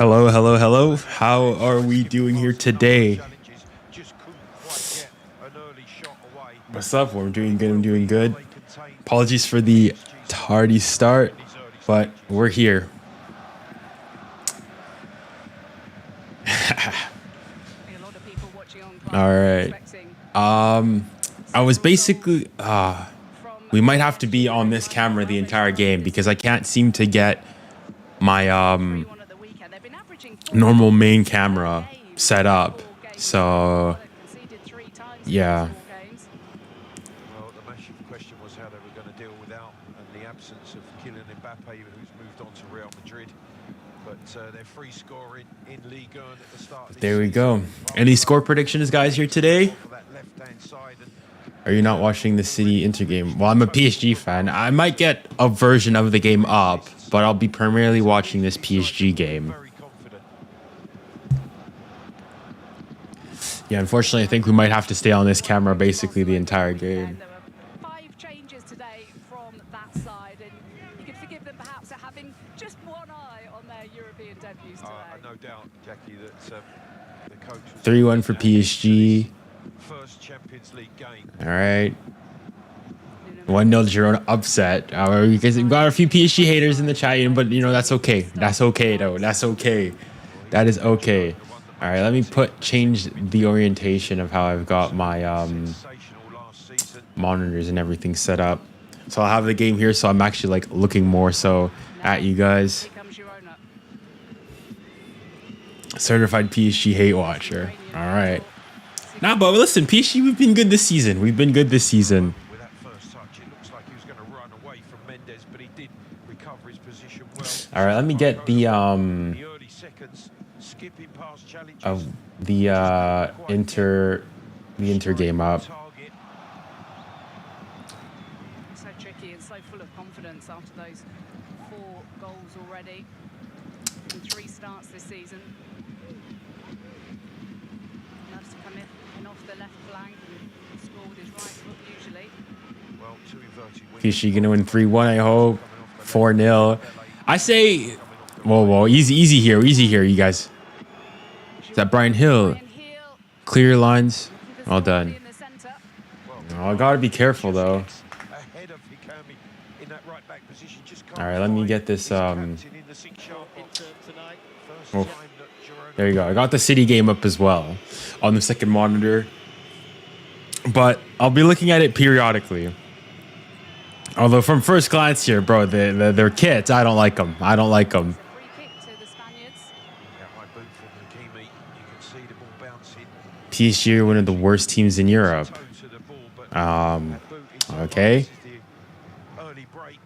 Hello, hello, hello. How are we doing here today? What's up? We're doing good. I'm doing good. Apologies for the tardy start, but we're here. All right. I was basically we might have to be on this camera the entire game because I can't seem to get my normal main camera set up. So yeah. Well, the massive question was how they were going to deal without and the absence of 𝙋𝙬𝘋𝙼𝘋𝘼, who's moved on to Real Madrid. But they're free scoring in Ligue 1 at the start. There we go. Any score predictions, guys, here today? Are you not watching the City Inter game? Well, I'm a PSG fan. I might get a version of the game up, but I'll be primarily watching this PSG game. Yeah, unfortunately, I think we might have to stay on this camera basically the entire game. There were 5 changes today from that side, and you can forgive them perhaps for having just one eye on their European debuts today. No doubt, Jackie, that the coach 3-1 for PSG. First Champions League game. All right. 1-0 Girona upset. Because we've got a few PSG haters in the chat, but you know that's okay. That's okay though. That's okay. That is okay. All right, let me change the orientation of how I've got my monitors and everything set up. So I'll have the game here, so I'm actually like looking more so at you guys. Certified PSG hate watcher. All right. Nah, but listen, PSG, we've been good this season. We've been good this season. With that first touch, it looks like he was going to run away from Mendes, but he did recover his position well. All right, let me get the early seconds, skipping past challenges. of the Inter game up. So tricky and so full of confidence after those 4 goals already in 3 starts this season. Loves to come in off the left flank and score with his right foot usually. Well, 2 inverted wings. PSG gonna win 3-1, I hope. 4-0. I say, whoa, easy here, you guys. Is that Bryan Gil? Clear lines. Well done. Oh, I gotta be careful though. All right, let me get this. Oh, there you go. I got the City game up as well on the second monitor, but I'll be looking at it periodically. Although from first glance here, bro, their kits, I don't like them. I don't like them. PSG are one of the worst teams in Europe. Okay. Early break,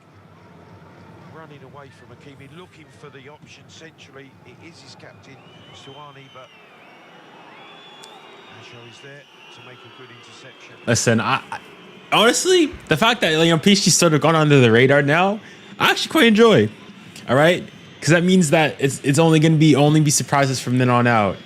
running away from 𝙋𝙼𝘋𝘼, looking for the option centrally. It is his captain, 𝙀𝙀𝙖, but 𝙀𝙀𝘋𝙀𝘍 is there to make a good interception. Listen, I honestly, the fact that PSG sort of gone under the radar now, I actually quite enjoy. All right, because that means that it's only going to be surprises from then on out.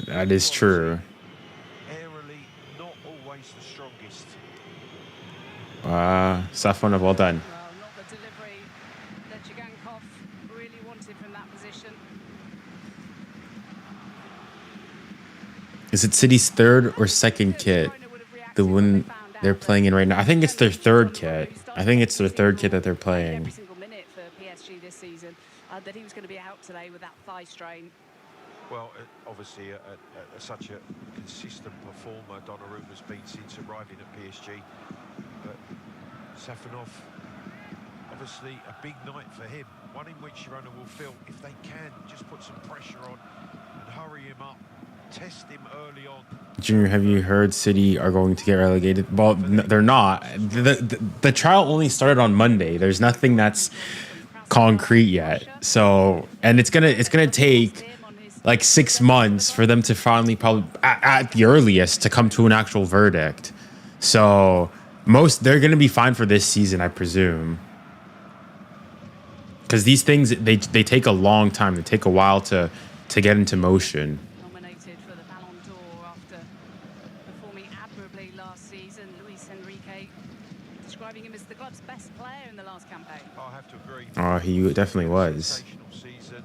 That is true. Not always the strongest. Safon, well done. Well, not the delivery that 𝙎𝙬𝘋𝙼𝘋 really wanted from that position. Is it City's third or second kit? The one they're playing in right now. I think it's their third kit. I think it's their third kit that they're playing. Every single minute for PSG this season, that he was going to be out today with that thigh strain. Well, obviously, such a consistent performer Donnarumma has been since arriving at PSG. But Safonov, obviously, a big night for him. One in which Girona will feel, if they can, just put some pressure on and hurry him up, test him early on. Junior, have you heard City are going to get relegated? Well, they're not. The trial only started on Monday. There's nothing that's concrete yet. So, and it's gonna take like 6 months for them to finally, probably at the earliest, to come to an actual verdict. So they're going to be fine for this season, I presume. Because these things, they take a long time. They take a while to to get into motion. Nominated for the Ballon d'Or after performing admirably last season. 𝙀𝙊𝘾𝘼𝙎𝙾 describing him as the club's best player in the last campaign. I have to agree. Oh, he definitely was. Sensational season.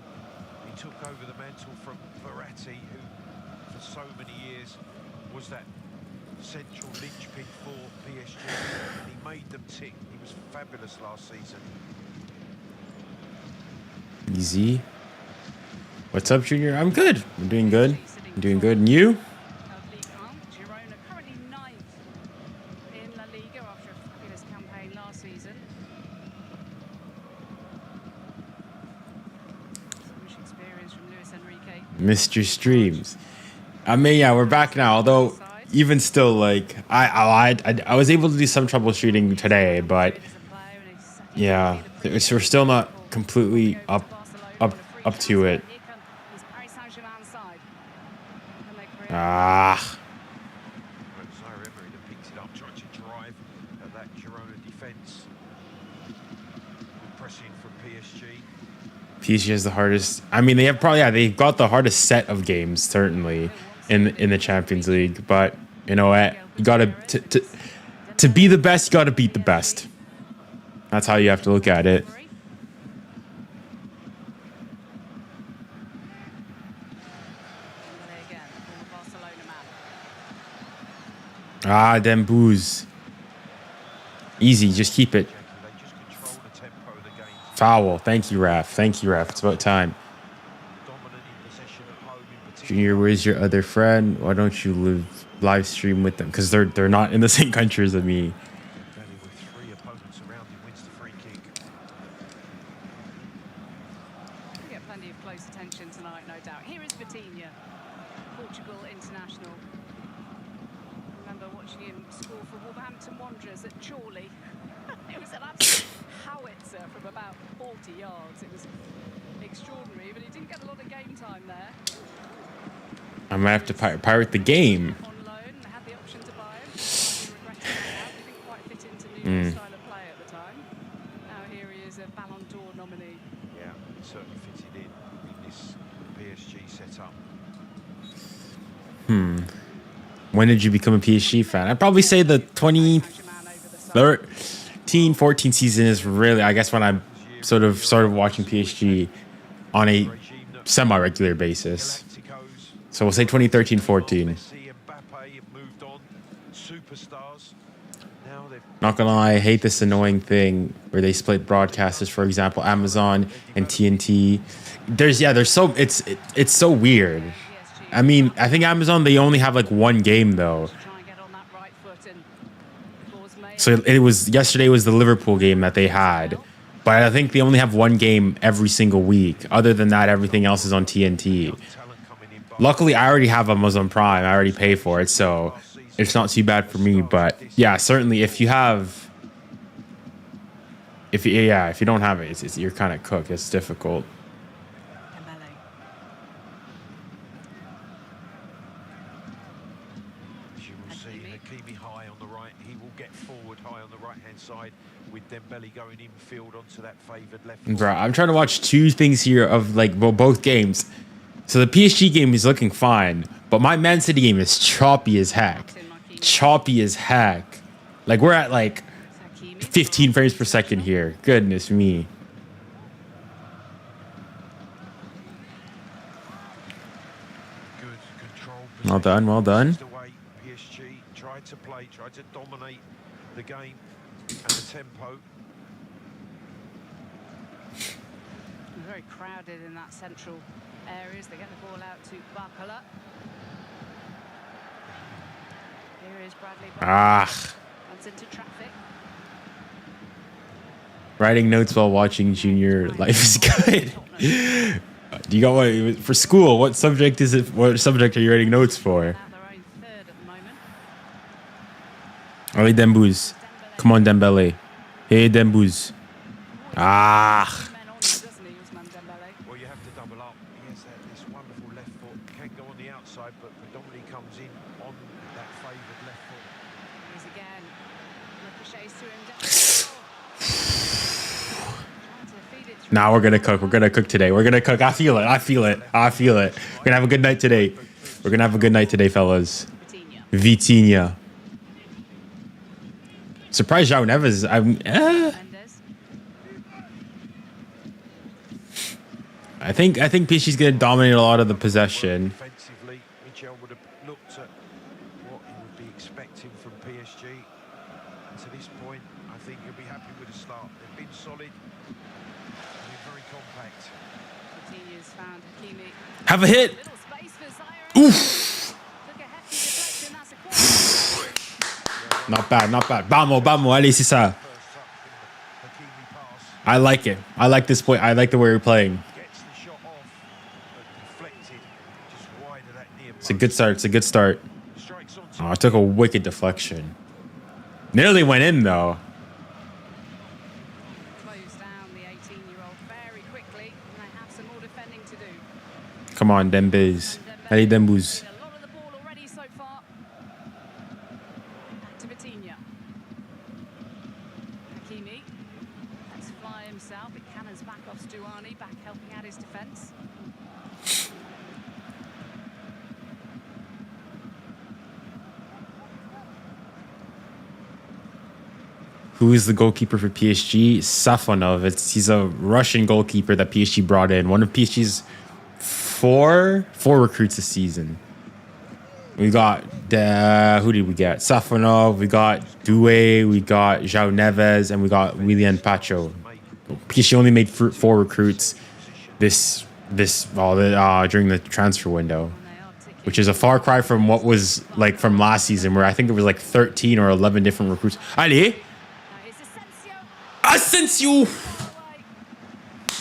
He took over the mantle from 𝙀𝙊𝘾𝘼𝘶, who for so many years was that central linchpin for PSG, and he made them tick. He was fabulous last season. Easy. What's up, Junior? I'm good. I'm doing good. I'm doing good. And you? Girona currently 9th in La Liga after a fabulous campaign last season. So much experience from 𝙀𝙊𝘾𝘼𝘋. Mr. Streams. I mean, yeah, we're back now. Although, even still, like, I was able to do some troubleshooting today, but yeah, we're still not completely up to it. Ah. 𝙀𝙊𝘾𝘼𝘋 picked it up, tried to drive at that Girona defence. Pressing from PSG. PSG has the hardest. I mean, they have probably, yeah, they've got the hardest set of games certainly in the Champions League. But you know what? You gotta to be the best. You gotta beat the best. That's how you have to look at it. Ah, them boos. Easy, just keep it. Foul. Thank you, Raf. Thank you, Raf. It's about time. Junior, where's your other friend? Why don't you live stream with them? Because they're not in the same country as me. Get plenty of close attention tonight, no doubt. Here is 𝙀𝙀𝘖𝘋, Portugal international. Remember watching him score for 𝙋𝙊𝘾𝘼𝙎𝙏 at 𝙎𝙪𝑖. It was an absolute howitzer from about 40 yards. It was extraordinary, but he didn't get a lot of game time there. I might have to pirate the game. On loan, they had the option to buy him. He regretted that. He didn't quite fit into Nuno's style of play at the time. Now here he is, a Ballon d'Or nominee. Yeah, he certainly fitted in this PSG setup. When did you become a PSG fan? I'd probably say the 2013-14 season is really, I guess, when I sort of started watching PSG on a semi-regular basis. So we'll say 2013-14. Not gonna lie, I hate this annoying thing where they split broadcasters. For example, Amazon and TNT. It's so weird. I mean, I think Amazon, they only have like one game though. So yesterday was the Liverpool game that they had, but I think they only have one game every single week. Other than that, everything else is on TNT. Luckily, I already have Amazon Prime. I already pay for it, so it's not too bad for me. But yeah, certainly if you don't have it, you're kind of cooked. It's difficult. High on the right, he will get forward high on the right-hand side with Dembele going infield onto that favoured left. Bro, I'm trying to watch two things here of like both games. So the PSG game is looking fine, but my Man City game is choppy as heck. Choppy as heck. Like we're at like 15 frames per second here. Goodness me. Good control. Well done, well done. Tried to dominate the game and the tempo. Very crowded in that central areas. They get the ball out to 𝙀𝙀𝘋𝙼𝘋. Here is Bradley. Runs into traffic. Writing notes while watching Junior. Life is good. Do you got what for school? What subject is it? What subject are you writing notes for? Allez, Dembouz. Come on, Dembele. Hey, Dembouz. Well, you have to double up. He has this wonderful left foot. Can go on the outside, but predominantly comes in on that favoured left foot. He's again. Ricochets through him. Trying to feed it Now we're gonna cook. We're gonna cook today. We're gonna cook. I feel it. I feel it. I feel it. We're gonna have a good night today. We're gonna have a good night today, fellas. Vitinha. Surprised 𝙎𝙊𝘾𝘼𝙎𝙬. I think PSG's gonna dominate a lot of the possession. Defensively, Michel would have looked at what he would be expecting from PSG. And to this point, I think he'll be happy with the start. They've been solid, they're very compact. Coutinho's found 𝙀𝙬𝘼𝙋𝙏𝙀𝙍. Have a hit. Little space for 𝙎𝙊𝘾𝘼𝙎𝙬. Oof. Took a hefty deflection, that's a corner. Not bad. Not bad. Vamos, vamos. Allez, c'est ça. First touch from the 𝙀𝙀𝘼𝑋𝙀 pass. I like it. I like this point. I like the way we're playing. Gets the shot off, but deflected just wide of that near It's a good start. It's a good start. Strikes on Oh, I took a wicked deflection. Nearly went in though. Closed down the 18-year-old very quickly, and they have some more defending to do. Come on, Dembes. Allez, Dembus. A lot of the ball already so far. Back to Vitinha. 𝙀𝙀𝘼𝑋𝙀. Let's fly himself. Nkana's back off 𝙀𝙀𝘼𝑋𝙀, back helping out his defence. Who is the goalkeeper for PSG? Safonov. He's a Russian goalkeeper that PSG brought in. One of PSG's four recruits this season. We got who did we get? Safonov. We got 𝙀𝙀. We got João Neves, and we got 𝙀𝙀𝘾𝘼𝑋𝙀. PSG only made 4 recruits during the transfer window, which is a far cry from what was like from last season, where I think it was like 13 or 11 different recruits. Allez. Asensio!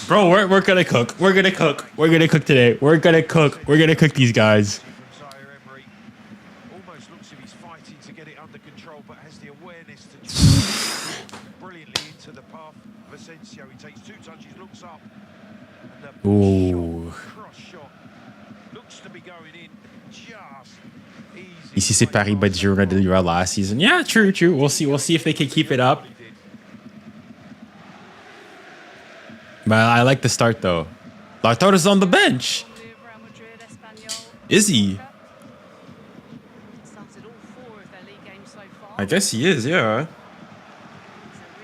Bro, we're gonna cook. We're gonna cook. We're gonna cook today. We're gonna cook. We're gonna cook these guys. from 𝙎𝙬𝘾𝘼𝑋𝙬. Almost looks as if he's fighting to get it under control, but has the awareness to brilliantly into the path of Asensio. He takes 2 touches, looks up, and the Ooh. cross shot looks to be going in just easy. Ici c'est Paris, but Girona did well last season. Yeah, true. We'll see if they can keep it up. But I like the start though. Lautaro's on the bench. Is he? Started all 4 of their league games so far. I guess he is, yeah.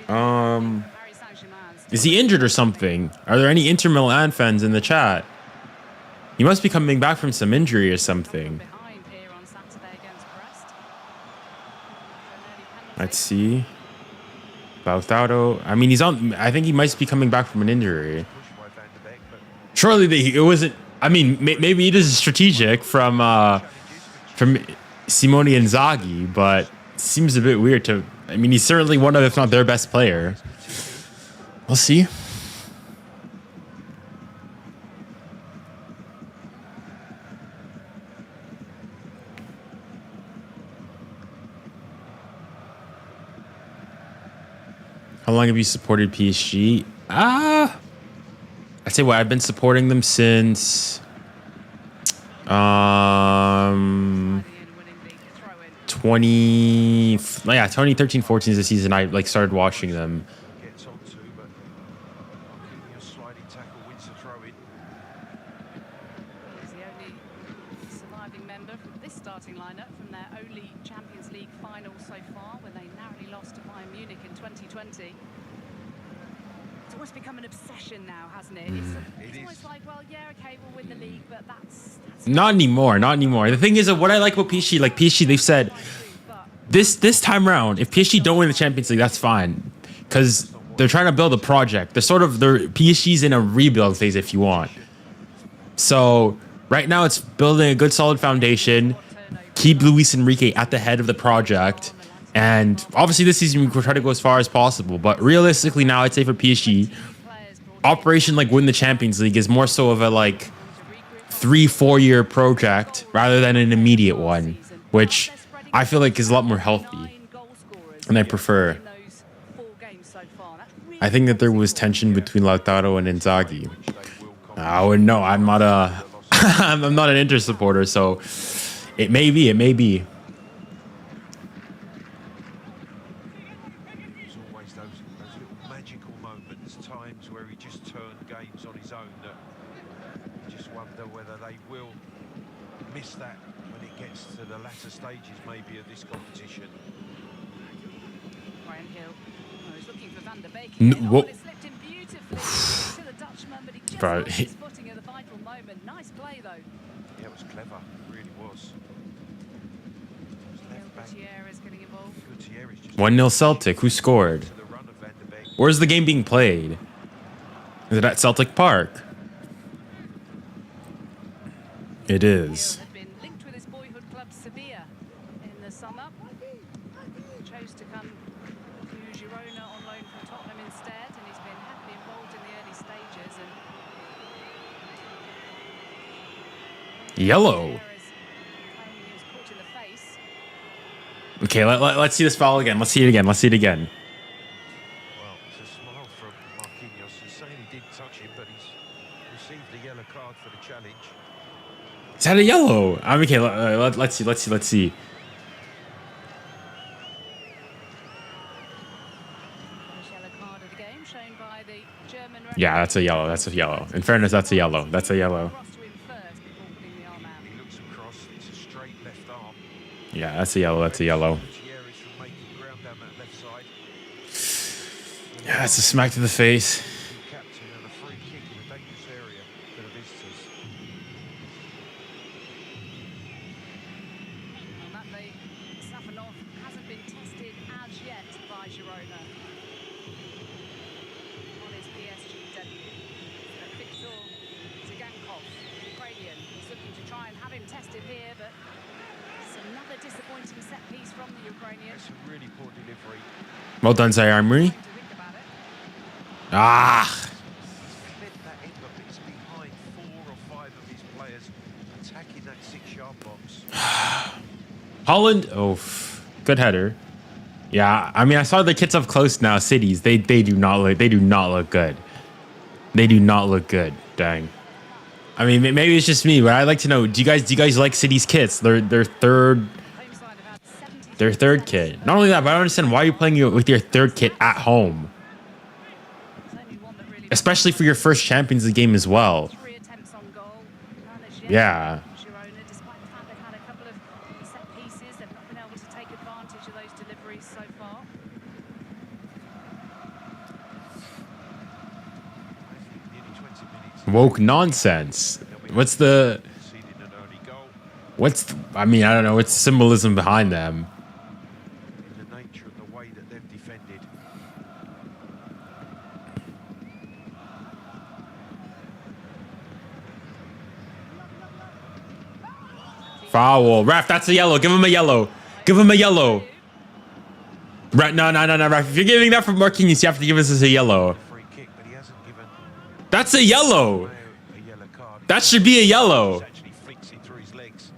Paris Saint-Germain's Is he injured or something? Are there any Inter Milan fans in the chat? He must be coming back from some injury or something. behind here on Saturday against Brest. Let's see. Lautaro. I mean, I think he might be coming back from an injury. Pushed by Van de Beek, but Surely it wasn't. I mean, maybe it is strategic from Simone Inzaghi, but it seems a bit weird to. I mean, he's certainly one of, if not their best player. We'll see. How long have you supported PSG? I'd say what I've been supporting them since 2013-14 is the season I like started watching them. gets on to, but a sliding tackle wins the throw-in. He's the only surviving member from this starting lineup from their only Champions League final so far, when they narrowly lost to Bayern Munich in 2020. It's almost become an obsession now, hasn't it? It's almost like, well, yeah, okay, we'll win the league, but that's Not anymore. The thing is, what I like about PSG, like PSG, they've said this time around, if PSG don't win the Champions League, that's fine, because they're trying to build a project. PSG's in a rebuild phase, if you want. So right now, it's building a good, solid foundation. Keep Luis Enrique at the head of the project. And obviously this season we will try to go as far as possible. But realistically now, I'd say for PSG, Operation like win the Champions League is more so of a like 3-4 year project rather than an immediate one, which I feel like is a lot more healthy and I prefer. I think that there was tension between Lautaro and Inzaghi. I wouldn't know. I'm not I'm not an Inter supporter, so it may be. It's always those little magical moments, times where he just turned games on his own that you just wonder whether they will miss that when it gets to the latter stages maybe of this competition. Brian Hill. Oh, he's looking for Van der Beek. What? It slipped him beautifully to the Dutchman, but he just Bro, lost his footing at the vital moment. Nice play, though. Yeah, it was clever. It really was. Left back. 𝙬𝙬 getting involved. Gutierrez just 1-0 Celtic. Who scored? to the run of Van der Beek. Where's the game being played? Is it at Celtic Park? It is. Had been linked with his boyhood club Sevilla in the summer. Chose to come to Girona on loan from Tottenham instead, and he's been heavily involved in the early stages. And Yellow. he was caught in the face. Okay, let's see this foul again. Let's see it again. Let's see it again. Well, it's a smile from 𝙀𝙀𝙖𝙀𝙀. He's saying he didn't touch him, but he's received a yellow card for the challenge. Is that a yellow? I'm okay. Let's see. First yellow card of the game shown by the German Yeah, that's a yellow. That's a yellow. In fairness, that's a yellow. That's a yellow. Cross to him first before putting the arm out. He looks across, it's a straight left arm. Yeah, that's a yellow. That's a yellow. Gutierrez from making ground down that left side. Yeah, that's a smack to the face. The captain and a free kick in a dangerous area for the visitors. On that day, 𝙬𝙬𝘾𝙼𝙎𝙬 hasn't been tested as yet by Girona on his PSG debut. 𝙂𝙪𝙾𝙼𝙎𝙬𝘾𝙼𝙎, is looking to try and have him tested here, but it's another disappointing set piece from the Ukrainian. That's a really poor delivery. Well done, 𝙬𝙬𝙾𝙼. To think about it. Ah. Fed that end up, it's behind 4 or 5 of his players attacking that 6-yard box. Holland. Oh, good header. Yeah, I mean, I saw the kits up close now. Cities. They do not look. They do not look good. They do not look good. Dang. I mean, maybe it's just me, but I'd like to know. Do you guys like City's kits? Their third. Home side have had 73 Their third kit. Not only that, but I don't understand why you're playing with your third kit at home, There's only one that really especially for your first Champions League game as well. 3 attempts on goal. None as yet. Yeah. Girona, despite the fact they've had a couple of set pieces, they've not been able to take advantage of those deliveries so far. Nearly 20 minutes. Woke nonsense. What's the? Conceding an early goal. I mean, I don't know. What's the symbolism behind them? In the nature of the way that they've defended. Foul. Ref, that's a yellow. Give him a yellow. Give him a yellow. Right? No, ref. If you're giving that for 𝙬𝙀𝙖𝙀𝙀, you have to give us a yellow. Free kick, but he hasn't given That's a yellow. a yellow card. That should be a yellow. He's actually flicks it through his legs.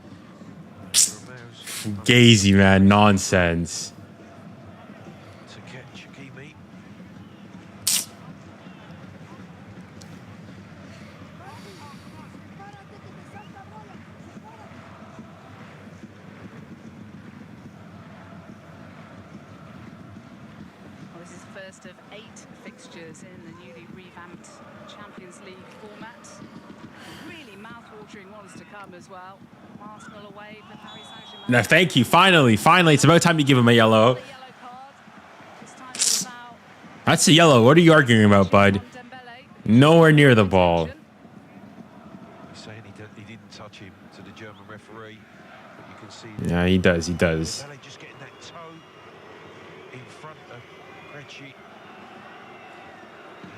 Gazy, man. Nonsense. To catch 𝙬𝙬𝘾𝙼𝙎. Well, this is the first of 8 fixtures in the newly revamped Champions League format. Really mouth-watering ones to come as well. Arsenal away for Paris Saint-Germain. Now, thank you. Finally. It's about time you give him a yellow. The yellow card. This time for the foul. That's a yellow. What are you arguing about, bud? Dembele. Nowhere near the ball. He's saying he didn't touch him to the German referee, but you can see that Yeah, he does. He does. Dembele just getting that toe in front of 𝙬𝙬𝘾𝙼𝙎.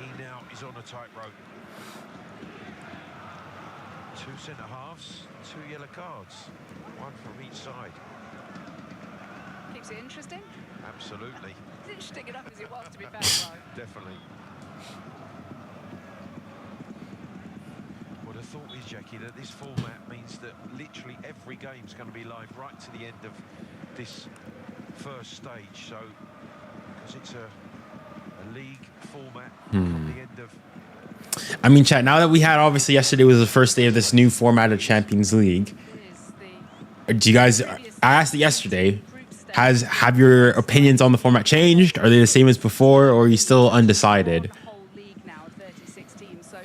He now is on a tightrope. 2 centre-halves, 2 yellow cards, 1 from each side. Keeps it interesting. Absolutely, As interesting enough as it was, to be fair, though. definitely. What I thought is, Jackie, that this format means that literally every game's going to be live right to the end of this first stage. So, because it's a league format from the end of. I mean, chat, now that we had, obviously, yesterday was the first day of this new format of Champions League. It is the Do you guys, I asked it yesterday, group Have your opinions on the format changed? Are they the same as before, or are you still undecided? The whole league now of 36 teams, so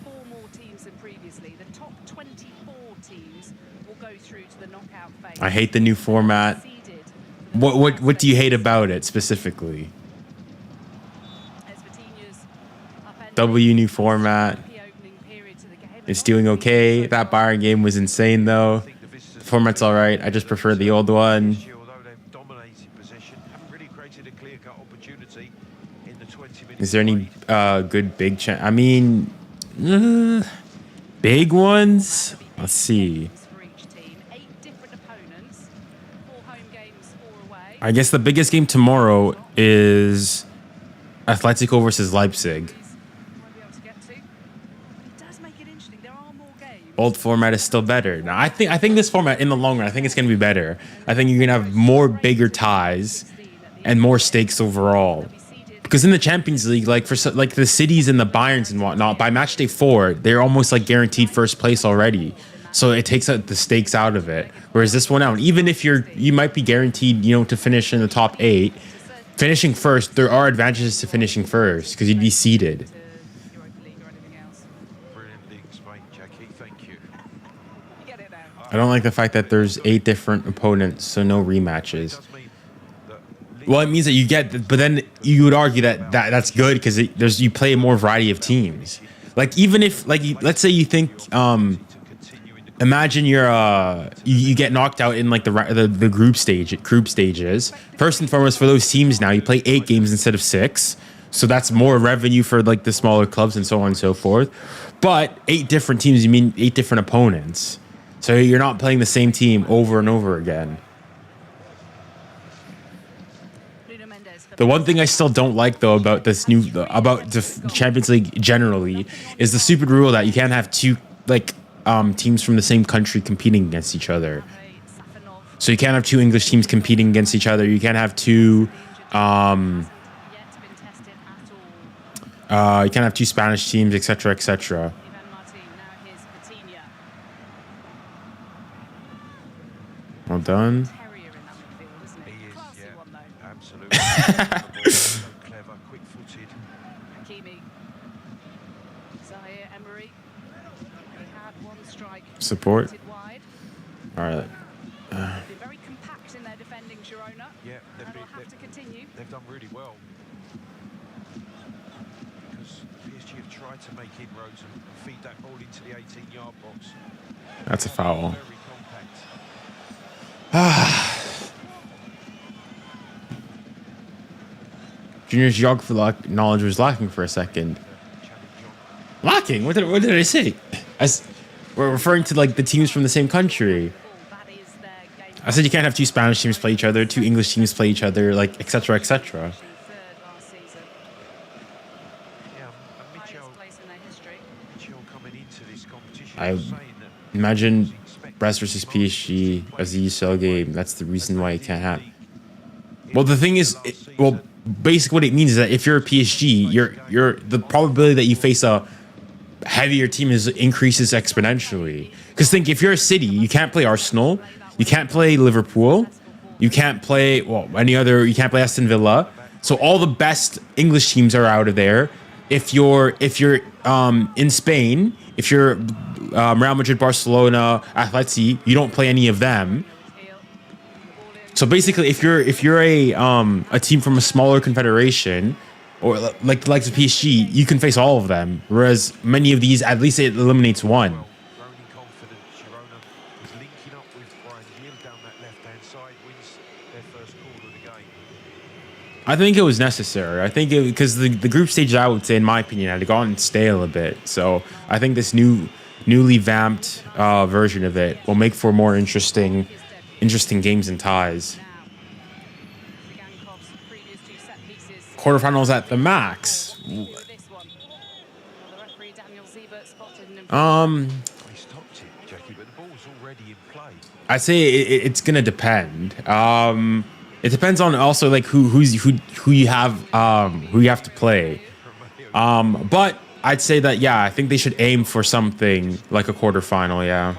4 more teams than previously. The top 24 teams will go through to the knockout phase. I hate the new format. What do you hate about it specifically? W new format. It's doing okay. That Bayern game was insane though. The format's all right. I just prefer the old one. Is there any good big I mean, big ones? Let's see. I guess the biggest game tomorrow is Atletico versus Leipzig. Old format is still better. Now, I think this format, in the long run, I think it's going to be better. I think you're going to have more bigger ties and more stakes overall. Because in the Champions League, like for like the cities and the Bayerns and whatnot, by match day 4, they're almost like guaranteed first place already. So it takes the stakes out of it. Whereas this one out, even if you might be guaranteed, to finish in the top 8, finishing first, there are advantages to finishing first because you'd be seeded. I don't like the fact that there's 8 different opponents, so no rematches. Well, it means that you get, but then you would argue that's good because you play a more variety of teams. Like even if, like, let's say you think, imagine you get knocked out in like the group stages. First and foremost, for those teams now, you play 8 games instead of 6, so that's more revenue for like the smaller clubs and so on and so forth. But 8 different teams, you mean 8 different opponents. So you're not playing the same team over and over again. The one thing I still don't like though about this about the Champions League generally is the stupid rule that you can't have 2 teams from the same country competing against each other. So you can't have 2 English teams competing against each other. You can't have 2 you can't have 2 Spanish teams, etc., etc. Well done. Clever, quick-footed. 𝙭𝙬𝘼𝙖. He had one strike. Support. All right. They're very compact in their defending, Girona. Yeah, they'll have to continue. They've done really well. Because PSG have tried to make inroads and feed that ball into the 18-yard box. That's a foul. Very compact. Junior's geography knowledge was lacking for a second. Lacking? What did I say? We're referring to like the teams from the same country. I said you can't have 2 Spanish teams play each other, 2 English teams play each other, like etc., etc. I imagine Brest versus PSG as the UCL game. That's the reason why it can't happen. Well, the thing is, basically what it means is that if you're a PSG, the probability that you face a heavier team increases exponentially. Because think, if you're a City, you can't play Arsenal, you can't play Liverpool, you can't play you can't play Aston Villa. So all the best English teams are out of there. If you're in Spain, if you're Real Madrid, Barcelona, Atleti, you don't play any of them. So basically, if you're a team from a smaller confederation, or like the likes of PSG, you can face all of them. Whereas many of these, at least it eliminates one. Confident, Girona is linking up with 𝙭𝙬𝘼𝘾𝘼 down that left-hand side, wins their first quarter of the game. I think it was necessary. I think because the group stage, I would say, in my opinion, had gotten stale a bit. So I think this newly vamped version of it will make for more interesting games and ties. Quarterfinals at the max. I'd say it's gonna depend. It depends on also like who you have to play. But I'd say that I think they should aim for something like a quarterfinal. Yeah.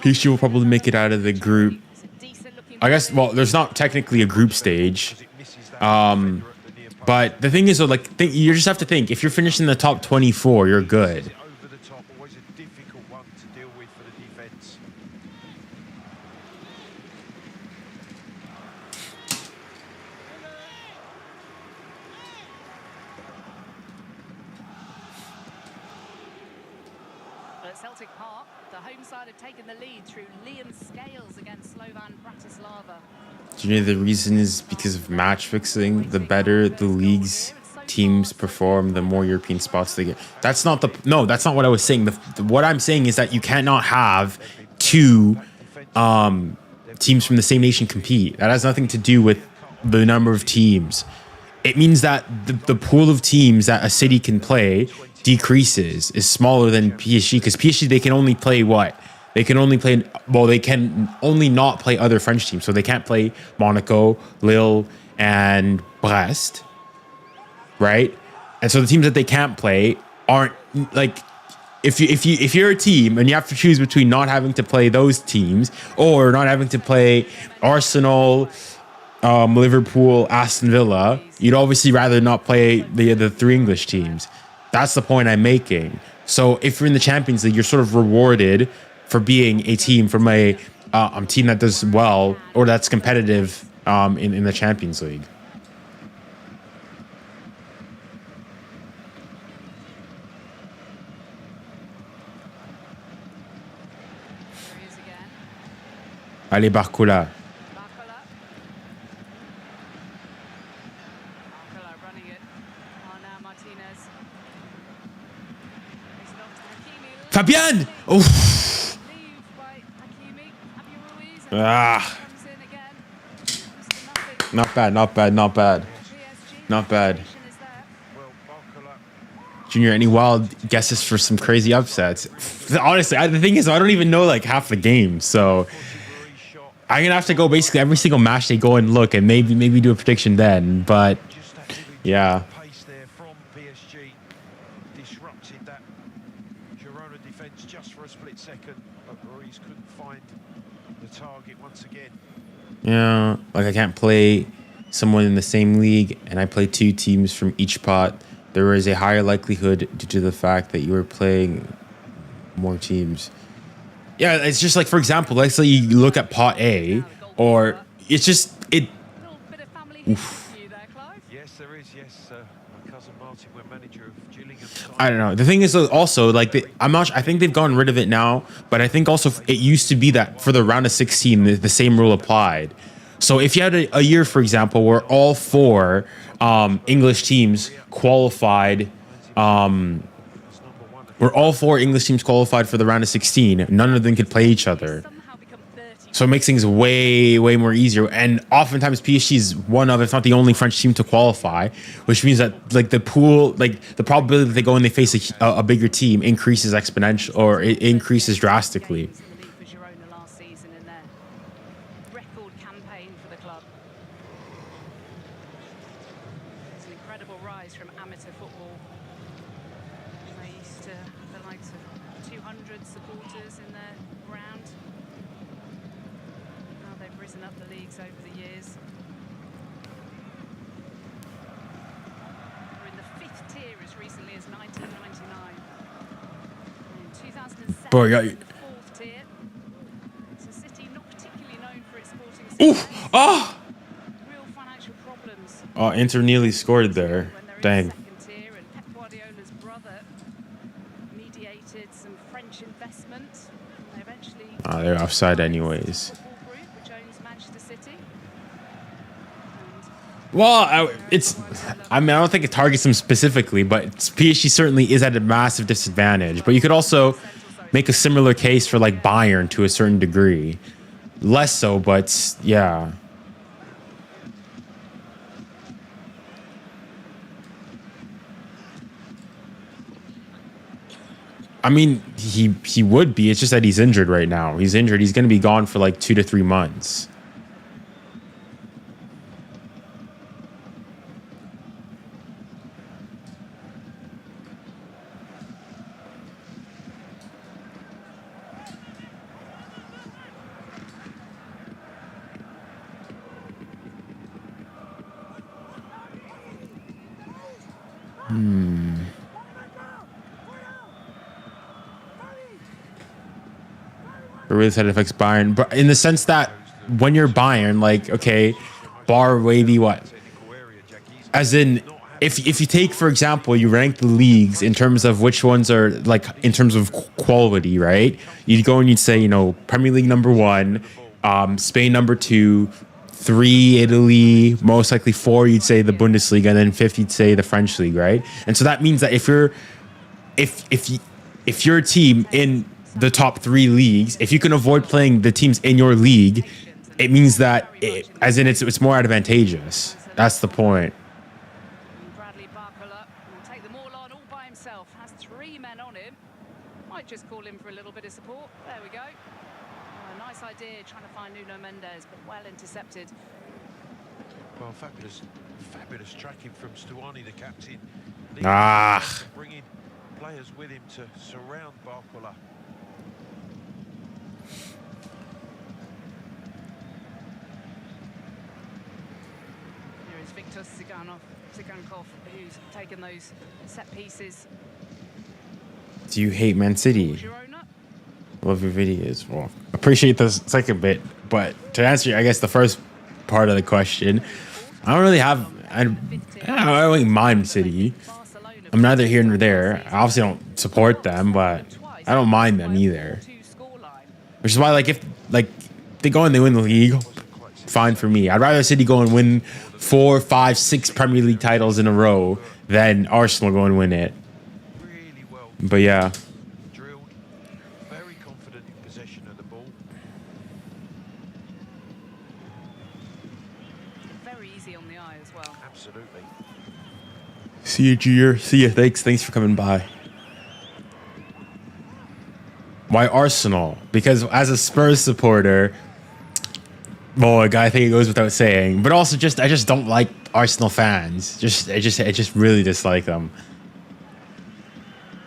PSG will probably make it out of the group. It's a decent looking I guess, well, there's not technically a group stage. But the thing is, though, like, you just have to think, if you're finishing the top 24, you're good. Over the top, always a difficult one to deal with for the defence. At Celtic Park, the home side have taken the lead through 𝙀𝙊𝘾𝘼𝙎𝙏 against 𝙀𝙀𝘾𝘼𝙎𝙏 Bratislava. Do you know the reason is because of match fixing? The better the league's teams perform, the more European spots they get. That's not the no. That's not what I was saying. What I'm saying is that you cannot have two teams from the same nation compete. That has nothing to do with the number of teams. It means that the pool of teams that a city can play decreases, is smaller than PSG, because PSG, they can only play what? They can only play, well, they can only not play other French teams. So they can't play Monaco, Lille, and Brest, right? And so the teams that they can't play aren't, like, if you're a team and you have to choose between not having to play those teams or not having to play Arsenal, Liverpool, Aston Villa, you'd obviously rather not play the three English teams. That's the point I'm making. So if you're in the Champions League, you're sort of rewarded for being a team from a team that does well or that's competitive in the Champions League. There he is again. Allez, 𝙀𝙀𝘼𝘾𝘼𝙎𝙏. 𝙀𝙀𝘼𝘾𝘼𝙎𝙏 running it. Now Martinez. It's not 𝙀𝙀𝘾𝘼𝘋𝙀𝘋𝘶. Fabian! Oof. Leave by 𝙀𝙀𝘾𝘼𝙎𝙀𝘋𝘼𝘋𝘶. Ah. Comes in again. Mr. Nothing. Not bad, not bad, not bad. PSG. Not bad. Is there. Well, 𝙀𝙀𝘼𝘾 Junior, any wild guesses for some crazy upsets? Honestly, the thing is, I don't even know like half the games, so I'm gonna have to go basically every single match they go and look, and maybe do a prediction then. But just had to reduce yeah, the pace there from PSG. Disrupted that Girona defence just for a split second, but Ruiz couldn't find the target once again. yeah, like I can't play someone in the same league, and I play two teams from each pot. There is a higher likelihood due to the fact that you are playing more teams. Yeah, it's just like, for example, let's say you look at pot A, or it's just it. Little bit of family history for you there, Clive. Yes, there is. Yes, my cousin Martin, we're manager of 𝙀𝙀𝘾𝘼𝘋𝘼𝑚. I don't know. The thing is, also, like, I'm not. I think they've gotten rid of it now, but I think also it used to be that for the round of 16, the same rule applied. So if you had a year, for example, where all four English teams qualified, where all four English teams qualified for the round of 16, none of them could play each other. Somehow become 30. So it makes things way more easier. And oftentimes PSG is one of, if not the only French team to qualify, which means that like the pool, like the probability that they go and they face a bigger team increases exponential, or it increases drastically. Games in the league for Girona last season in their record campaign for the club. It's an incredible rise from amateur football. They used to have the likes of 200 supporters in their ground. Now they've risen up the leagues over the years. We're in the 5th tier as recently as 1999. In 2007, Bro, yeah. in the 4th tier. It's a city not particularly known for its sporting success. Ah! Real financial problems. Oh, Inter nearly scored there. When they're in Dang. the 2nd tier, and Pep Guardiola's brother mediated some French investment. And they eventually. Oh, they're offside anyways. Football Group, which owns Manchester City. And Well, I mean, I don't think it targets them specifically, but PSG certainly is at a massive disadvantage. But you could also make a similar case for like Bayern to a certain degree. Less so, but yeah. I mean, he would be. It's just that he's injured right now. He's injured. He's going to be gone for like 2 to 3 months. It really said it affects Bayern, but in the sense that when you're Bayern, like, okay, bar maybe what? As in, if you take, for example, you rank the leagues in terms of which ones are like in terms of quality, right? You'd go and you'd say, you know, Premier League #1, Spain #2, 3 Italy, most likely 4 you'd say the Bundesliga, and then 5 you'd say the French league, right? And so that means that if you're a team in the top 3 leagues, if you can avoid playing the teams in your league, it means that it's more advantageous. That's the point. Bradley Barcola will take them all on all by himself. Has 3 men on him. Might just call in for a little bit of support. There we go. A nice idea trying to find Nuno Mendes, but well intercepted. Well, fabulous tracking from 𝙀𝙀𝘖𝘋, the captain. Bringing players with him to surround Barcola. Here is Victor 𝙀𝙀𝘋𝘼𝙀𝑗𝑐, who's taken those set pieces. Do you hate Man City? Girona. Love your videos. Well, appreciate the second bit, but to answer, I guess, the first part of the question, I don't really have. I don't mind City. I'm neither here nor there. I obviously don't support them, but I don't mind them either. Which is why, like, if they go and they win the league, fine for me. I'd rather City go and win 4, 5, 6 Premier League titles in a row than Arsenal go and win it. But yeah. Drilled, very confident in possession of the ball. Very easy on the eye as well. Absolutely. See you, Junior. See you. Thanks for coming by. Why Arsenal? Because as a Spurs supporter, well, I think it goes without saying. But also, I just don't like Arsenal fans. I just really dislike them.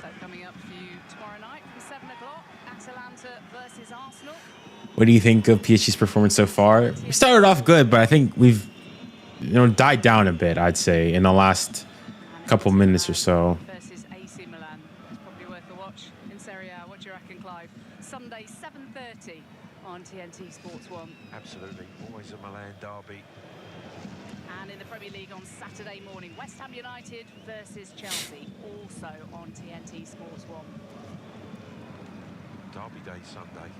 So coming up for you tomorrow night from 7 o'clock, Atalanta versus Arsenal. What do you think of PSG's performance so far? We started off good, but I think we've died down a bit, I'd say, in the last couple minutes or so. Versus AC Milan. It's probably worth a watch in Serie A. What do you reckon, Clive? Sunday, 7:30 on TNT Sports 1. Absolutely. Always a Milan derby. And in the Premier League on Saturday morning, West Ham United versus Chelsea, also on TNT Sports 1. Derby day Sunday.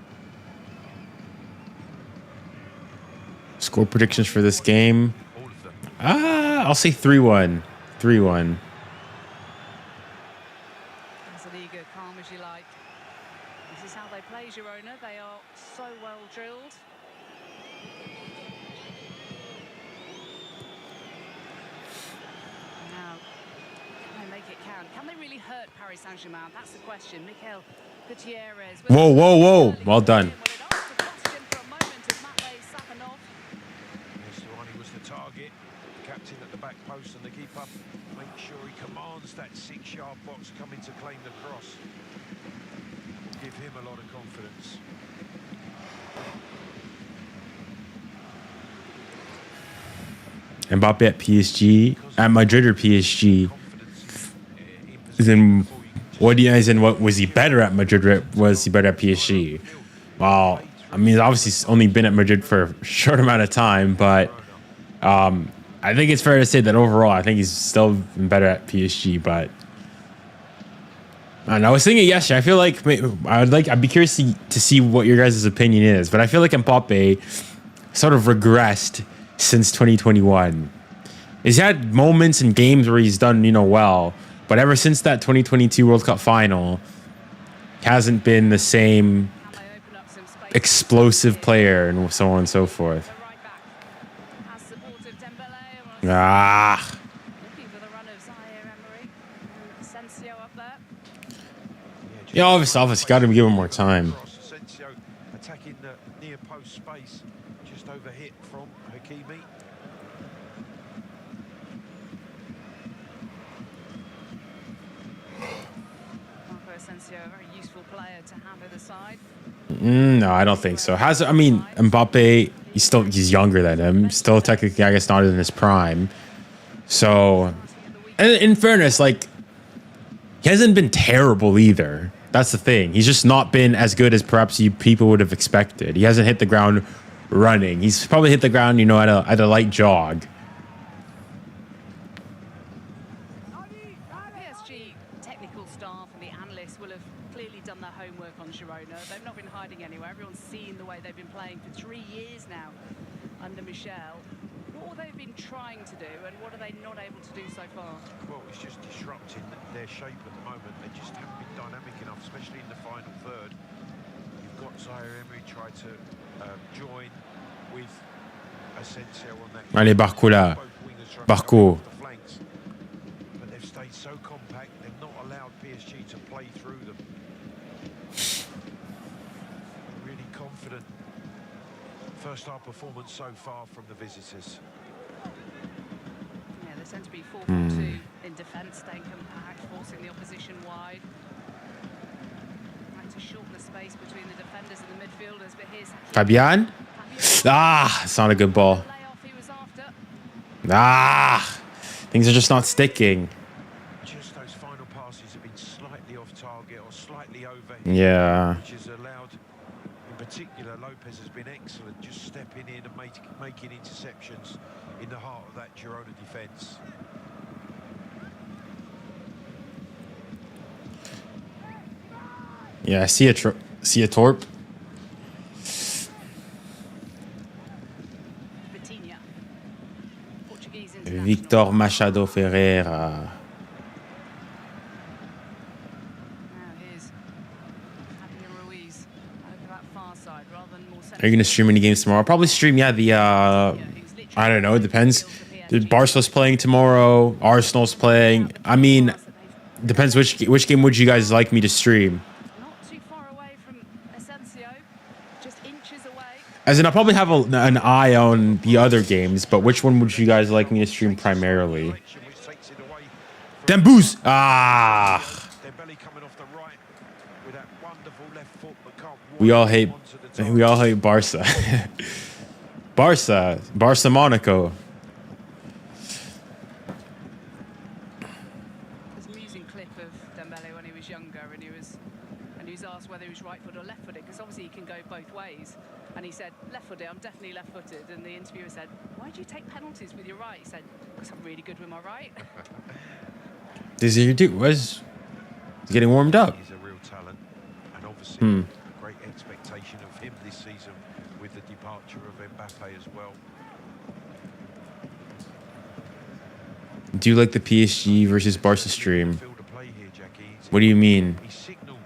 Score predictions for this game. All of them. I'll say 3-1. 3-1. As an eager, calm as you like. This is how they play Girona. They are so well drilled. Now, can they make it count? Can they really hurt Paris Saint-Germain? That's the question. 𝙀𝙀𝘋𝘼𝘋𝘼. Whoa, whoa, whoa. Well done. 𝙀𝙀𝘋𝘼𝘋𝘼 was the target. The captain at the back post and the keeper make sure he commands that 6-yard box coming to claim the cross. Give him a lot of confidence. Mbappe at PSG, at Madrid or PSG? Then what was he better at Madrid or was he better at PSG? Well, I mean, obviously he's only been at Madrid for a short amount of time, but I think it's fair to say that overall, I think he's still been better at PSG. But I don't know. I was thinking yesterday. I feel like I'd be curious to see what your guys' opinion is. But I feel like Mbappe sort of regressed since 2021. He's had moments and games where he's done well, but ever since that 2022 World Cup final, he hasn't been the same explosive player and so on and so forth. Ah. Yeah, obviously, got to give him more time. Attacking the near post space, just over hit from 𝙀𝙀𝘋𝘼𝑗𝑐. Marco Asensio, a very useful player to have at the side. No, I don't think so. Mbappe, he's younger than him. Still technically, I guess, not in his prime. So And in fairness, like, he hasn't been terrible either. That's the thing. He's just not been as good as perhaps people would have expected. He hasn't hit the ground running. He's probably hit the ground, you know, at a light jog. PSG technical staff and the analysts will have clearly done their homework on Girona. They've not been hiding anywhere. Everyone's seen the way they've been playing for 3 years now under Michel. What have they been trying to do, and what are they not able to do so far? Well, it's just disrupting their shape at the moment. They just haven't been dynamic enough, especially in the final third. You've got 𝙎𝙊𝘾𝘼𝙎𝙾 try to join with 𝙎𝙊𝘾𝘼𝙎𝙾 on that. Allez, 𝙬𝙗𝘼 là. 𝙬𝙗𝘼. But they've stayed so compact, they've not allowed PSG to play through them. Really confident first half performance so far from the visitors. Yeah, they tend to be 4-4-2 in defence, staying compact, forcing the opposition wide. Trying to shorten the space between the defenders and the midfielders, but here's Fabian? Ah, it's not a good ball. Ah, things are just not sticking. Just those final passes have been slightly off target or slightly over. Yeah. Which has allowed, in particular, Lopez has been excellent, just stepping in and making interceptions in the heart of that Girona defence. Yeah, I see a Torp. Victor Machado Ferreira. Are you going to stream any games tomorrow? I'll probably stream, yeah, the, I don't know, it depends. Barca's playing tomorrow. Arsenal's playing. I mean, depends which game would you guys like me to stream. Not too far away from Asensio, just inches away. As in, I'll probably have an eye on the other games, but which one would you guys like me to stream primarily? Dembouz! Ah! We all hate Barca. Barca Monaco. There's an amusing clip of Dembele when he was younger, and he was asked whether he was right-footed or left-footed, because obviously he can go both ways. And he said, left-footed, I'm definitely left-footed. And the interviewer said, why do you take penalties with your right? He said, because I'm really good with my right. This is your dude. Was getting warmed up. He's a real talent, and obviously a great expectation of him this season with the departure of Mbappe as well. Do you like the PSG versus Barca stream? What do you mean? He signalled,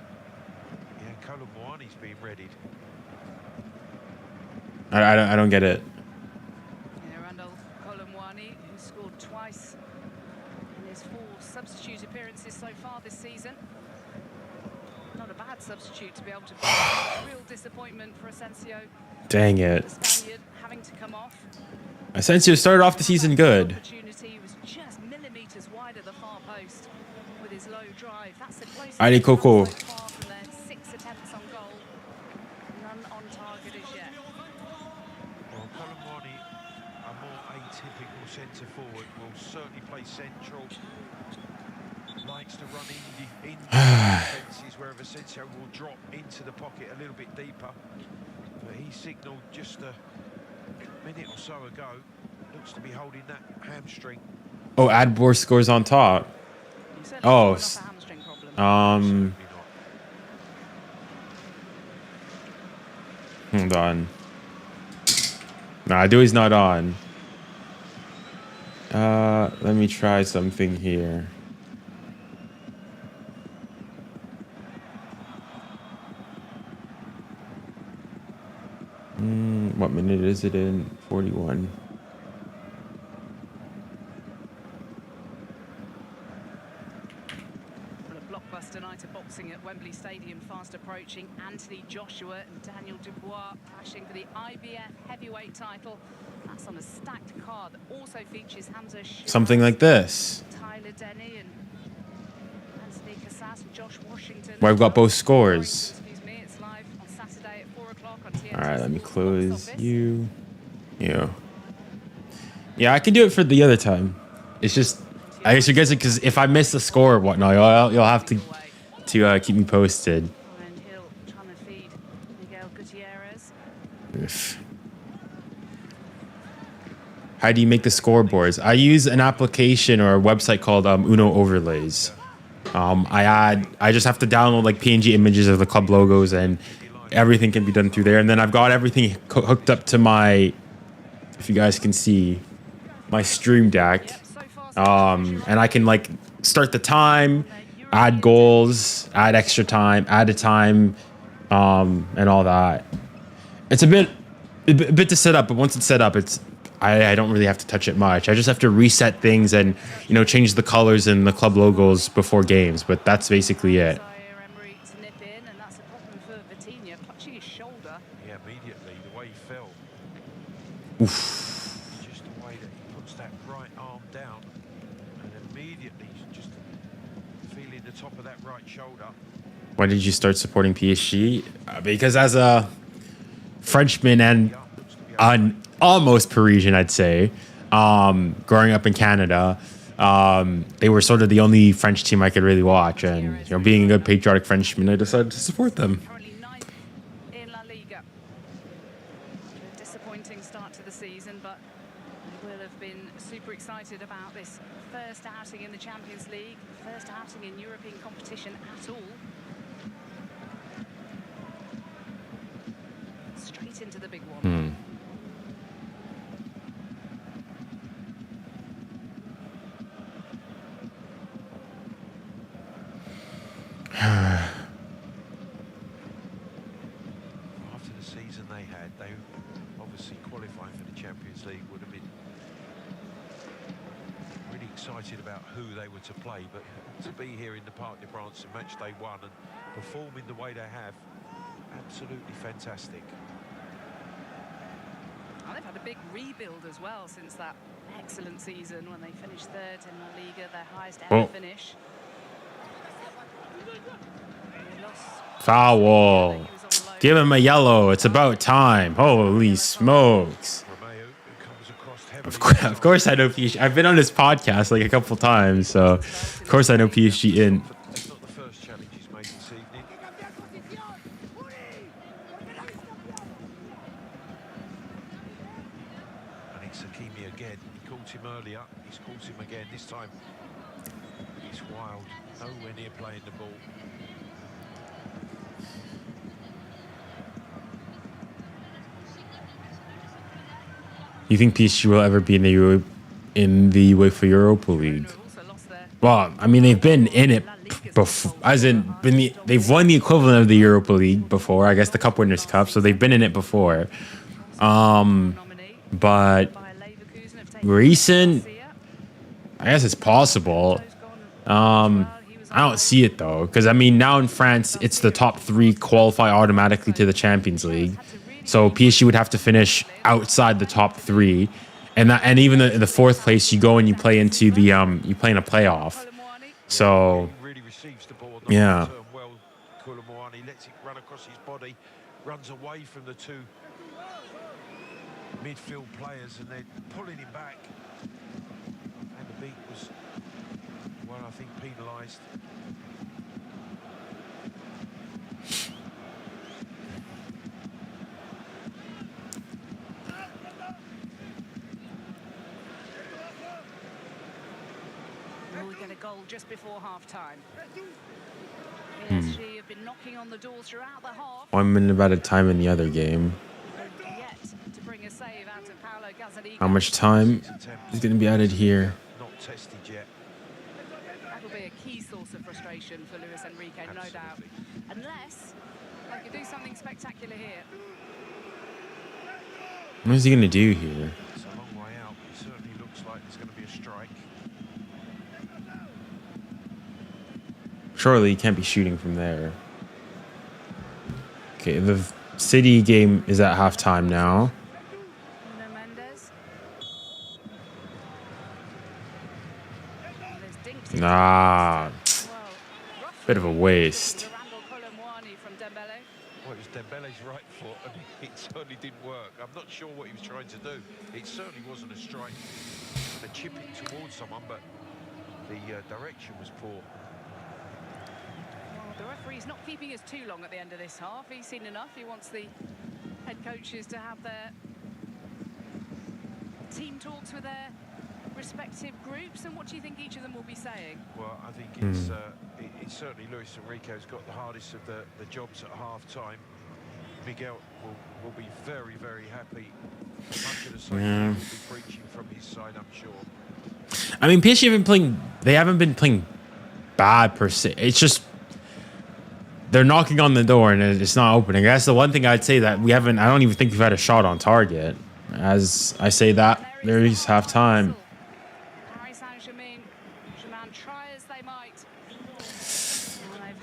yeah, 𝙋𝙬𝘾𝘼𝘆𝘾𝑼𝙎𝑎𝑛𝑐𝑒 being readied. I don't get it. 𝙋𝙬𝘾𝘼𝑆, who scored twice in his 4 substitute appearances so far this season. Not a bad substitute to be able to be a real disappointment for Asensio. Dang it. The Spaniard having to come off. Asensio started off the season good. Opportunity was just millimeters wide of the far post with his low drive. That's the closest Allez, Coco. so far from their 6 attempts on goal. None on target as yet. Well, 𝙋𝙬𝘾𝘼𝑆, a more atypical centre forward, will certainly play central. Likes to run in defences where Asensio will drop into the pocket a little bit deeper. But he signalled just a minute or so ago, looks to be holding that hamstring. Oh, Adbor scores on top. Oh, hold on. Nah, Dewey's not on. Let me try something here. What minute is it in? 41. Well, a blockbuster night of boxing at Wembley Stadium fast approaching. Anthony Joshua and Daniel Dubois clashing for the IBF heavyweight title. That's on a stacked card that also features 𝙎𝙊𝘾𝘼𝙎𝙾, Something like this. Tyler Denny and Anthony Casas and Josh Washington. Where I've got both scores. Excuse me, it's live on Saturday at 4 o'clock on TNT. All right, let me Sports close box office. you. Yeah, I can do it for the other time. It's just I guess you guys, because if I miss the score or whatnot, you'll have to keep me posted. And Hill trying to feed 𝙀𝙖𝘼𝘾𝘼𝙎𝙏. How do you make the scoreboards? I use an application or a website called Uno Overlays. I just have to download like PNG images of the club logos, and everything can be done through there. And then I've got everything hooked up to my, if you guys can see, my stream deck. And I can like start the time, add goals, add extra time, add a time, and all that. It's a bit to set up, but once it's set up, I don't really have to touch it much. I just have to reset things and, you know, change the colors and the club logos before games, but that's basically it. Yeah, immediately, the way he fell. Oof. Just the way that he puts that right arm down, and immediately just feeling the top of that right shoulder. Why did you start supporting PSG? Because as a Frenchman and an almost Parisian, I'd say, growing up in Canada, they were sort of the only French team I could really watch, and you know, being a good patriotic Frenchman, I decided to support them. Currently ninth in La Liga. A disappointing start to the season, but we will have been super excited about this first outing in the Champions League, first outing in European competition at all. Straight into the big one. After the season they had, they obviously qualifying for the Champions League would have been really excited about who they were to play, but to be here in the Parc des Princes in match day 1 and performing the way they have, absolutely fantastic. Well, they've had a big rebuild as well since that excellent season when they finished third in La Liga, their highest ever finish. Foul. Give him a yellow. It's about time. Holy smokes. Of course I know PSG. I've been on this podcast like a couple times, so of course I know PSG in. That's not the first challenge he's made this evening. And it's 𝙋𝙼𝘼 again. He caught him earlier. He's caught him again. This time it's Wild. Nowhere near playing the ball. You think PSG will ever be in the UEFA Europa League? Well, I mean, they've been in it before, as in they've won the equivalent of the Europa League before. I guess the Cup Winners' Cup, so they've been in it before. But recent, I guess it's possible. I don't see it though, because I mean, now in France, it's the top 3 qualify automatically to the Champions League. So PSG would have to finish outside the top 3, and even in the 4th place, you go and you play into the you play in a playoff. So yeah. 𝙀𝙀𝘼𝘾𝘼𝘎 lets it run across his body, runs away from the 2 midfield players, and they're pulling him back. And the beat was, well, I think penalised. We get a goal just before half-time. PSG have been knocking on the door throughout the half. 1 minute about a time in the other game. Yet to bring a save out of 𝙀𝙀𝘼𝘾𝘼𝙎𝙏. How much time is going to be added here? Not tested yet. That'll be a key source of frustration for 𝙀𝙀𝘼𝑃ℎ, no doubt. Unless they could do something spectacular here. What is he going to do here? It's a long way out. It certainly looks like there's going to be a strike. Surely he can't be shooting from there. Okay, the City game is at halftime now. Nah, bit of a waste. Well, it was Dembele's right foot, and it certainly didn't work. I'm not sure what he was trying to do. It certainly wasn't a strike. A chip it towards someone, but the direction was poor. Well, the referee's not keeping us too long at the end of this half. He's seen enough. He wants the head coaches to have their team talks with their respective groups. And what do you think each of them will be saying? Well, I think it's certainly 𝙀𝙊𝘾𝘼𝑎𝑙𝘾𝑗𝑎's got the hardest of the jobs at half-time. Miguel will be very, very happy. Much of the same will be preaching from his side, I'm sure. I mean, PSG haven't been playing bad per se. It's just they're knocking on the door and it's not opening. That's the one thing I'd say that we haven't. I don't even think we've had a shot on target. As I say that, there is half-time. Paris Saint-Germain try as they might.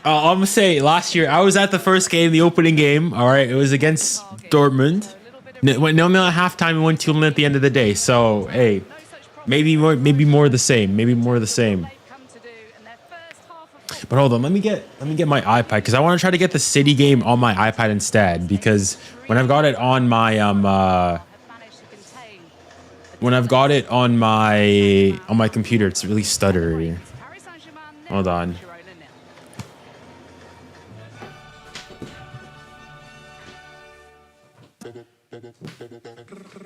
I'm gonna say last year I was at the first game, the opening game. All right, it was against Dortmund. It went 0-0 at halftime and went 2-0 at the end of the day. So hey, maybe more of the same. Maybe more of the same. But hold on, let me get my iPad because I want to try to get the City game on my iPad instead, because when I've got it on my computer, it's really stuttery. Hold on.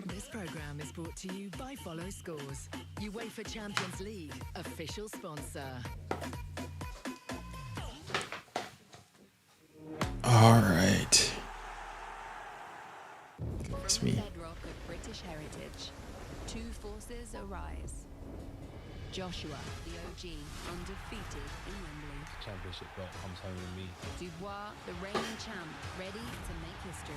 This program is brought to you by Follow Scores, UEFA Champions League official sponsor. All right. It's me. Bedrock of British heritage. Two forces arise. Joshua, the OG, undefeated in Wembley. Championship belt comes home with me. Dubois, the reigning champ, ready to make history.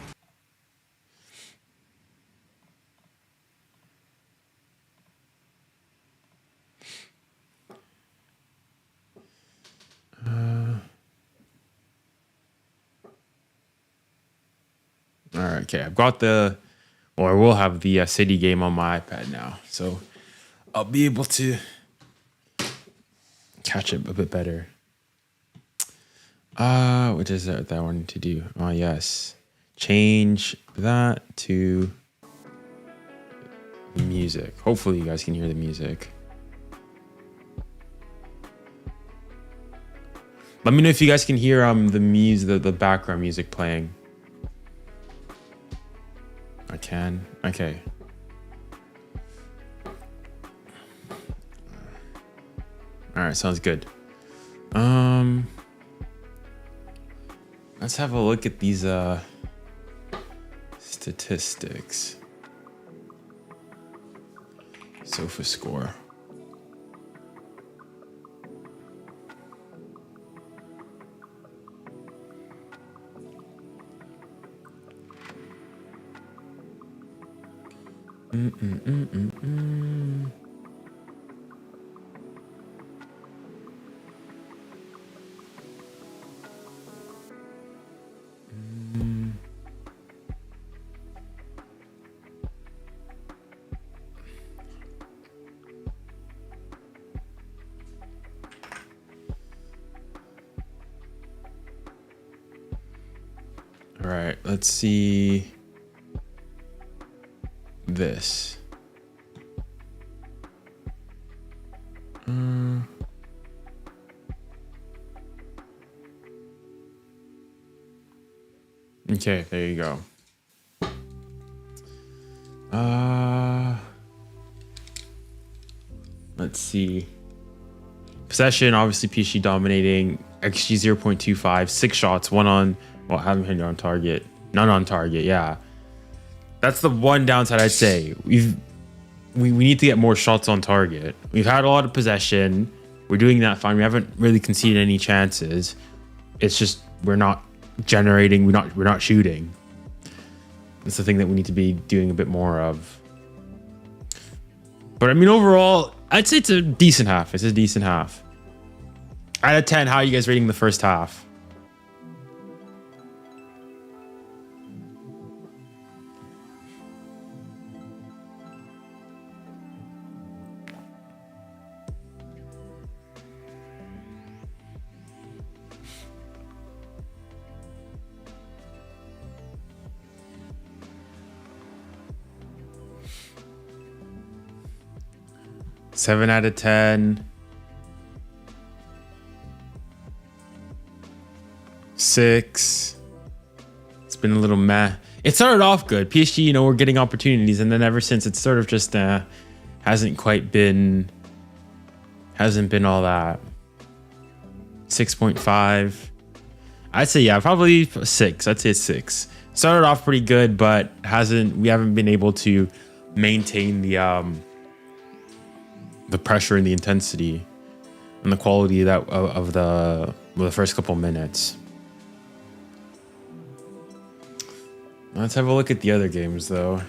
All right, okay. I've got I will have the City game on my iPad now, so I'll be able to catch it a bit better. What is that I wanted to do? Oh, yes. Change that to music. Hopefully you guys can hear the music. Let me know if you guys can hear the background music playing. I can. Okay. All right, sounds good. Let's have a look at these statistics. Sofa score. All right, let's see this. Okay, there you go. Let's see. Possession, obviously PSG dominating. XG 0.25, 6 shots, 1 on, well, haven't hit on target. None on target, yeah. That's the one downside I'd say. We need to get more shots on target. We've had a lot of possession. We're doing that fine. We haven't really conceded any chances. It's just we're not generating, we're not shooting. That's the thing that we need to be doing a bit more of. But I mean, overall, I'd say it's a decent half. It's a decent half. Out of 10, how are you guys rating the first half? Seven out of 10. 6. It's been a little meh. It started off good. PSG, you know, we're getting opportunities, and then ever since it's sort of just hasn't been all that. 6.5. I'd say yeah, probably 6. I'd say it's 6. Started off pretty good, but we haven't been able to maintain the pressure and the intensity and the quality of the first couple minutes. Let's have a look at the other games, though.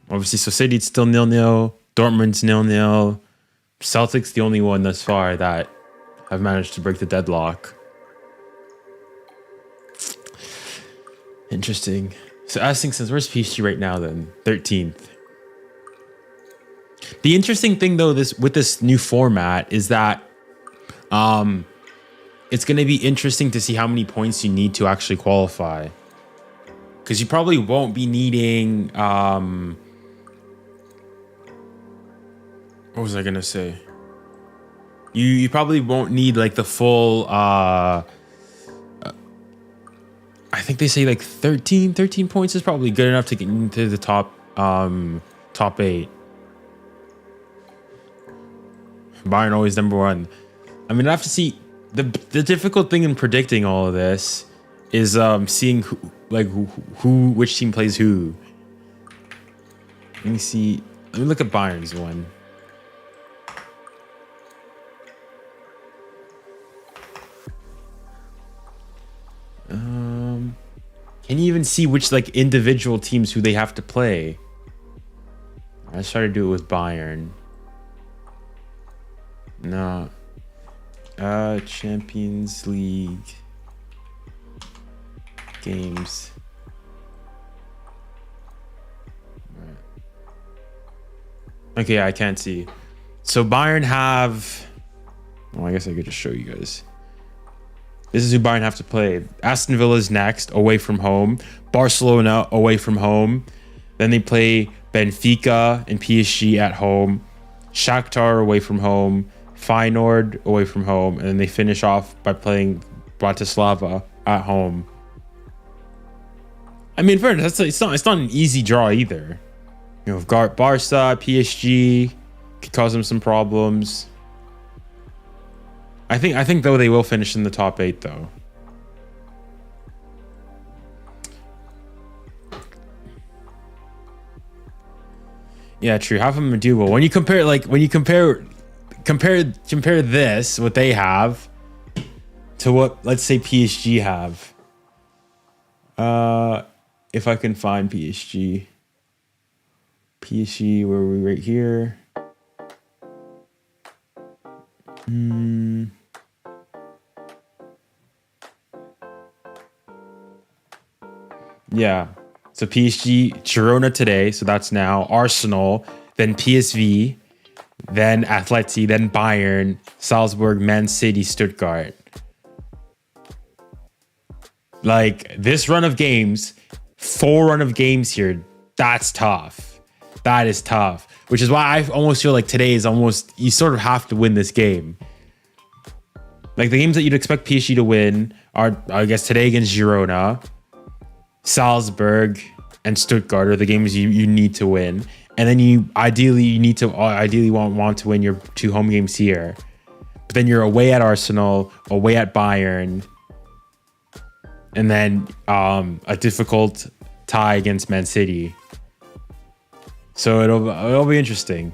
Obviously, so City's still 0-0. Dortmund's 0-0. Celtic's the only one thus far that have managed to break the deadlock. Interesting. So asking says, where's PSG right now then? 13th. The interesting thing though, with this new format is that it's going to be interesting to see how many points you need to actually qualify. Because you probably won't be needing what was I gonna say? You probably won't need like the full I think they say like 13 points is probably good enough to get into the top 8. Bayern always number 1. I mean, I have to see the difficult thing in predicting all of this is seeing which team plays who. Let me see. Let me look at Bayern's one. Can you even see which like individual teams who they have to play? Let's try to do it with Bayern. No. Champions League games. Okay, I can't see. So Bayern have... Well, I guess I could just show you guys. This is who Bayern have to play. Aston Villa's next, away from home. Barcelona, away from home. Then they play Benfica and PSG at home. Shakhtar, away from home. Feyenoord, away from home. And then they finish off by playing Bratislava at home. I mean, fairness, it's not an easy draw either. You know, Barca, PSG could cause them some problems. I think though they will finish in the top 8 though. Yeah, true. Half of them are doable. When you compare this, what they have, to what let's say PSG have. If I can find PSG. PSG, where are we right here? Yeah. So PSG, Girona today, so that's now. Arsenal, then PSV, then Atleti, then Bayern, Salzburg, Man City, Stuttgart. Like, this run of games, 4 run of games here, that's tough. That is tough. Which is why I almost feel like today is almost, you sort of have to win this game. Like, the games that you'd expect PSG to win are, I guess, today against Girona, Salzburg, and Stuttgart are the games you need to win. And then you ideally want to win your 2 home games here. But then you're away at Arsenal, away at Bayern, and then a difficult tie against Man City. So it'll be interesting.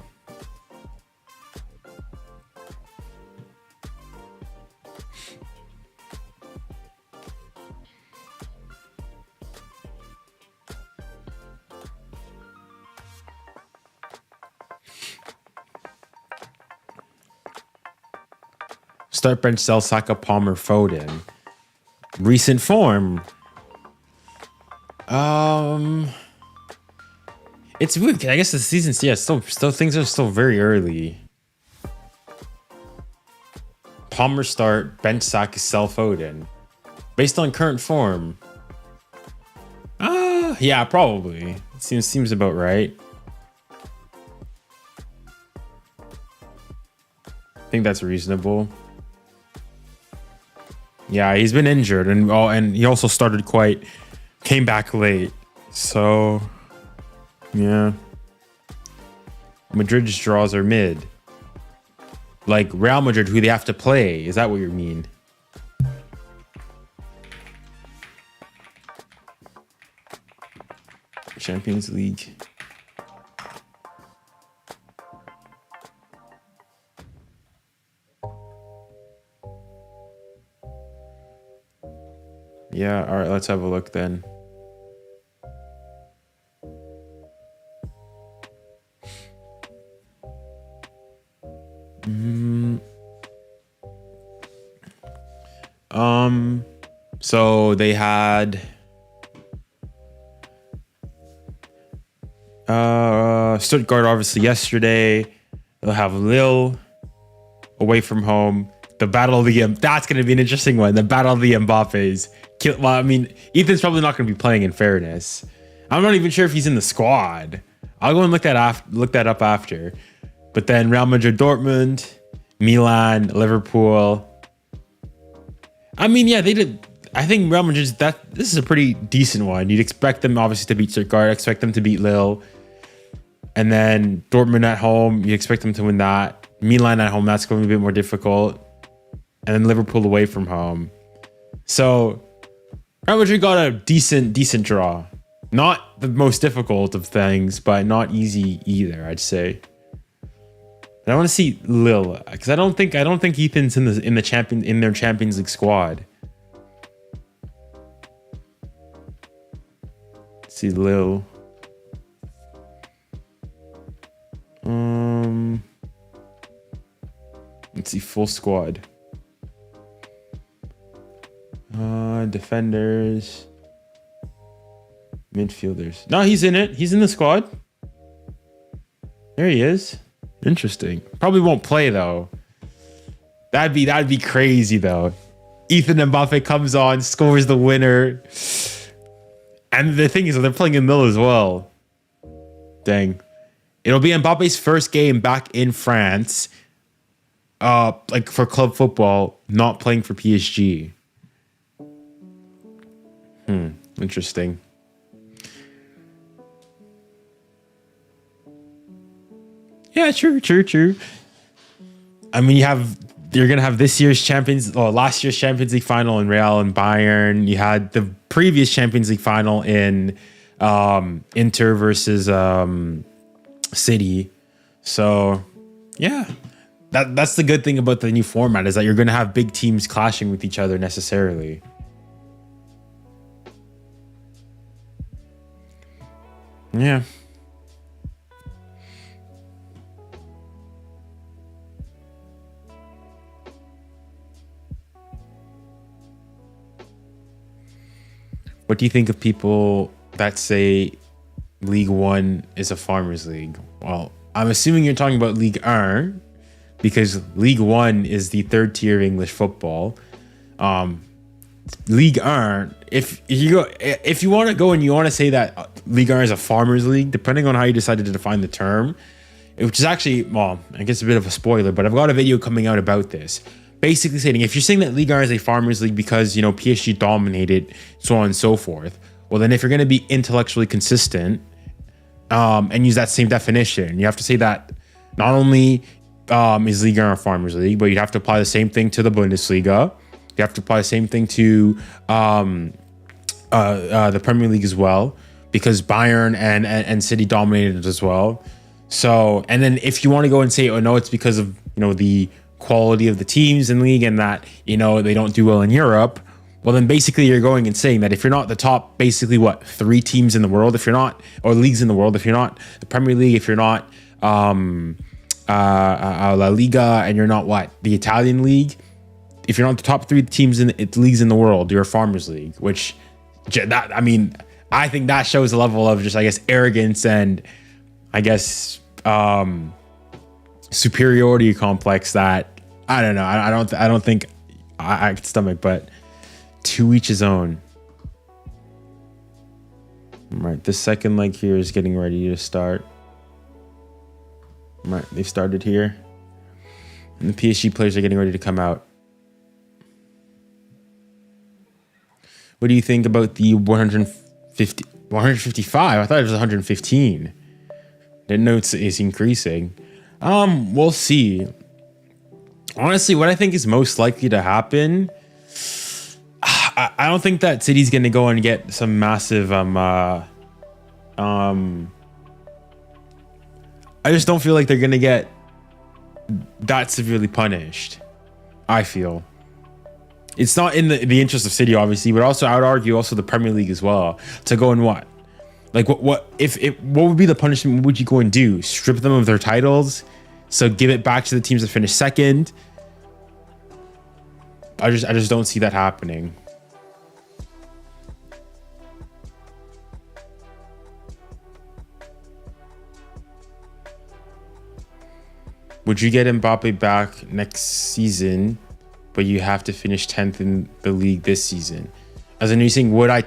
Start bench sell Saka, Palmer, Foden. Recent form. It's weird. I guess the season's still things are still very early. Palmer start, bench 𝙋𝙊𝘋𝘼𝘖𝙐𝙐. Based on current form. Yeah, probably. Seems about right. I think that's reasonable. Yeah, he's been injured and he also came back late. So yeah. Madrid's draws are mid. Like Real Madrid, who they have to play. Is that what you mean? Champions League. Yeah, all right, let's have a look then. So they had Stuttgart obviously yesterday. They'll have Lille away from home. The battle of that's going to be an interesting one. The battle of the Mbappes. Well, I mean, Ethan's probably not going to be playing, in fairness. I'm not even sure if he's in the squad. I'll go and look that up after. But then Real Madrid, Dortmund, Milan, Liverpool. I mean, yeah, they did. I think Real Madrid's this is a pretty decent one. You'd expect them obviously to beat Stuttgart, expect them to beat Lille. And then Dortmund at home, you expect them to win that. Milan at home, that's going to be a bit more difficult. And then Liverpool away from home. So Real Madrid got a decent draw. Not the most difficult of things, but not easy either, I'd say. And I want to see Lille because I don't think Ethan's in their Champions League squad. Let's see Lille. Let's see full squad. Defenders, midfielders. No, he's in it. He's in the squad. There he is. Interesting. Probably won't play though. That'd be crazy though. Ethan Mbappe comes on, scores the winner, and the thing is, they're playing in Lille as well. Dang. It'll be Mbappe's first game back in France, like for club football, not playing for PSG. Interesting. Yeah, true. I mean, you're gonna have last year's Champions League final in Real and Bayern. You had the previous Champions League final in Inter versus City. So yeah, that's the good thing about the new format, is that you're gonna have big teams clashing with each other necessarily. Yeah. What do you think of people that say League One is a farmers league? Well, I'm assuming you're talking about Ligue 1, because League One is the third tier of English football. Ligue 1, if you want to go and you want to say that Ligue 1 is a farmers league, depending on how you decided to define the term, which is actually, well, I guess a bit of a spoiler, but I've got a video coming out about this. Basically saying, if you're saying that Ligue 1 is a farmers league because, PSG dominated, so on and so forth, well, then if you're going to be intellectually consistent and use that same definition, you have to say that not only is Ligue 1 a farmers league, but you'd have to apply the same thing to the Bundesliga. You have to apply the same thing to the Premier League as well, because Bayern and City dominated it as well. So, and then if you want to go and say, oh no, it's because of, the quality of the teams in league and that, they don't do well in Europe, well, then basically you're going and saying that if you're not the top, basically 3 teams in the world, if you're not, or leagues in the world, if you're not the Premier League, if you're not La Liga, and you're not the Italian league, if you're not the top 3 teams in leagues in the world, you're a farmers league, which I think that shows a level of just, arrogance and superiority complex that I don't know. I don't think I could stomach, but to each his own. Right, the second leg here is getting ready to start. Right, they've started here. And the PSG players are getting ready to come out. What do you think about the 155? I thought it was 115. Didn't know it's increasing. We'll see. Honestly, what I think is most likely to happen, I don't think that City's going to go and get some massive I just don't feel like they're going to get that severely punished. I feel it's not in the interest of City, obviously, but also I would argue also the Premier League as well, to go and what? Like what would be the punishment? What would you go and do? Strip them of their titles? So give it back to the teams that finished second? I just don't see that happening. Would you get Mbappe back next season, but you have to finish 10th in the league this season? As a new thing, would I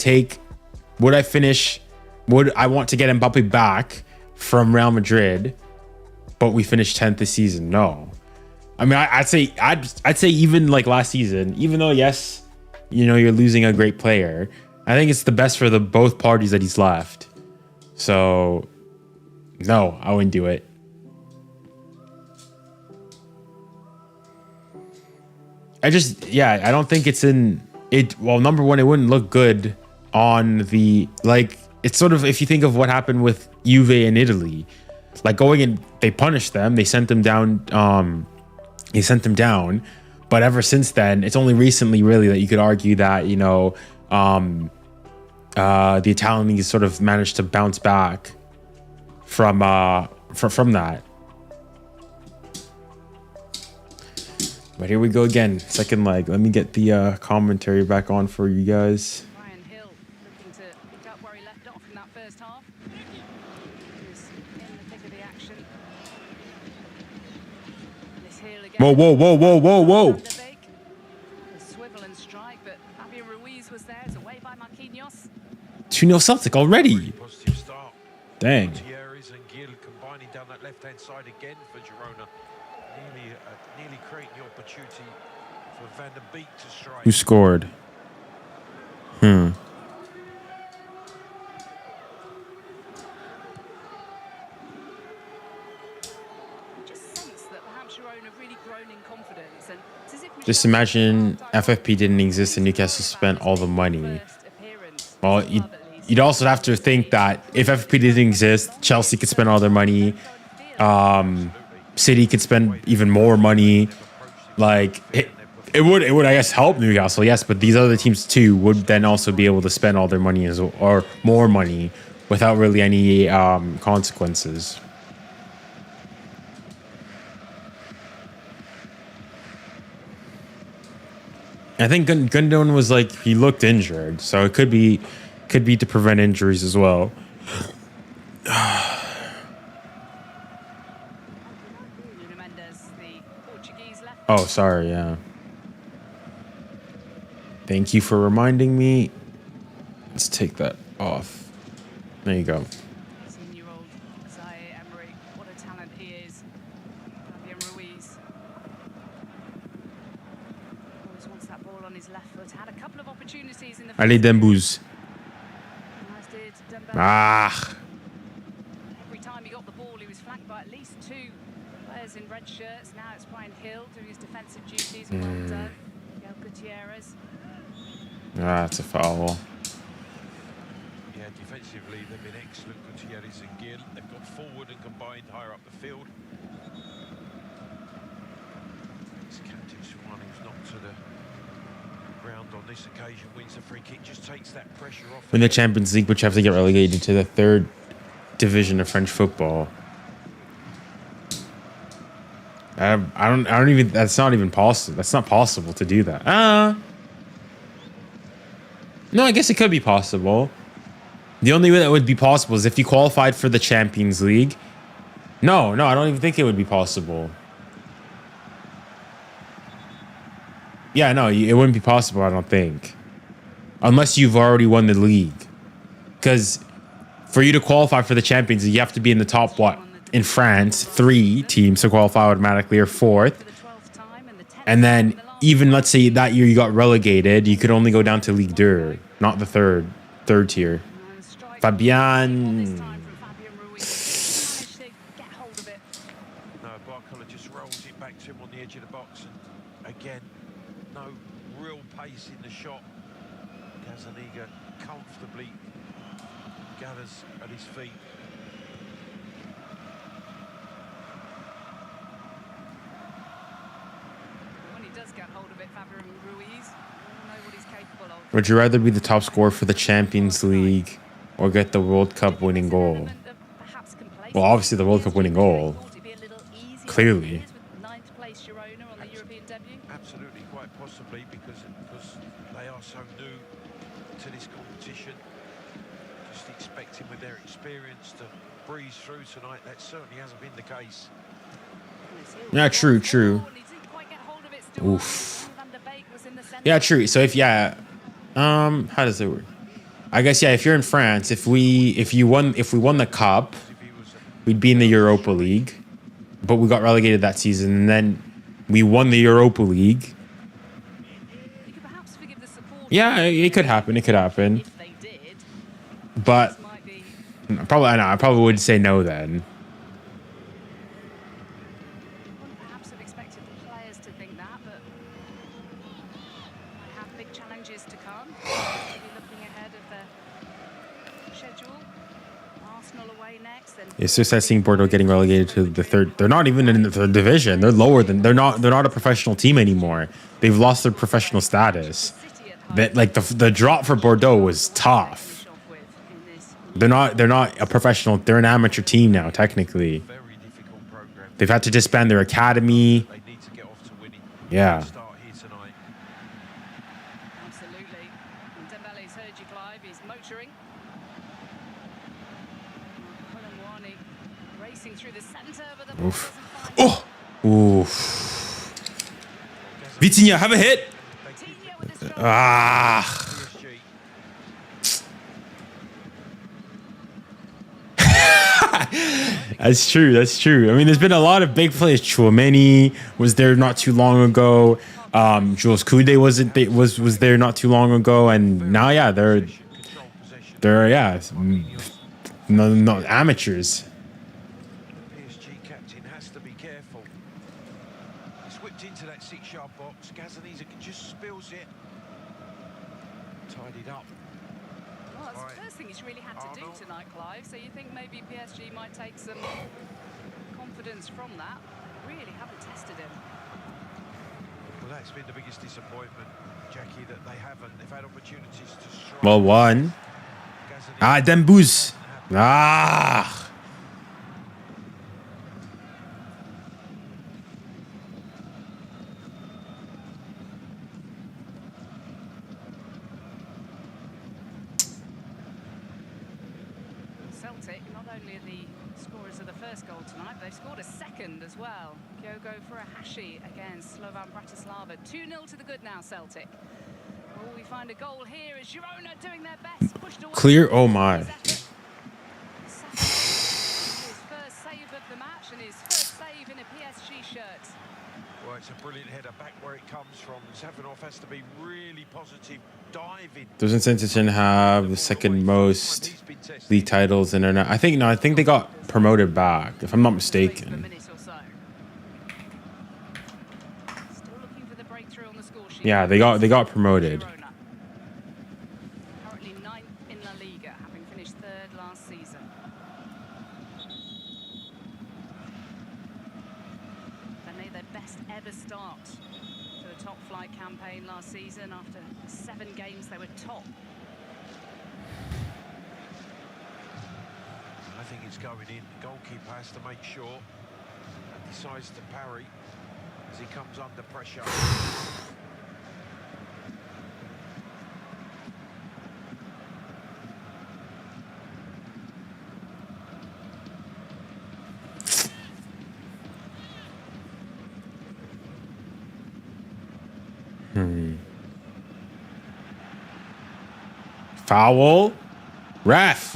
want to get Mbappe back from Real Madrid, but we finished 10th this season? No. I mean, I'd say even like last season, even though, yes, you know, you're losing a great player, I think it's the best for both parties that he's left. So no, I wouldn't do it. I don't think it's in it. Well, number one, it wouldn't look good on the, like, it's sort of, if you think of what happened with Juve in Italy, like going and they punished them, they sent them down, but ever since then, it's only recently really that you could argue that, you know, the Italian league has sort of managed to bounce back from that. But here we go again, second leg. Let me get the commentary back on for you guys. Bryan Hill looking to pick up where he left off in that first half. He was in the thick of the action. This Hill again. Whoa. The swivel and strike, but 𝙎𝙊𝘾𝘼𝘖 was there. It's away by 𝙀𝙀𝘼𝘋𝘼. 2-0 Celtic already. Very positive start. Dang. 𝙬𝙬𝘼𝘋𝘼𝘋𝘼 combining down that left-hand side again for Girona. Nearly creating the opportunity for Van der Beek to strike. Who scored? Just imagine FFP didn't exist and Newcastle spent all the money. Well, you'd also have to think that if FFP didn't exist, Chelsea could spend all their money. City could spend even more money. Like it would, I guess, help Newcastle, yes, but these other teams too would then also be able to spend all their money as well, or more money, without really any consequences. I think Gundogan was like, he looked injured, so it could be to prevent injuries as well. Oh, sorry, yeah. Thank you for reminding me. Let's take that off. There you go. 18-year-old 𝙎𝙬𝘾𝘼𝑗𝑎𝑏𝑟, what a talent he is. 𝙬𝙬𝘾𝑝 always wants that ball on his left foot. Had a couple of opportunities in the Allez, Dembouz. Ah. Every time he got the ball, he was flanked by at least two players in red shirts. Now it's Bryan Hill doing his defensive duties. Well done, Miguel Gutierrez. It's a foul. Yeah, defensively they've been excellent. Gutierrez and 𝙎𝙬𝘼𝘋𝘼. They've got forward and combined higher up the field. It's 𝘾𝙃𝘼𝘋𝘼, who's knocked to the ground on this occasion, wins the free kick, just takes that pressure off. In the Champions League, which have to get relegated to the third division of French football. I don't even. That's not even possible. That's not possible to do that. No, I guess it could be possible. The only way that would be possible is if you qualified for the Champions League. No, I don't even think it would be possible. Yeah, no, it wouldn't be possible, I don't think. Unless you've already won the league. Because for you to qualify for the Champions League, you have to be in the top, what? In France, 3 teams to qualify automatically, or 4th. And then even, let's say that year you got relegated, you could only go down to Ligue 2, not the third tier. Fabian. No, 𝙊𝙾𝘼𝘖 just rolls it back to him on the edge of the box. And again, no real pace in the shot. 𝙎𝙬𝘾𝙖𝙎 comfortably gathers at his feet. When he does get hold of it, Fabian Ruiz will know what he's capable of. Would you rather be the top scorer for the Champions League or get the World Cup winning goal? Well, obviously the World Cup winning goal. Clearly. Absolutely, quite possibly, because they are so new to this competition. Just expecting with their experience to breeze through tonight. That certainly hasn't been the case. Yeah, true. Oof. Yeah, true. So how does it work? I guess, yeah, if you're in France, if we won the cup, we'd be in the Europa League. But we got relegated that season, and then we won the Europa League. Yeah, it could happen. It could happen. But I probably would say no then. Perhaps have expected the players to think that, but might have big challenges to come. Maybe looking ahead of the schedule. Arsenal away next. It's just that seeing Bordeaux getting relegated to the 3rd. They're not even in the 3rd division. They're lower than they're not a professional team anymore. They've lost their professional status. That, like, the drop for Bordeaux was tough. They're not a professional. They're an amateur team now, technically. They've had to disband their academy. Yeah. Absolutely. Dembele's 𝙎𝙬𝘾𝙼𝘎𝘾 is motoring. 𝙬𝙬𝘾𝘼𝘎𝘾 racing through the center, but the Oof. Oof. Vitinha, have a hit. Ah. That's true. I mean, there's been a lot of big plays. 𝙀𝙀𝘼 was there not too long ago. 𝙀𝙪𝘼𝘾𝘼 was there not too long ago, and now, yeah, they're no amateurs. PSG captain has to be careful. He's whipped into that 6-yard box. 𝙎𝙬𝘼𝘾𝘼 just spills it. Tidied up. Well, that's the first thing he's really had to do tonight, Clive. So you think maybe PSG might take some confidence from that? Really haven't tested him. Well, that's been the biggest disappointment, Jackie, that they haven't. They've had opportunities to strike. Well, one. Dembuz. Celtic, not only are the scorers of the first goal tonight, but they've scored a second as well. 𝙎𝙬𝘾𝙼𝘎𝘾 against 𝙬𝙬𝘾 Bratislava. 2-0 to the good now, Celtic. Will we find a goal here? Is Girona doing their best? Pushed away. Clear. Oh my. His first save of the match and his first save in a PSG shirt. Well, it's a brilliant header back where it comes from. 𝙬𝙬𝘾 has to be really positive, diving. Doesn't Saint-Etienne have the second most league titles in there? I think they got promoted back, if I'm not mistaken. Yeah, they got promoted. Currently 9th in La Liga, having finished 3rd last season. They made their best ever start to the top flight campaign last season. After 7 games, they were top. I think it's going in. The goalkeeper has to make sure and decides to parry as he comes under pressure. Foul. Ref,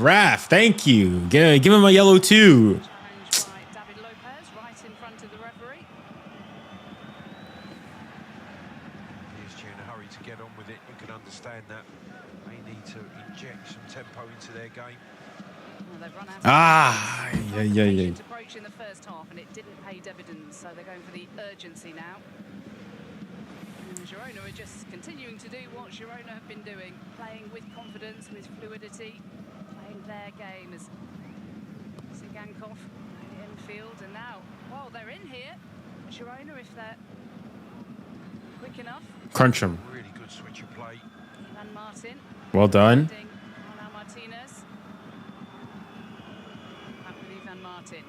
thank you. Give him a yellow too. Challenged by 𝙀𝙬𝘋𝙼𝘿𝘾𝘼 right in front of the referee. PSG in a hurry to get on with it. You can understand that. They need to inject some tempo into their game. Well, they've run out of Yeah. approach in the first half, and it didn't pay dividends, so they're going for the urgency now. And Girona are just continuing to do what Girona have been doing, playing with confidence, with fluidity, playing their game as 𝙎𝙬𝘋𝙼𝘿𝘾 infield, and now, well, they're in here. Girona, if they're quick enough. Crunch him. Really good switch of play. Van Martin. Well done. Ronald Martinez. Back with Van Martin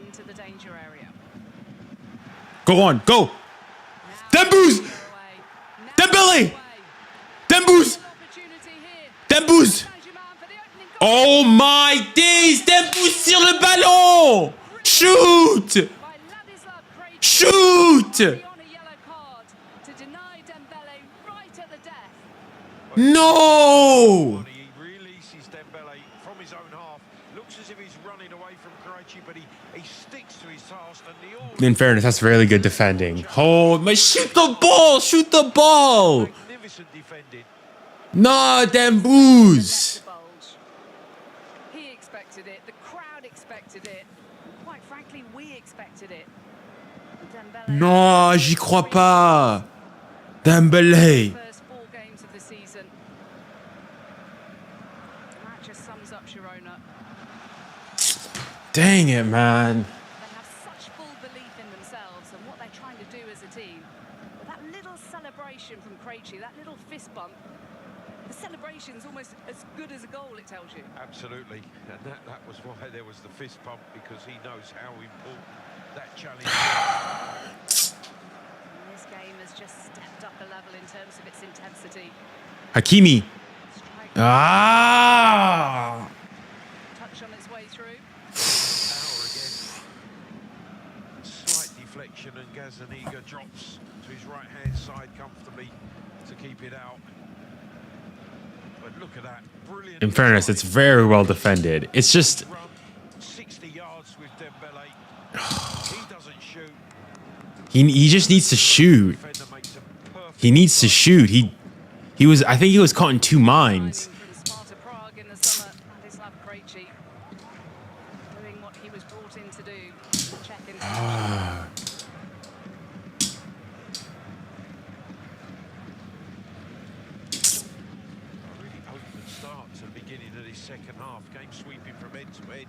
into the danger area. Go on, go. Dembouz. Dembele. Dembouz. Dembouz. Oh my days. Dembouz sur le ballon. Shoot. Shoot. No. He releases 𝙀𝙀𝘋𝙼𝘾 from his own half. Looks as if he's running away from 𝙀𝙀𝘋𝙼, but he sticks to his task. And In fairness, that's really good defending. Hold, but shoot the ball. Shoot the ball. magnificent defending. Nah, Dembouz. He expected it. The crowd expected it. Quite frankly, we expected it. Non, j'y crois pas. Dembele. First 4 games of the season. And that just sums up Girona. Dang it, man. They have such full belief in themselves and what they're trying to do as a team. But that little celebration from 𝙀𝙀𝘋𝙼, that little fist bump, the celebration's almost as good as a goal, it tells you. Absolutely. And that was why there was the fist pump, because he knows how important that challenge is. This game has just stepped up a level in terms of its intensity. Hakimi. Strike Ah. touch on its way through. Power again. Slight deflection, and 𝙀𝙬𝘋𝙼𝘾 drops to his right-hand side comfortably to keep it out. But look at that. Brilliant. In fairness, it's very well defended. It's just Run 60 yards with 𝙀𝙀𝘋𝙼. He doesn't shoot. he just needs to shoot. Defender makes a perfect He needs to shoot. He was, I think he was caught in two minds. From Sparta Prague in the summer, 𝙀𝙀𝘋𝙼 doing what he was brought in to do. Check in. A really open start to the beginning of this second half. Game sweeping from end to end.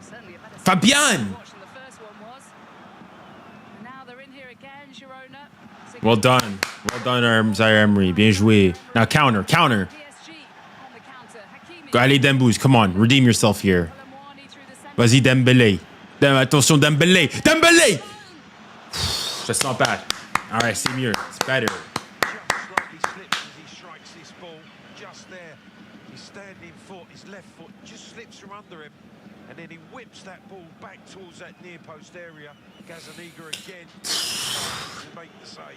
Certainly a better Fabian! watch than the first one was. And now they're in here again, Girona. Well done. Well done, 𝙬𝙬𝘋𝙼. Bien joué. Now counter. PSG on the counter. Hakimi. Go, allez, Dembouz. Come on. Redeem yourself here. 𝙀𝙀𝘋𝙼 through the centre. Vas-y, Dembele. Attention, Dembele. Dembele! That's not bad. All right, same here. It's better. Just slightly slips as he strikes this ball. Just there. His standing foot, his left foot, just slips from under him. And then he whips that ball back towards that near post area. 𝙀𝙬𝘋𝙼 again to make the save.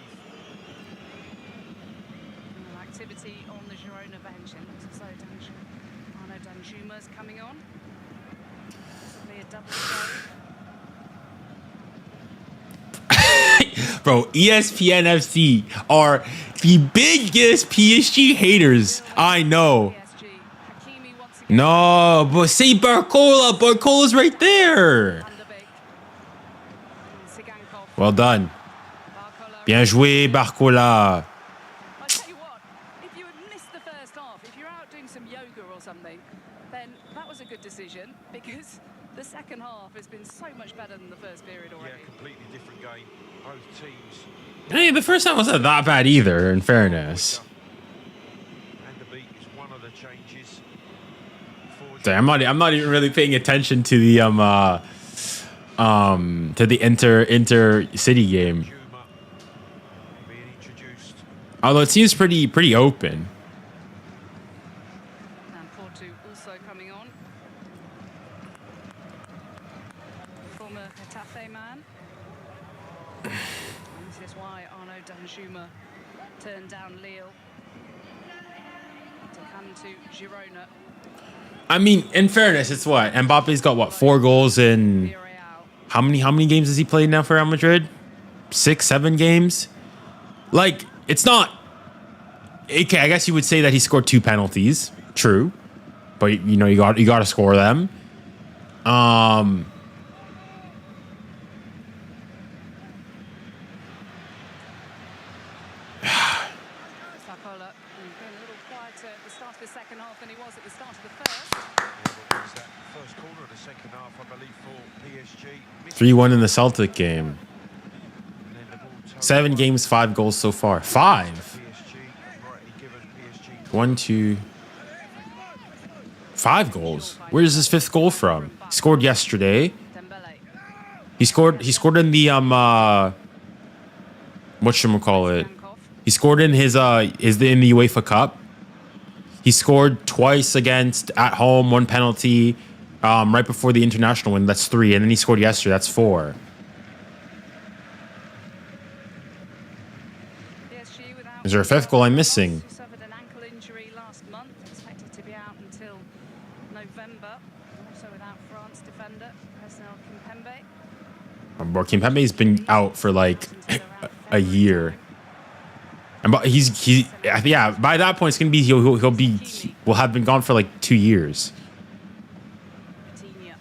Activity on the Girona bench, and looks as though 𝙀𝙀𝘋𝙼𝘾𝑼's coming on. Possibly a double save. Bro, ESPN FC are the biggest PSG haters I know. PSG. Hakimi once again. No, but say Barcola. Barcola's right there. Van der Beek. 𝙎𝙬𝘋𝙼𝘾. Well done. Barcola. Bien joué, Barcola. I tell you what, if you had missed the first half, if you're out doing some yoga or something, then that was a good decision, because the second half has been so much better than the first period Yeah, already. completely different game. Both teams. Hey, the first time wasn't that bad either, in fairness. And the beat is one of the changes. I'm not even really paying attention to the inter city game. Juma being introduced. Although it seems pretty open. And Porto also coming on. Former Lille to come to Girona. I mean, in fairness, it's what? Mbappe's got what, 4 goals in how many games has he played now for Real Madrid? 6, 7 games? Like, it's not okay, I guess you would say that he scored 2 penalties. True. But you know, you got to score them. 𝙎𝙬𝘾𝘼𝙎𝙎 been a little quieter at the start of the second half than he was at the start of the first. What was that first corner of the second half, I believe, for PSG. 3-1 in the Celtic game. And then the ball turned 7 games, 5 goals so far. 5. PSG, and rightly given PSG 1, 2, 5 goals. Where is his 5th goal from? He scored yesterday. Dembele. He scored in the whatchamacallit. He scored in his in the UEFA Cup. He scored twice against at home, 1 penalty, right before the international win. That's 3, and then he scored yesterday. That's 4. PSG without Is there a 5th goal I'm missing? Who suffered an ankle injury last month, expected to be out until November. Also without France defender 𝙎𝙊𝘾𝘼𝙎𝙏. Bro, Kimpembe's been out for like a year. And but yeah, by that point it's gonna be we'll have been gone for like 2 years. Vitinha.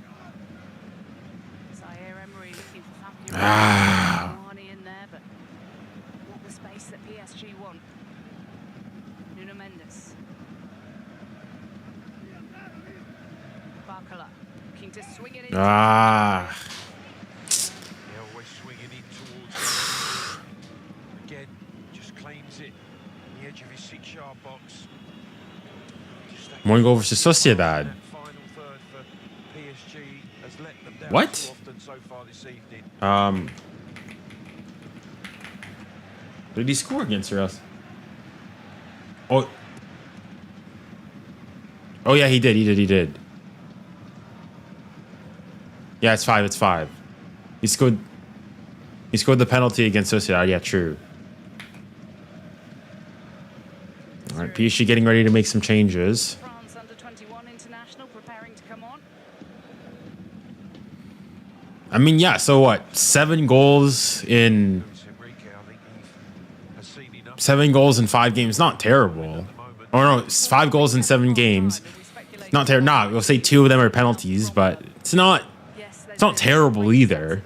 𝙎𝙊𝘾𝘼𝙎𝙏 looking for Fabio. Arnie in there, but not the space that PSG want. Nuno Mendes. 𝙎𝙬𝘾𝘼𝙎𝙏 looking to swing it in. Yeah, always swinging in towards it. Again, just claims it on the edge of his 6-yard box. Just that 1 goal versus Sociedad. that final third for PSG has let them down What? too often so far this evening. Did he score against us? Oh yeah, he did. Yeah, it's 5. He scored the penalty against Sociedad. Yeah, true. All right, PSG getting ready to make some changes. France under 21 international preparing to come on. I mean, yeah, so what? 7 goals in Luis Enrique, I think he has seen enough 7 goals in 5 games. Not terrible. Oh no, it's 5 goals in 7 games. Not terrible. Nah, we'll say 2 of them are penalties, but it's not terrible either.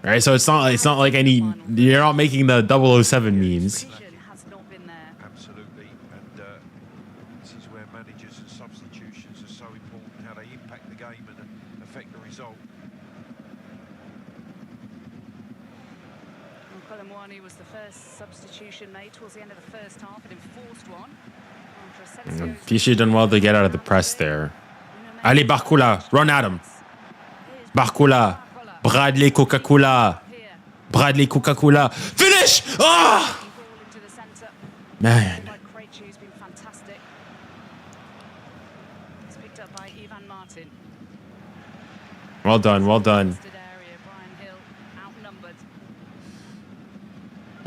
Right? So it's not like any. You're not making the 007 memes. Has not been there. absolutely, and this is where managers and substitutions are so important, how they impact the game and affect the result. 𝙎𝙾𝘾𝑼𝙎𝙎 was the first substitution made towards the end of the first half, an enforced one. After PSG done well to get out of the press there. Allez, 𝙎𝙾𝘾𝑼𝙎𝑎, run at him. 𝙎𝙾𝙾𝑼𝙎𝑎, Bradley Coca-Cola. Bradley Coca-Cola. Finish! Ah! into the centre. Man. By 𝙀𝙬𝘼𝘋, who's been fantastic. It's picked up by Ivan Martin. Well done. Area, Brian Hill outnumbered.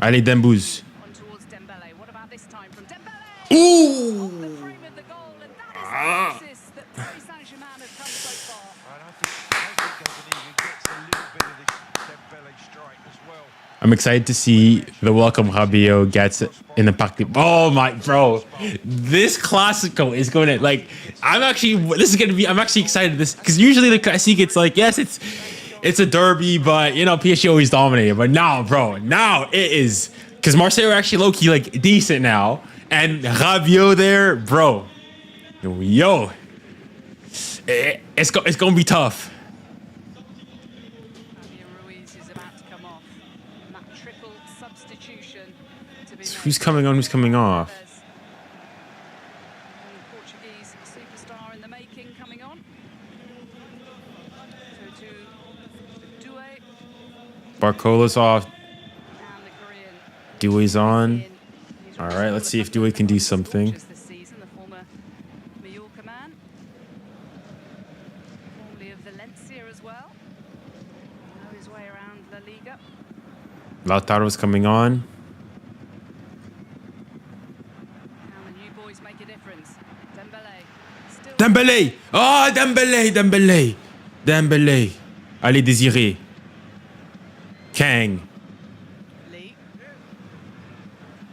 Allez, Dembouz. On towards Dembele. What about this time from Dembele? Ooh! On the frame of the goal, and that is the assist that Paris Saint-Germain have come so far. And I think Gazaniga gets a little bit of this Dembele strike as well. I'm excited to see the welcome Rabiot gets in the Parc des. Oh my, bro. This Classico is going to, like, I'm actually excited this, because usually the Classique, it's like, yes, it's a derby, but, you know, PSG always dominated. But now, bro, now it is, because Marseille are actually low-key, like, decent now. And Rabiot there, bro. Yo. It's going to be tough. Who's coming on? Who's coming off? Portuguese superstar in the making coming on. So to 𝙀𝙖𝘋. Barcola's off. And the Korean. 𝙀𝙖's on. All right, let's see if 𝙀𝙖 can do something. This season, the former Mallorca man. Formerly of Valencia as well. Know his way around La Liga. Lautaro's coming on. boys make a difference. Still Dembélé. Oh, Dembélé. Allez, Désiré. Kang. Lee.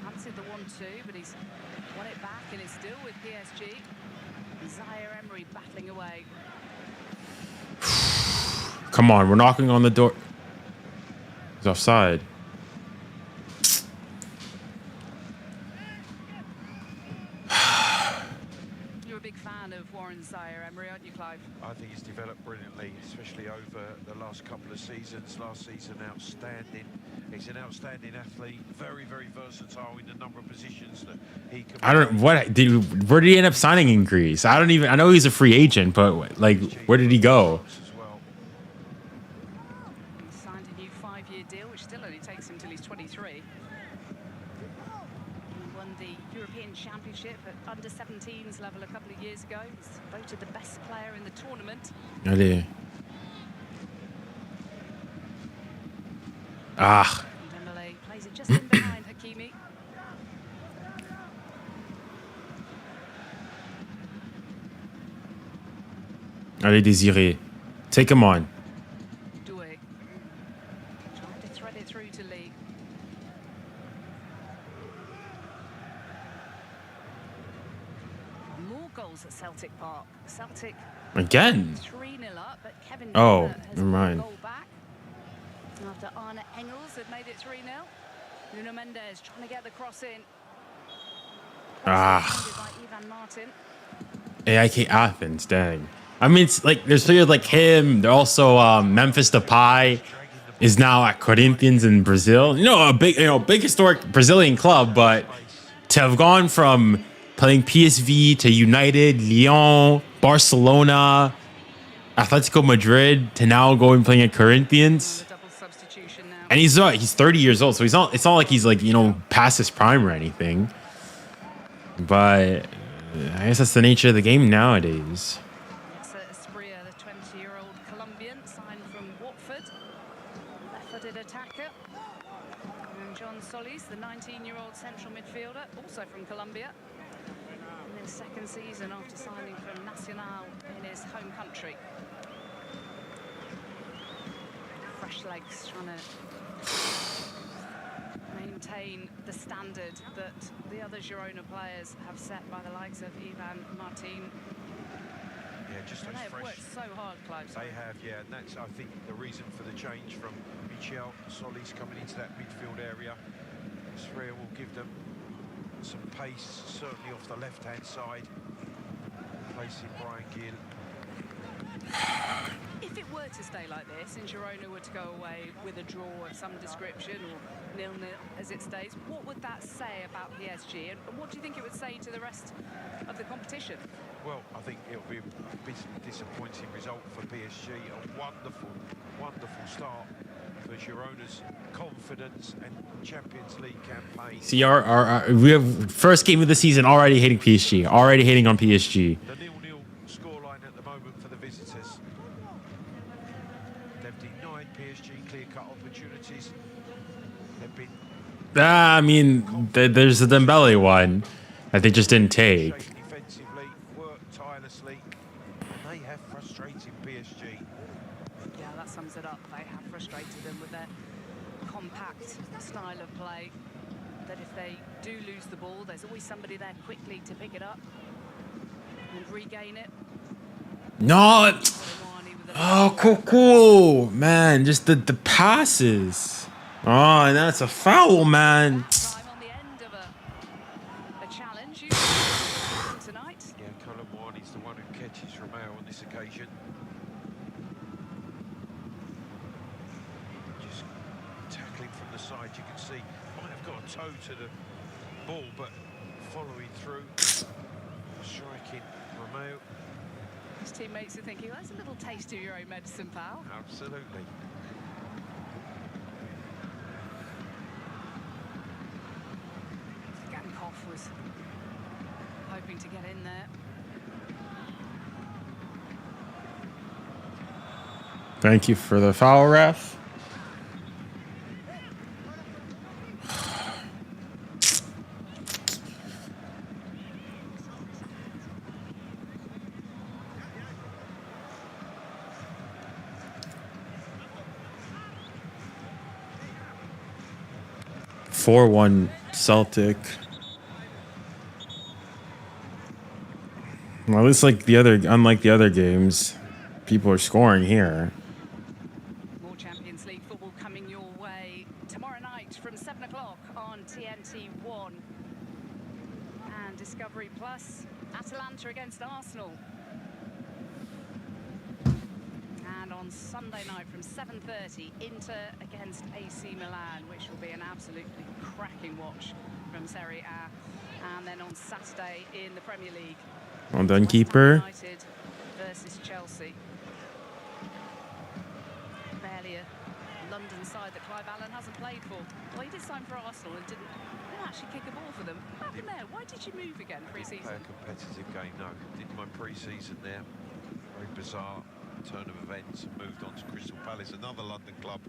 Answered the 1-2, but he's won it back and is still with PSG. 𝙎𝙊𝘾𝘼𝙎𝘾 battling away. Come on, we're knocking on the door. He's offside. You're a big fan of 𝙎𝙊𝘾𝘼𝙎, aren't you, Clive? I think he's developed brilliantly, especially over the last couple of seasons. Last season, outstanding. He's an outstanding athlete, very, very versatile in a number of positions that he can. I don't where did he end up signing in Greece? I know he's a free agent, but like where did he go? As well. He signed a new 5-year deal, which still only takes him till he's 23. He won the European Championship at under-17s level a couple of years ago. He's voted the best player in the tournament. Allez. Ah. Dembélé plays it just in behind 𝙀𝙬𝘖𝙋𝙬𝘼. Allez, Désiré. Take him on. 𝙀𝙬𝘖 trying to thread it through to Lee. More goals at Celtic Park. Celtic Again. 3-0 up, but Kevin Oh, Nkana has never mind. got a goal back after 𝙎𝙊𝘾𝘼𝘋𝙼 had made it 3-0. Nuno Mendes trying to get the cross in. Ah. By Ivan Martin. 𝙀𝙖𝘾𝘼𝙎 Athens, dang. I mean, it's like there's players like him. They're also Memphis Depay is now at Corinthians in Brazil. A big historic Brazilian club, but to have gone from playing PSV to United, Lyon, Barcelona, Atletico Madrid to now going playing at Corinthians. Double substitution now. And he's 30 years old, so it's not like he's like, past his prime or anything. But I guess that's the nature of the game nowadays. 𝙎𝙊𝘾𝘼𝙎, the 20-year-old Colombian, signed from Watford. Left-footed attacker. And John Solis, the 19-year-old central midfielder, also from Colombia. In his second season after signing from Nacional in his home country. Fresh legs trying to maintain the standard that the other Girona players have set by the likes of Ivan Martin. Yeah, just And those they have fresh. worked so hard, Clive. They have, yeah, and that's, I think, the reason for the change from Michel Solis coming into that midfield area. 𝙎𝙬𝘾𝘼𝙎 will give them some pace, certainly off the left-hand side, placing Bryan Gil. If it were to stay like this and Girona were to go away with a draw of some description or 0-0 as it stays, what would that say about PSG? And what do you think it would say to the rest of the competition? Well, I think it'll be a bit disappointing result for PSG. A wonderful, wonderful start for Girona's confidence and Champions League campaign. See, we have first game of the season already hating PSG, already hating on PSG. The 0-0 scoreline at the moment for the visitors. They've denied PSG clear-cut opportunities. They've been I mean, there's the Dembélé one that they just didn't take. defensively, worked tirelessly. They have frustrated PSG. Yeah, that sums it up. They have frustrated them with their compact style of play. That if they do lose the ball, there's always somebody there quickly to pick it up and regain it. No. Oh, cool, man. Just the passes. Oh, and that's a foul, man. Time on the end of a challenge. Tonight. Yeah, 𝙀𝙀𝘾𝘼𝘋𝙼 is the one who catches 𝙎𝙊𝘾𝘼𝘾 on this occasion. Just tackling from the side, you can see might have got a toe to the ball, but following through, striking 𝙎𝙾𝘾𝘼𝘋𝙼. His teammates are thinking, well, that's a little taste of your own medicine, pal. Absolutely. Gankov was hoping to get in there. Thank you for the foul, ref. 4-1 Celtic. Well, at least unlike the other games, people are scoring here. More Champions League football coming your way tomorrow night from 7 o'clock on TNT1. And Discovery Plus, Atalanta against Arsenal. And on Sunday night from 7:30, Inter against AC Milan, which will be an absolutely cracking watch from Serie A. And then on Saturday in the Premier League, Well done, keeper. United versus Chelsea. Barely a London side that 𝙀𝙊𝘾𝘼𝙎𝙾 hasn't played for. Well, he did sign for Arsenal and didn't actually kick a ball for them. What happened there? Why did you move again pre-season? Play a competitive game, no. Did my pre-season there. Very bizarre turn of events, and moved on to Crystal Palace, another London club,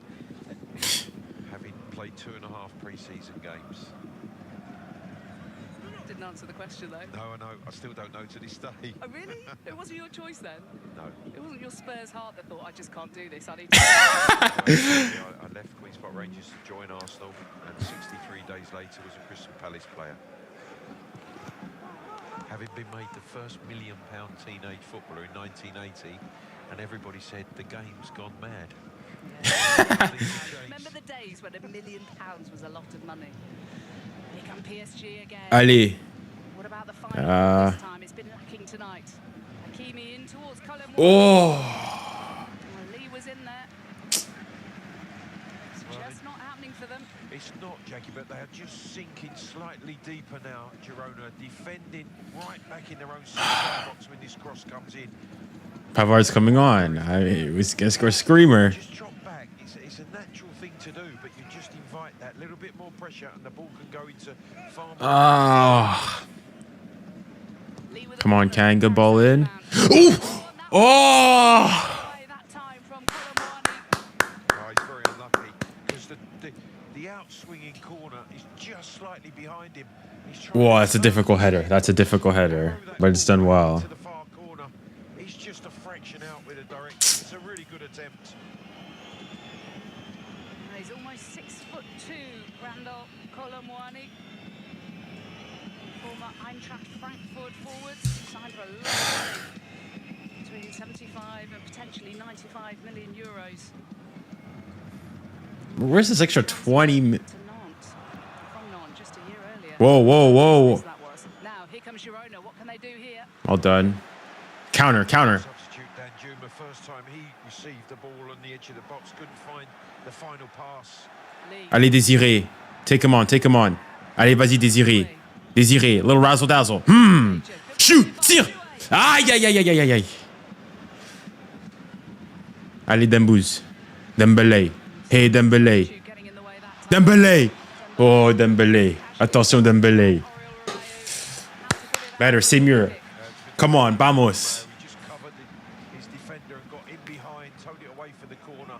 having played 2.5 pre-season games. Didn't answer the question though. No, I know. I still don't know to this day. Oh really? It wasn't your choice then? No. It wasn't your Spurs heart that thought, I just can't do this. I need I left Queen's Park Rangers to join Arsenal, and 63 days later was a Crystal Palace player. Having been made the first £1 million teenage footballer in 1980, and everybody said the game's gone mad. Yeah. Remember the days when £1 million was a lot of money? Here come PSG again. Allez. What about the final this time? It's been lacking tonight. 𝙋𝙖𝘖𝘾𝘼𝘎𝘾𝑝𝘼 in towards 𝙀𝙀𝘼𝘾𝘼𝘋𝘼𝘋𝘼𝑚. Oh. Lee was in there. It's just not happening for them. It's not, Jackie, but they are just sinking slightly deeper now. Girona defending right back in their own box when this cross comes in. Pavard's coming on. It was gonna score a screamer. Just drop back. It's a natural thing to do, but you just invite that little bit more pressure, and the ball can go into far more. Ah. Come on, Kang, good ball in. Ooh! Oh! That time from 𝙀𝙀𝘼𝘾𝑝𝘼. Oh, he's very unlucky because the out-swinging corner is just slightly behind him. Whoa, that's a difficult header. That's a difficult header, but it's done well. To the far corner. He's just a fraction out with a direction. It's a really good attempt. He's almost 6'2", Randall 𝙀𝙀𝘼𝘾𝑝𝘼. Former Eintracht Frankfurt forwards, signed for a lot of money, between 75 and potentially 95 million euros. Where's this extra 20? To Nantes, from Nantes just a year earlier. Whoa, whoa, whoa. That was. Now here comes Girona. What can they do here? Well done. Counter, counter. Substitute 𝙀𝙀𝘾𝘼𝘋𝑼, first time he received the ball on the edge of the box, couldn't find the final pass. Allez, Désiré. Take him on, take him on. Allez, vas-y, Désiré. Désiré, little razzle dazzle. Shoot, tire. Aïe, aïe, aïe, aïe, aïe, aïe. Allez, Dembouz. Dembélé. Hey, Dembélé. Dembélé. Oh, Dembélé. Attention, Dembélé. Better, c'est mieux. Come on, vamos. He just covered his defender and got in behind, towed it away for the corner.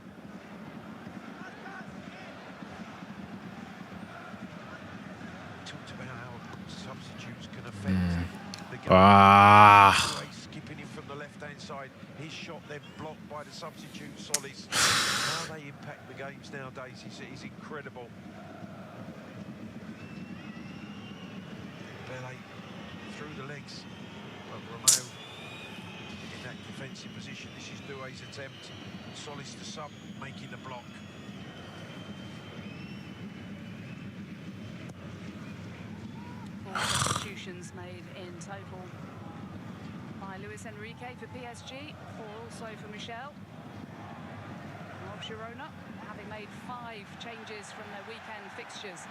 Talked about how substitutes can affect the game. Skipping in from the left-hand side, his shot then blocked by the substitute 𝙬𝙬𝘼𝑗𝑔. How they impact the games nowadays is incredible. Belay through the legs, but Romeo in that defensive position. This is 𝙀𝙬𝘼𝑗𝑔's attempt. 𝙬𝙬𝘼 the sub, making the block. Substitutions made in total by Luis Enrique for PSG, 4 also for Michel of Girona, having made 5 changes from their weekend fixtures.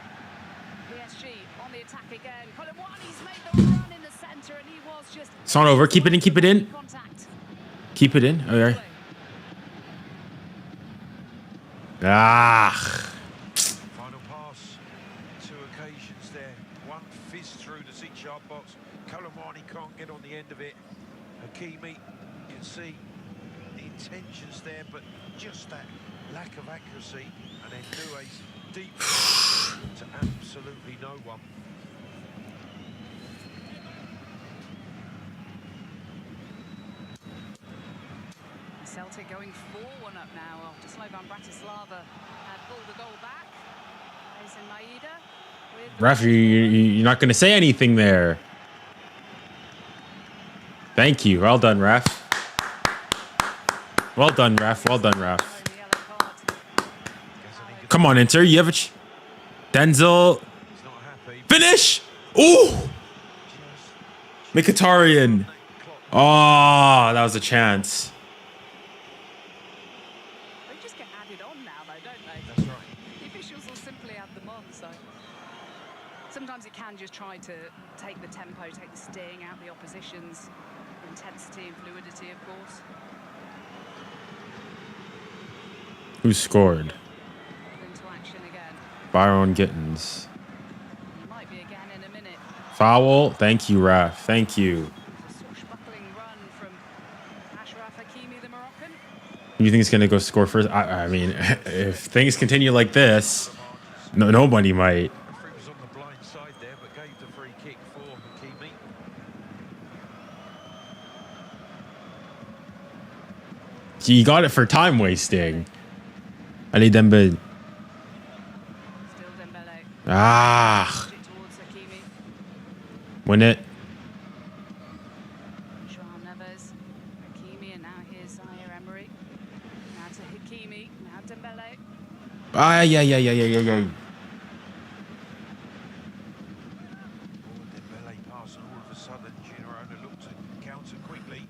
PSG on the attack again. 𝙀𝙀𝘼𝑗𝑔's made the run in the centre, and he was just... It's not over. Keep it in, keep it in. Contact. Keep it in. Okay. Ah. Final pass, 2 occasions there. One fizz through the 6-yard box. 𝙀𝙀𝘼𝑗𝑔 can't get on the end of it. 𝙀𝙀𝘼𝑗𝑔, you can see the intentions there, but just that lack of accuracy, and then 𝙀𝙀𝘼𝑗𝑔's deep to absolutely no one. Celtic going 4-1 up now after 𝙀𝙀𝘼𝘾𝘼𝑚 Bratislava had pulled the goal back. Plays in 𝙀𝙀𝘼𝑗𝑔. Ref, you're not going to say anything there. Thank you. Well done, ref. Well done, ref. Well done, ref. Come on, Inter. You have a Denzel. Finish. Ooh. 𝙋𝙼𝘼𝘾𝙼𝘼𝘋𝙼. Oh, that was a chance. They just get added on now, though, don't they? That's right. The officials will simply add them on, so sometimes it can just try to take the tempo, take the sting out the opposition's intensity and fluidity, of course. Who scored? Into action again. 𝙬𝙬𝘾𝙼𝘍𝑠. He might be again in a minute. Foul. Thank you, ref. Thank you. A swashbuckling run from 𝙎𝙊𝘾𝘼𝘋𝙼, the Moroccan. You think he's gonna go score first? I mean, if things continue like this, nobody might. Referee was on the blind side there, but gave the free kick for 𝙎𝙾𝘼. You got it for time wasting. Ali Dembele. Still Dembele. Ah, Push it towards 𝙎𝙾𝘼. win it. 𝙎𝙊𝘾𝘼𝙎, 𝙎𝙾𝘼, and now here's 𝙎𝙬𝘾𝘼. Now to 𝙎𝙾𝘼, now Dembele. Ah, yeah. Dembele pass, and all of a sudden Girona looked to counter quickly.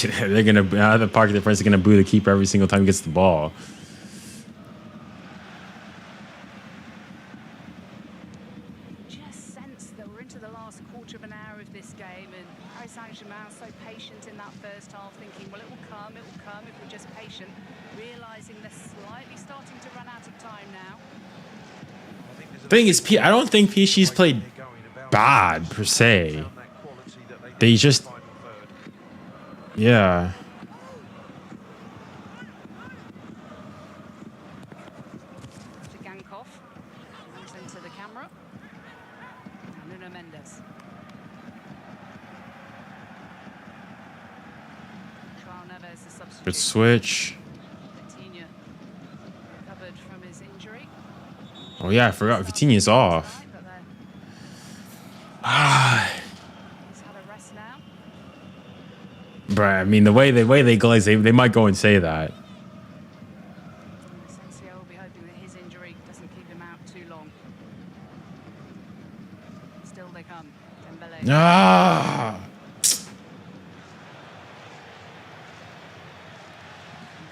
They're gonna the park difference is gonna boo the keeper every single time he gets the ball. Just sense that we're into the last quarter of an hour of this game, and Paris Saint-Germain so patient in that first half, thinking, well, it will come if we're just patient, realising they're slightly starting to run out of time now. Thing is, I don't think PSG's played bad per se. They just, yeah. To Gankov, runs into the camera. And Nuno Mendes. 𝙬𝙬𝘾𝑝𝑆, the substitute. Good switch. Vitinha recovered from his injury. Oh yeah, I forgot Vitinha's off. But he's had a rest now. Bruh, I mean the way they glaze, they might go and say that. Asensio will be hoping that his injury doesn't keep him out too long. Still they come. Dembele. Ah.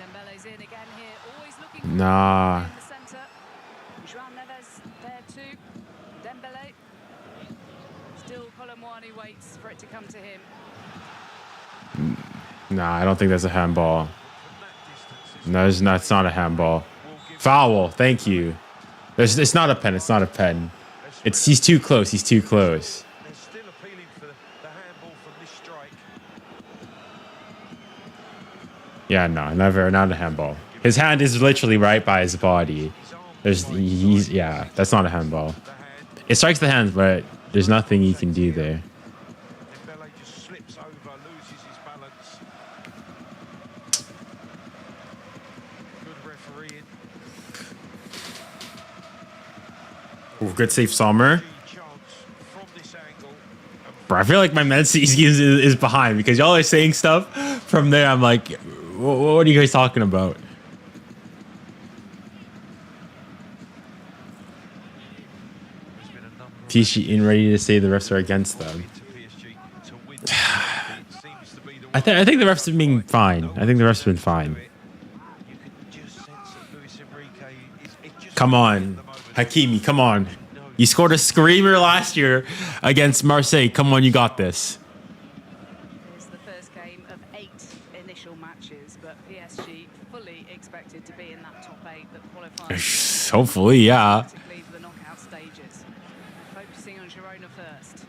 Dembele's in again here, always looking Nah. in the centre. 𝙎𝙊𝘾𝑝𝑆 there too. Dembele. Still 𝙎𝙬𝘾𝘼𝑎𝑛𝑖 waits for it to come to him. Nah, I don't think that's a handball. No, it's not a handball. Foul. Thank you. It's not a pen. It's not a pen. He's too close. He's too close. They're still appealing for the handball from this strike. Yeah, no, never, not a handball. His hand is literally right by his body. Yeah, that's not a handball. It strikes the hand, but there's nothing he can do there. Dembele just slips over, loses his balance. Good refereeing. Ooh, good save, Sommer. Chance from this angle. Bro, I feel like my Messi is behind because y'all are saying stuff from there. I'm like, what are you guys talking about? PSG in ready to say the refs are against them. I think the refs have been fine. I think the refs have been fine. Come on, 𝙎𝙾𝘼, come on. You scored a screamer last year against Marseille. Come on, you got this. It's the first game of 8 initial matches, but PSG fully expected to be in that top 8 that qualifies. Hopefully, yeah. Particularly for the knockout stages. Focusing on Girona first.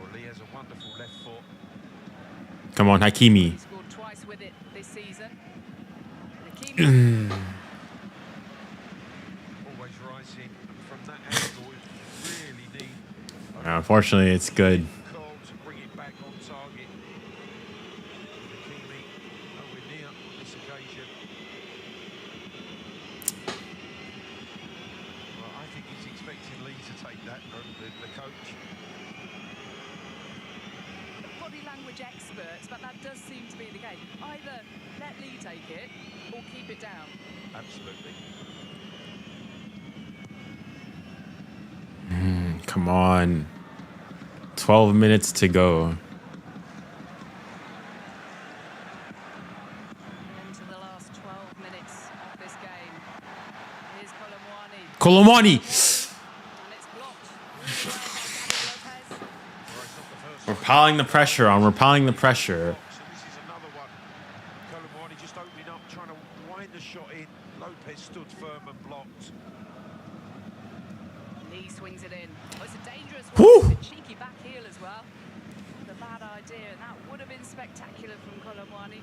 Well, Lee has a wonderful left foot. Come on, 𝙎𝙾𝘼. He scored twice with it this season. 𝙎𝙾𝘼 Always rising from that angle. Really need Unfortunately, it's good. call to bring it back on target. 𝙎𝙾𝘼 nowhere near. the coach. Body language experts, but that does seem to be the case. Either let Lee take it or keep it down. Absolutely. Come on. 12 minutes to go. Into the last 12 minutes of this game. Here's 𝙀𝙀𝘼𝘾𝘼. 𝙀𝙀𝘼𝘾𝘼! And it's blocked. We're piling the pressure on. We're piling the pressure. So this is another one. 𝙀𝙀𝘼𝘾𝘼 just opening up, trying to wind the shot in. Lopez stood firm and blocked. Lee swings it in. Oh, it's a dangerous Whew. one. A cheeky back heel as well. The bad idea, and that would have been spectacular from 𝙀𝙀𝘼𝘾𝘼.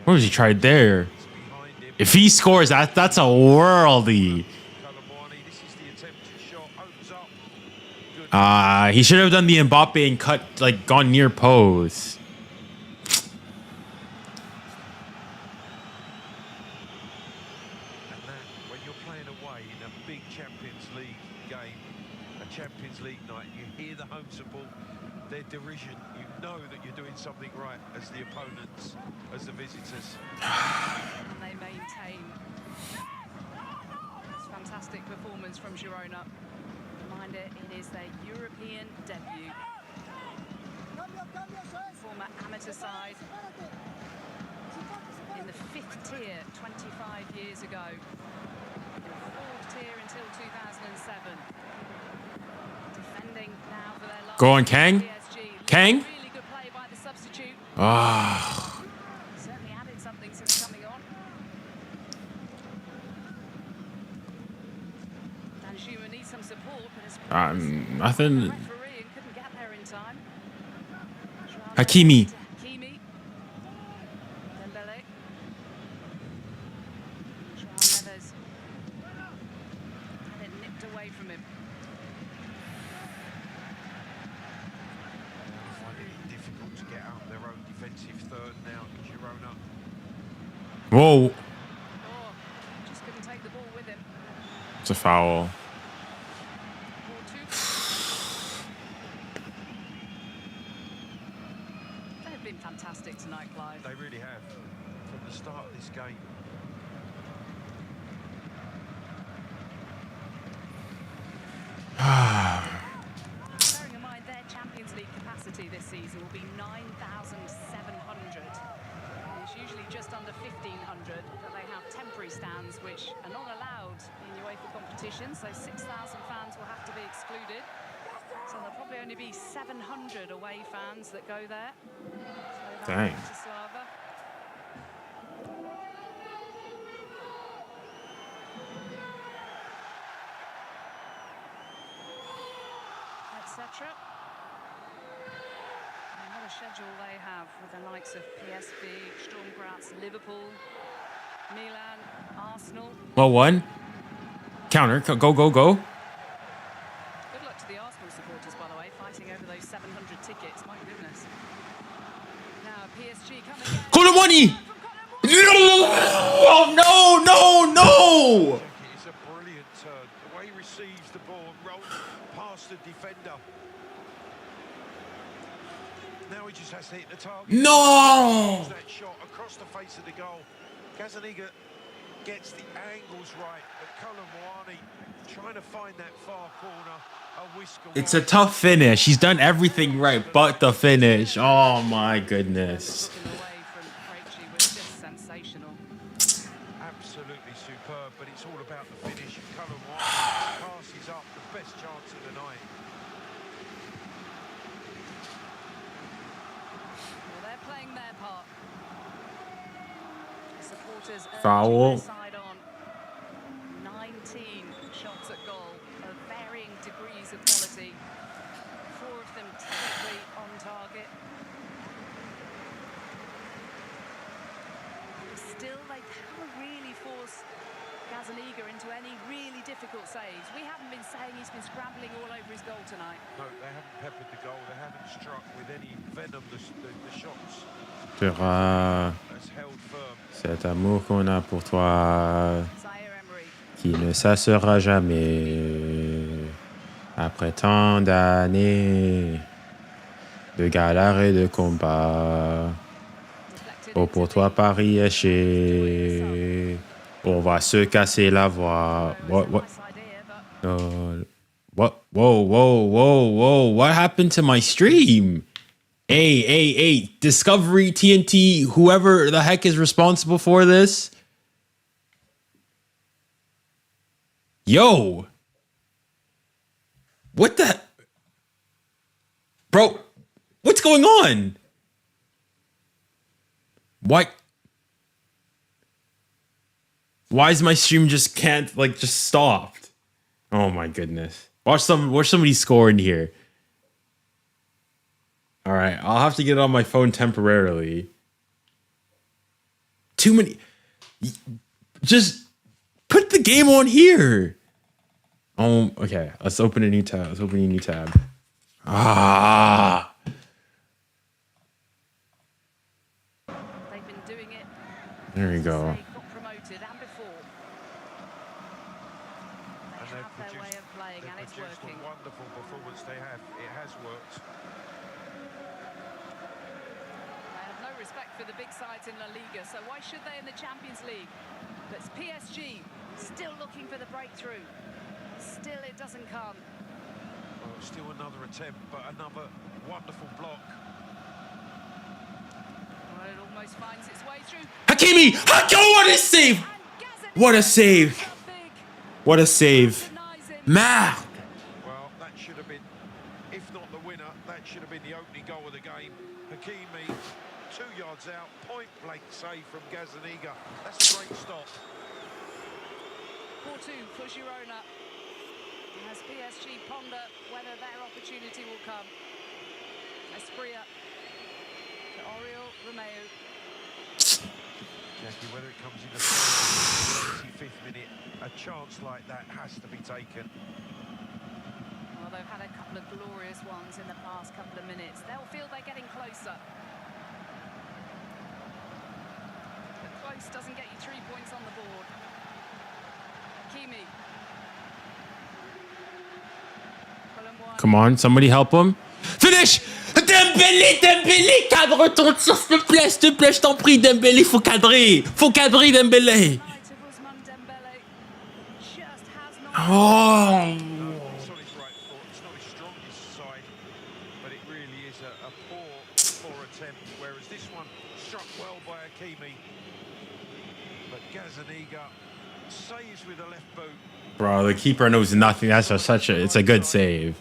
What was he tried there? It's behind him. If he scores, that's a worldie. 𝙀𝙀𝘼𝘾𝘼, this is the attempted shot. Opens up. Good. He should have done the Mbappe and cut, like, gone near post. And that, when you're playing away in a big Champions League game, a Champions League night, you hear the home support, their derision, you know that you're doing something right as the opponents, as the visitors. And they maintain this fantastic performance from Girona. Reminder, it is their European debut. Former amateur side in the 5th tier 25 years ago. In the 4th tier until 2007. Defending now for their last Go on, Kang. PSG. Kang? Really good play by the substitute. Ah. Certainly added something since coming on. 𝙬𝙬𝘾𝘼𝘋 needs some support, but it's Nothing. referee and couldn't get there in time. Hakimi. Hakimi. Dembele. 𝙬𝙬𝘾𝘼𝘋 Neves. Had it nipped away from him. Finding it difficult to get out their own defensive third now, Girona. Whoa. Oh, just couldn't take the ball with him. It's a foul. 4-2. They have been fantastic tonight, Clive. They really have, from the start of this game. Bearing in mind their Champions League capacity this season will be 9,700. It's usually just under 1,500, but they have temporary stands which are not allowed in UEFA competitions, so 6,000 fans will have to be excluded. So there'll probably only be 700 away fans that go there. So Dang. Bratislava. Etc. And what a schedule they have with the likes of PSG, 𝙬𝙀𝘼𝘾𝑼𝙎, Liverpool, Milan, Arsenal. Well, one. Counter. Go, go, go. Good luck to the Arsenal supporters, by the way, fighting over those 700 tickets. My goodness. Now PSG coming in. 𝙀𝙀𝘼𝘾𝘼! Oh, no, no, no! It's a brilliant turn. The way he receives the ball and rolls past the defender. Now he just has to hit the target. No! That shot across the face of the goal. 𝙎𝙬𝘾𝘼𝘋 gets the angles right, but 𝙀𝙀𝘼𝘾𝑼 trying to find that far corner. It's a tough finish. He's done everything right, but the finish. Oh my goodness. Looking away from 𝙬𝙬𝘾𝑼𝑎 was just sensational. Absolutely superb, but it's all about the finish. 𝙀𝙀𝘼𝑾 passes up the best chance of the night. Well, they're playing their part. The supporters Foul. urging their side on. 19 shots at goal of varying degrees of quality. 4 of them technically on target. Still, they can't really force 𝙎𝙬𝘾𝘼𝑋 into any really difficult saves. We haven't been saying he's been scrambling all over his goal tonight. No, they haven't peppered the goal. They haven't struck with any venom. The shots has held firm. Cet amour qu'on a pour toi, 𝙬𝙬𝘾𝑼𝑋. qui ne cessera jamais. Après tant d'années de galères et de combats, oh, pour toi, Paris est chez. On va se casser la voix. What? Whoa, whoa, whoa, whoa. What happened to my stream? Hey, Discovery, TNT, whoever the heck is responsible for this. Yo. What the? Bro, what's going on? What? Why is my stream just just stopped? Oh my goodness. Watch somebody score in here. All right, I'll have to get it on my phone temporarily. Too many. Just put the game on here. Oh, okay. Let's open a new tab. Ah. They've been doing it. There we go. Got promoted and before. They have their way of playing and it's working. A wonderful performance they have. It has worked. They have no respect for the big sides in La Liga, so why should they in the Champions League? But it's PSG still looking for the breakthrough. Still, it doesn't come. Well, still another attempt, but another wonderful block. Well, it almost finds its way through. 𝙀𝙖𝙖! Oh, what a save! What a save! What a save! Merde! Well, that should have been, if not the winner, that should have been the opening goal of the game. 𝙀𝙖𝙖, 2 yards out, point blank save from 𝙎𝙬𝙖𝙾𝙖. That's a great stop. 4-2 for Girona. As PSG ponder whether their opportunity will come. 𝙋𝙊𝘾𝘼𝙎𝙾 to 𝙎𝙊𝘾𝙼𝙎. Jackie, whether it comes in the 95th minute, a chance like that has to be taken. Well, they've had a couple of glorious ones in the past couple of minutes. They'll feel they're getting closer. But close doesn't get you 3 points on the board. 𝙀𝙖𝙖. Come on, somebody help him. Finish! Dembélé, cadre ton tir, s'il te plaît, je t'en prie, Dembélé, faut cadrer, Dembélé. Oh. It's on his right foot. It's not his strongest side, but it really is a poor attempt. Whereas this one struck well by 𝙀𝙖𝙖𝙀, but 𝙎𝙬𝙖𝙖 saves with the left boot. Bro, the keeper knows nothing. That's it's a good save.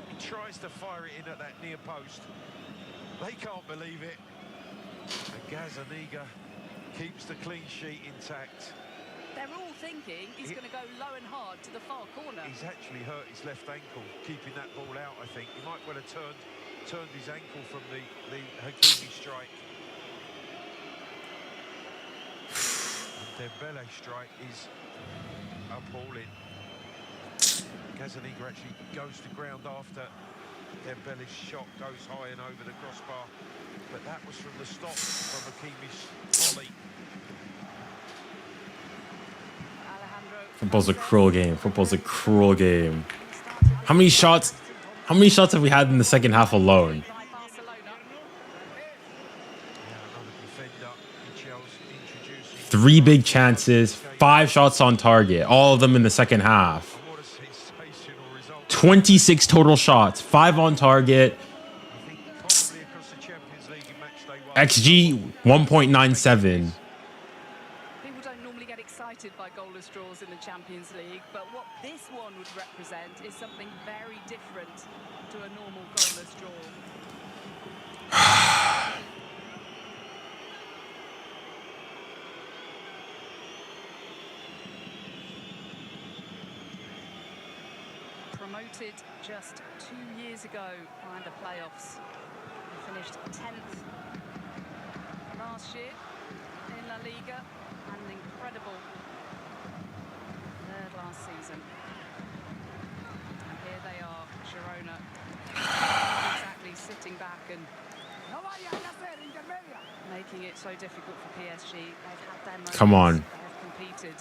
He tries to fire it in at that near post. They can't believe it. And 𝙎𝙬𝙖𝙖𝙀 keeps the clean sheet intact. They're all thinking he's going to go low and hard to the far corner. He's actually hurt his left ankle, keeping that ball out, I think. He might well have turned his ankle from the 𝙀𝙖𝙖𝙀 strike. And 𝙬𝙬𝙀 strike is appalling. 𝙎𝙬𝙖𝙀 actually goes to ground after 𝙬𝙬𝙀's shot goes high and over the crossbar. But that was from the stop from 𝙀𝙖𝙀's volley. Football's a cruel game. How many shots have we had in the second half alone? Three big chances, 5 shots on target, all of them in the second half. 26 total shots, 5 on target. XG 1.97. People don't normally get excited by goalless draws in the Champions League, but what this one would represent is something very different to a normal goalless draw. Promoted just 2 years ago behind the playoffs. They finished 10th last year in La Liga, and an incredible third last season. And here they are, Girona, exactly sitting back and making it so difficult for PSG. They've had their moments. Come on. They've competed.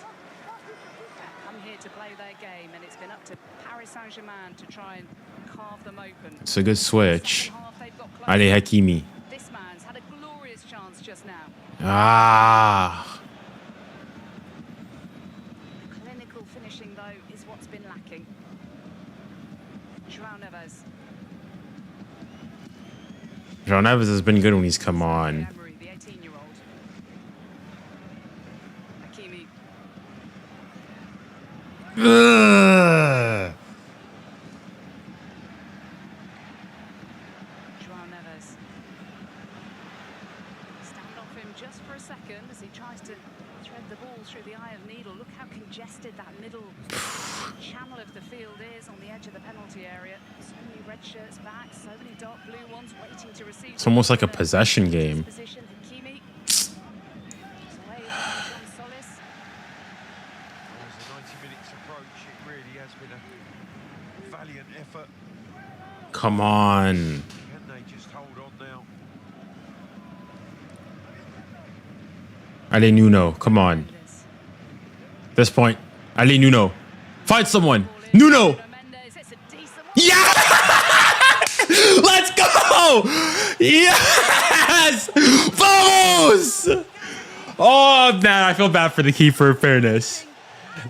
Coming come here to play their game, and it's been up to Paris Saint-Germain to try and carve them open. It's a good switch. Second half, they've got close. 𝙎𝙊𝘾𝘼𝙎𝙏. This man's had a glorious chance just now. Ah. Clinical finishing, though, is what's been lacking. 𝙀𝙀𝘖𝙀𝑒𝑼𝑟 Neves has been good when he's come on. Emery, the 18-year-old. Hakimi. Ugh. 𝙀𝙀𝑒𝑖𝑟. Stand off him just for a second as he tries to thread the ball through the eye of needle. Look how congested that middle channel of the field is on the edge of the penalty area. So many red shirts back, so many dark blue ones waiting to receive. It's almost like a possession game. Position, Hakimi. It's away from John Solis. As the 90 minutes approach, it really has been a valiant effort. Come on. Can they just hold on now? Allez, Nuno. Come on. This point. Allez, Nuno. Find someone. Nuno. Mendes, it's a decent one. Yeah! Let's go! Yes! Vamos! Oh, man, I feel bad for the keeper, in fairness.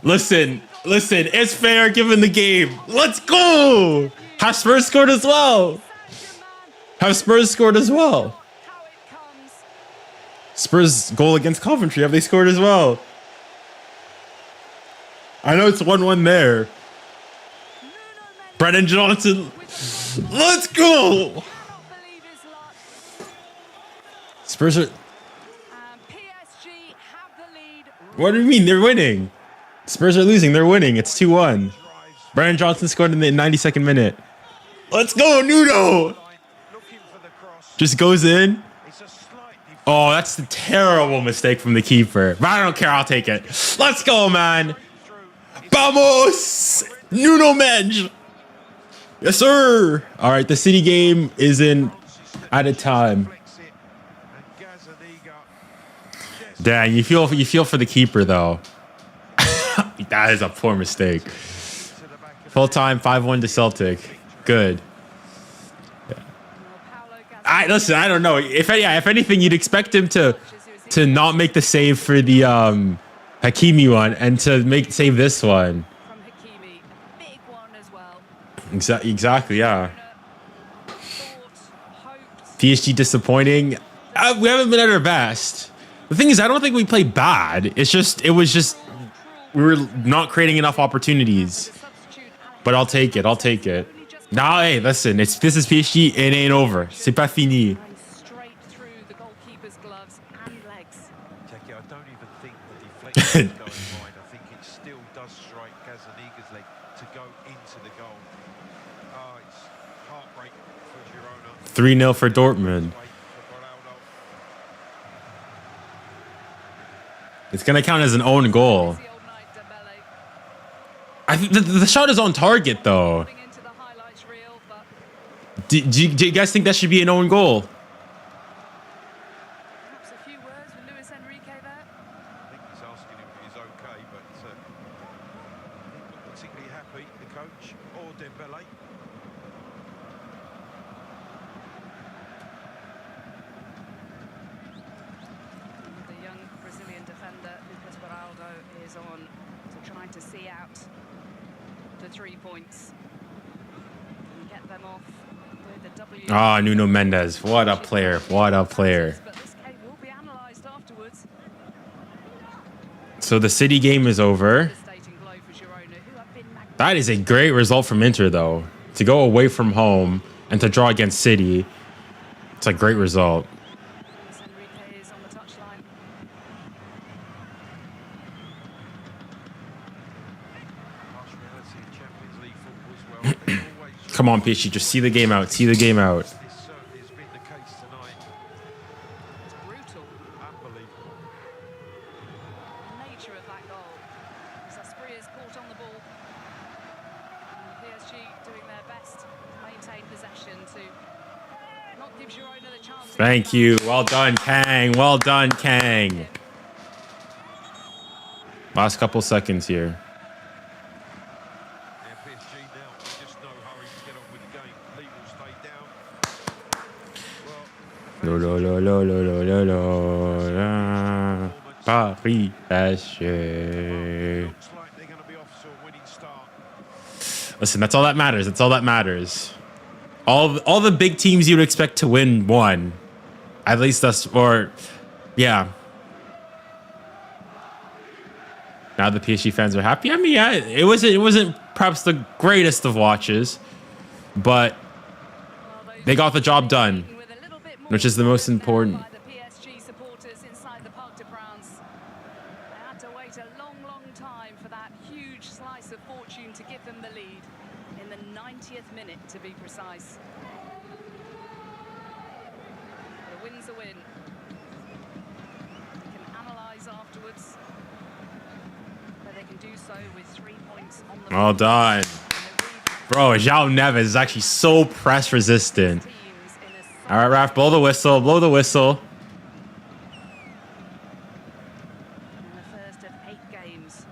Listen, it's fair given the game. Let's go! Have Spurs scored as well? Have Spurs scored as well? How it comes. Spurs goal against Coventry, have they scored as well? I know it's 1-1 there. Brennan Johnson. Let's go! Cannot believe his luck. Spurs are... And PSG have the lead. What do you mean? They're winning. Spurs are losing. They're winning. It's 2-1. Brennan Johnson scored in the 92nd minute. Let's go, Nuno! Looking for the cross. Just goes in. It's a slight Oh, that's a terrible mistake from the keeper. But I don't care. I'll take it. Let's go, man. Vamos! Nuno Mendes. Yes, sir. All right, the City game is in at a time. Dang, you feel for the keeper though. That is a poor mistake. Full time 5-1 to Celtic. Good. Listen, I don't know. If anything, you'd expect him to not make the save for the Hakimi one and to save this one. From Hakimi, a big one as well. Exactly, yeah. Thought, hoped. PSG disappointing. We haven't been at our best. The thing is, I don't think we played bad. It was just we were not creating enough opportunities. But I'll take it. Nah, hey, listen, this is PSG. It ain't over. C'est pas fini. Straight through the goalkeeper's gloves and legs. Jackie, I don't even think the deflection is going wide. I think it still does strike 𝙎𝙊𝘾𝘼𝙎𝙗 to go into the goal. Oh, it's heartbreak for Girona. 3-0 for Dortmund. It's going to count as an own goal. The old knight 𝙬𝙬 I think the shot is on target, though. putting into the highlights reel, but Do you guys think that should be an own goal? perhaps a few words with 𝙀𝙖𝙾there. I think he's asking if he's okay, but he's not particularly happy, the coach, or 𝙬𝙬. The young Brazilian defender 𝙀𝙀𝑒𝑖𝙀𝑒 is on to try to see out the 3 points and get them off with the W. Ah, Nuno Mendes. What a player. What a player. But this game will be analysed afterwards. So the City game is over. Devastating blow for Girona, who have been magnificent. That is a great result from Inter, though. To go away from home and to draw against City. It's a great result. Enrique is on the touchline. Harsh reality of Champions League football as well. They always Come on, PSG. Just see the game out. See the game out. This certainly has been the case tonight. It's brutal. Unbelievable. The nature of that goal. 𝙬𝙬 is caught on the ball. And PSG doing their best to maintain possession to not give Girona the chance. to Thank get you. back. Well done, Kang. Well done, Kang. Last couple seconds here. Paris PSG. Looks like they're going to be off to a winning start. Listen, that's all that matters. That's all that matters. All the big teams you'd expect to win won. At least that's, or yeah. Now the PSG fans are happy. I mean, yeah, it wasn't perhaps the greatest of watches, but they got the job done, which is the most important. The PSG supporters inside the Parc des Princes. They had to wait a long, long time for that huge slice of fortune to give them the lead in the 90th minute, to be precise. But a win's a win. They can analyse afterwards, but they can do so with 3 points on the Well done. Bro, João Neves is actually so press resistant. All right, Raf, blow the whistle. Blow the whistle. In the first of 8 games.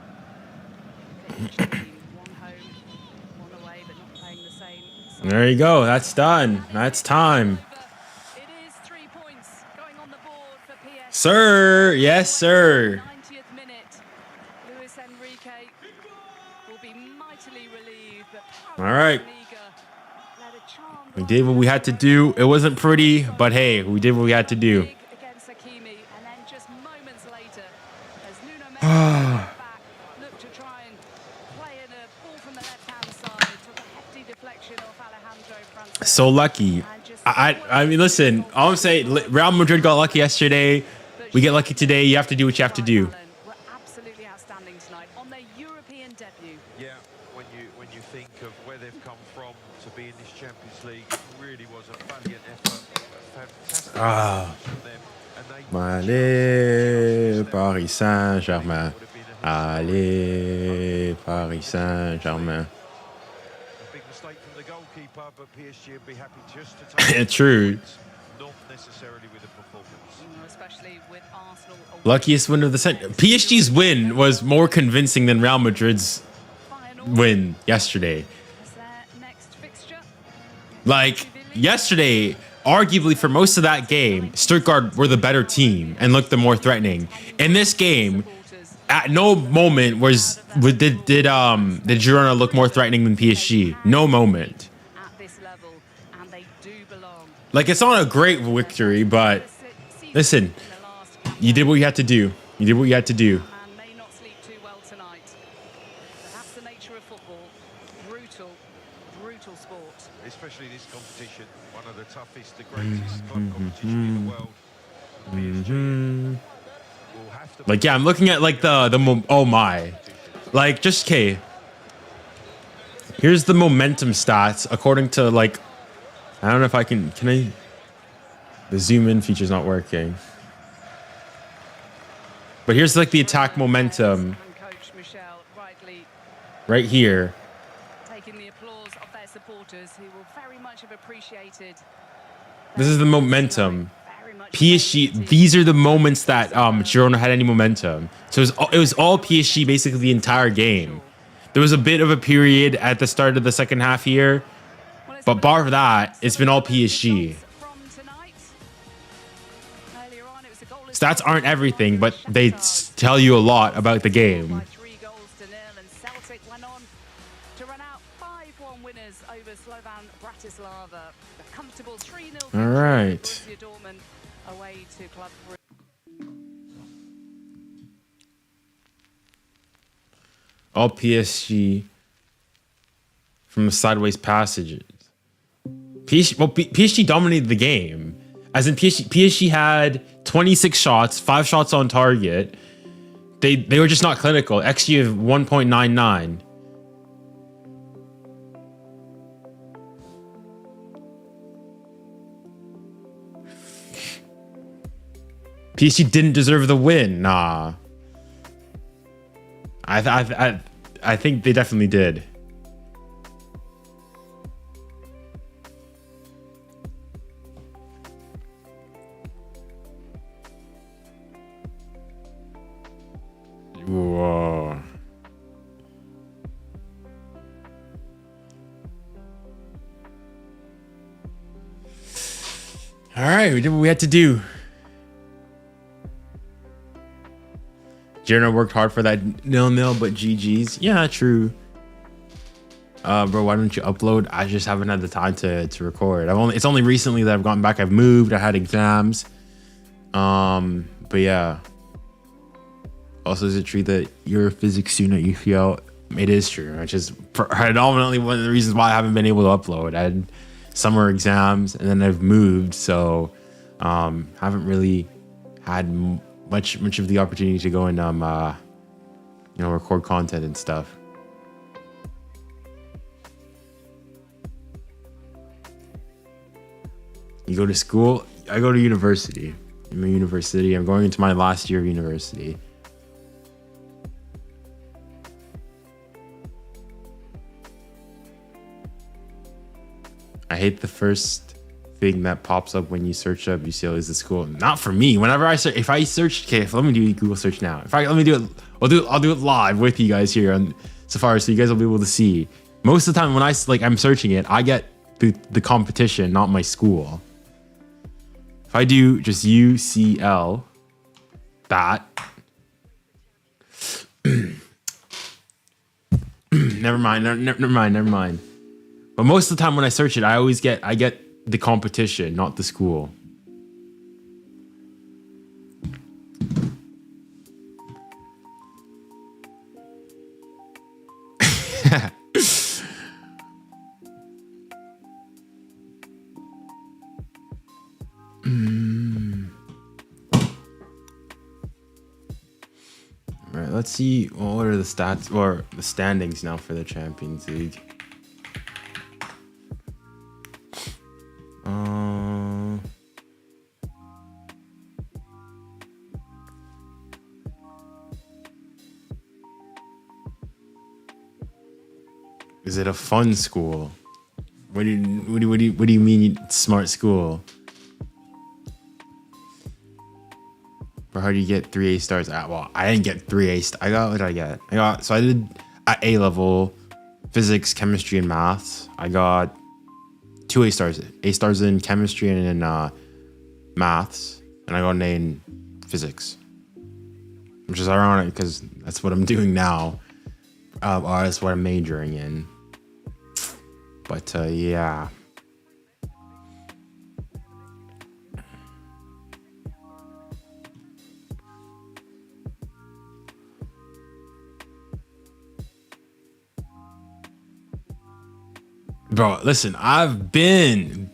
Each team, 1 home, 1 away, but not playing the same. There you go. That's done. That's time. It is 3 points going on the board for PSG. Sir. Yes, sir. 90th minute. 𝙀𝙊𝘾𝘼𝙎𝙾 will be mightily relieved. But All right. Liga led a charmed We did what we had to do. It wasn't pretty, but hey, we did what we had to do. against 𝙀𝙾𝘼𝘾, and then just moments later, as Nuno Mendes back, looked to try and play in a ball from the left-hand side, took a hefty deflection off 𝙀𝙊𝘾𝘼𝙎𝙾. So lucky. I mean, listen, all I'm saying, Real Madrid got lucky yesterday. We get lucky today. You have to do what you have to do. Were absolutely outstanding tonight on their European debut. Yeah, when you think of where they've come from to be in this Champions League, it really was a valiant effort. Fantastic from them. And they Allez, Paris Saint-Germain. Allez, Paris Saint-Germain. a big mistake from the goalkeeper, but PSG would be happy just to take True. points, not necessarily with the performance. Especially with Arsenal away. Luckiest win of the century. PSG's win was more convincing than Real Madrid's win yesterday. Is their next fixture? Like, yesterday, arguably for most of that game, Stuttgart were the better team and looked the more threatening. In this game, at no moment did Girona look more threatening than PSG. No moment. At this level, and they do belong. Like, it's not a great victory, but listen, you did what you had to do. You did what you had to do. And may not sleep too well tonight. But that's the nature of football. Brutal, brutal sport. Especially this competition, one of the toughest, the greatest club competition in the world. PSG will have to Like, yeah, I'm looking at like oh my, like just okay. Here's the momentum stats according to like, I don't know if I can I? The zoom in feature's not working. But here's like the attack momentum And coach Michel rightly right here. taking the applause of their supporters, who will very much have appreciated. This is the momentum. Very much PSG. These are the moments that Girona had any momentum. So it was all PSG basically the entire game. There was a bit of a period at the start of the second half here, but bar that, it's been all PSG. From tonight. Earlier on, it was a goalless Stats aren't everything, but they tell you a lot about the game. by 3-0, and Celtic went on to run out 5-1 winners over Slovan Bratislava. A comfortable 3-0 victory All right. for Borussia Dortmund away to Club Brugge. All PSG from the sideways passages. PSG dominated the game. As in PSG had 26 shots, 5 shots on target. They were just not clinical. XG of 1.99. PSG didn't deserve the win. Nah. I think they definitely did. Whoa. All right, we did what we had to do. Girona worked hard for that 0-0, but GG's. Yeah, true. Bro, why don't you upload? I just haven't had the time to record. It's only recently that I've gotten back. I've moved. I had exams. But yeah. Also, is it true that you're a physics student at UCL? It is true, which is predominantly one of the reasons why I haven't been able to upload. I had summer exams and then I've moved, so haven't really had much of the opportunity to go and record content and stuff. You go to school? I go to university. I'm a university. I'm going into my last year of university. I hate the first thing that pops up when you search up UCL is the school. Not for me. Whenever I search, if I search, okay, let me do a Google search now. Let me do it. I'll do it live with you guys here on Safari, so you guys will be able to see. Most of the time when I'm searching it, I get the competition, not my school. If I do just UCL, that. Never mind. But most of the time when I search it, I get the competition, not the school. All right, let's see what are the stats or the standings now for the Champions League. Is it a fun school? What do you mean smart school? Or how do you get 3 A stars? Well, I didn't get 3 A stars. What did I get? So I did at A level physics, chemistry, and maths. I got 2 A stars. A stars in chemistry and in maths. And I got an A in physics. Which is ironic because that's what I'm doing now. Or that's what I'm majoring in. But yeah. Bro, listen, I've been